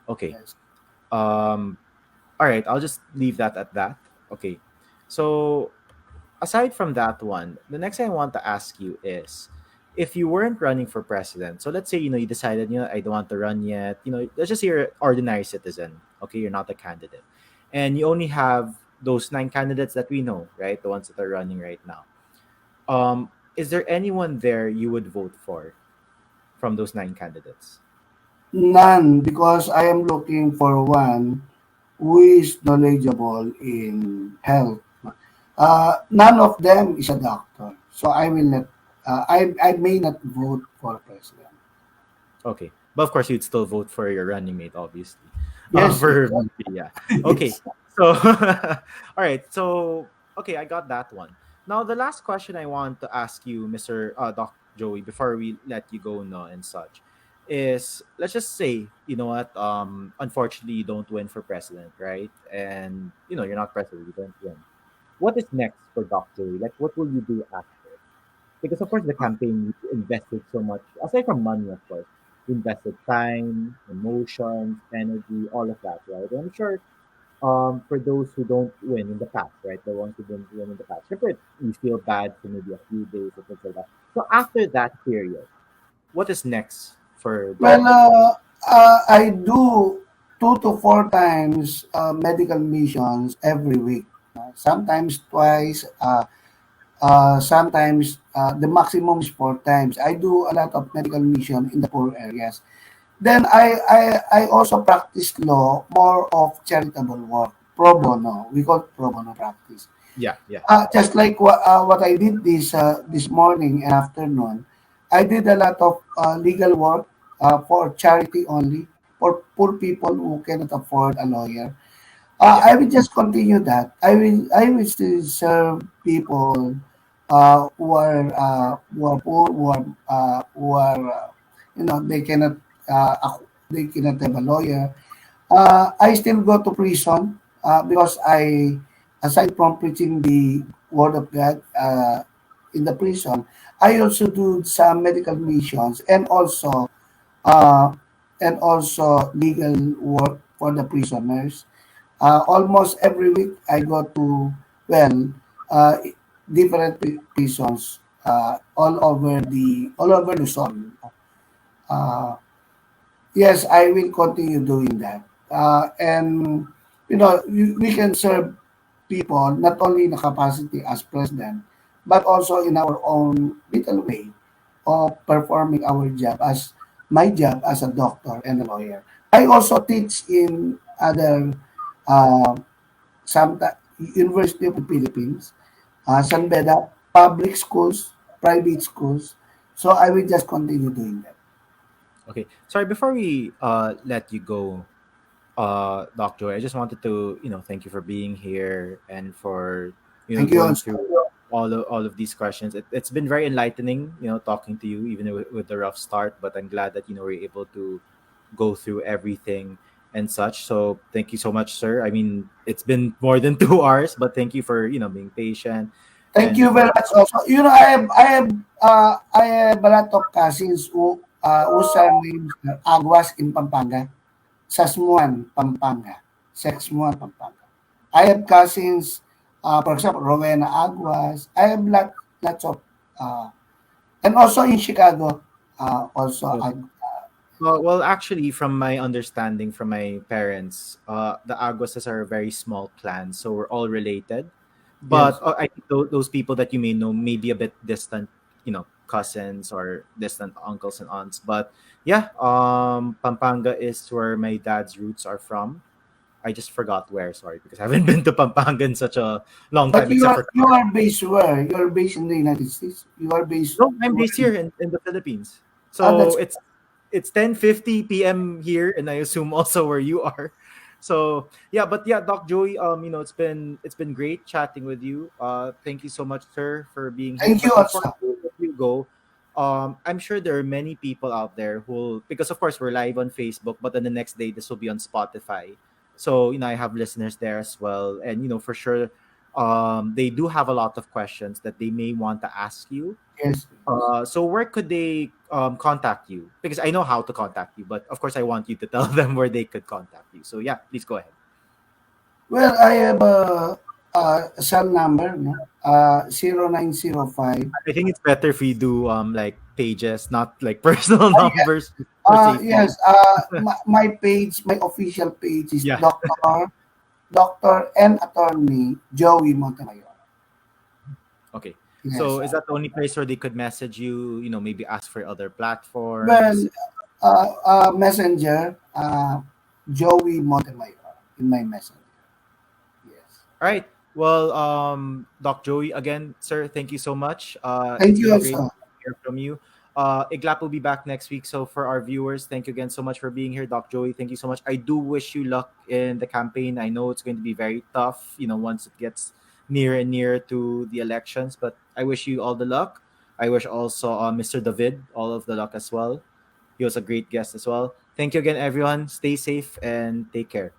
Okay. yes. um all right, I'll just leave that at that. Okay, so aside from that one, the next thing I want to ask you is, if you weren't running for president, so let's say you decided, I don't want to run yet. Let's just say you're an ordinary citizen. Okay, you're not a candidate, and you only have those nine candidates that we know, right? The ones that are running right now. Is there anyone there you would vote for from those nine candidates? None, because I am looking for one who is knowledgeable in health. None of them is a doctor, so I will not. I may not vote for president. Okay, but of course you'd still vote for your running mate, obviously. Yes, yes, For VP, yeah. Okay, yes. so all right, so Okay, I got that one. Now, the last question I want to ask you, Mr. Doc Joey, before we let you go, no, and such, is let's just say, you know what, unfortunately, you don't win for president, right? And, you're not president, you don't win. What is next for Doc Joey? Like, what will you do after? Because, of course, the campaign you invested so much, aside from money, of course, you invested time, emotions, energy, all of that, right? And I'm sure for those who don't win in the past, right? The ones who didn't win in the past. Sure, you feel bad for maybe a few days or things like that. So after that period, what is next for Doc Well, Joey? I do 2 to 4 times medical missions every week. Sometimes twice. Sometimes the maximum is 4 times. I do a lot of medical mission in the poor areas. Then I also practice law, more of charitable work, pro bono. We call it pro bono practice. Yeah, yeah, Just like what I did this morning and afternoon, I did a lot of legal work for charity only, for poor people who cannot afford a lawyer. yeah. I will just continue that. I will still serve people who are poor, they cannot they cannot have a lawyer. I still go to prison because aside from preaching the word of God in the prison, I also do some medical missions uh, and also legal work for the prisoners. Almost every week I go to, well, uh, different prisons all over Luzon. Uh, yes, I will continue doing that. And we can serve people not only in the capacity as president, but also in our own little way of performing our job as my job as a doctor and a lawyer. I also teach in other uh, some University of the Philippines, San Beda, public schools, private schools. So I will just continue doing that. Okay. Sorry, before we let you go, Doc Joey, I just wanted to, thank you for being here and for, Thank you going also. through all of these questions. It's been very enlightening, talking to you, even with the rough start. But I'm glad that we're able to go through everything and such. So thank you so much, sir. I mean, it's been more than 2 hours, but thank you for being patient Thank and you very for much also. I have a lot of cousins whose surnames are Aguas in Pampanga, Sasmuan, Pampanga, Sexmuan, Pampanga. I have cousins, for example, Rowena Aguas. I have lots of, uh, and also in Chicago, also. Well, actually, from my understanding from my parents, the Aguases are a very small clan, so we're all related. But Yes. I think those people that you may know may be a bit distant, cousins or distant uncles and aunts. But yeah, Pampanga is where my dad's roots are from. I just forgot where, sorry, because I haven't been to Pampanga in such a long But time, you except are for you are based where? You are based in the United States. You are based no, I'm where? based here in the Philippines. That's So it's 10:50 p.m. here, and I assume also where you are. So yeah, but yeah, Doc Joey, it's been great chatting with you. Thank you so much, sir, for being here. thank you But before also. we let you go, I'm sure there are many people out there who, because of course we're live on Facebook, but then the next day this will be on Spotify. So I have listeners there as well, and for sure, they do have a lot of questions that they may want to ask you. Yes. So where could they contact you? Because I know how to contact you, but of course I want you to tell them where they could contact you. So yeah, please go ahead. Well, I have a cell number, no? 0905. I think it's better if we do like pages, not like personal numbers for safety. Yes, my page, my official page is Yeah. Doctor and Attorney Joey Montemayor. Okay. Yes. So is that the only place where they could message you? Maybe ask for other Well, platforms. Messenger, Joey Montemayor in my messenger. Yes. All right. Well, Doc Joey, again, sir, thank you so much. Thank It's you been great also. to hear from you. IGLAP will be back next week. So for our viewers, thank you again so much for being here, Doc Joey. Thank you so much. I do wish you luck in the campaign. I know it's going to be very tough, once it gets near and near to the elections. But I wish you all the luck. I wish also Mr. David all of the luck as well. He was a great guest as well. Thank you again, everyone. Stay safe and take care.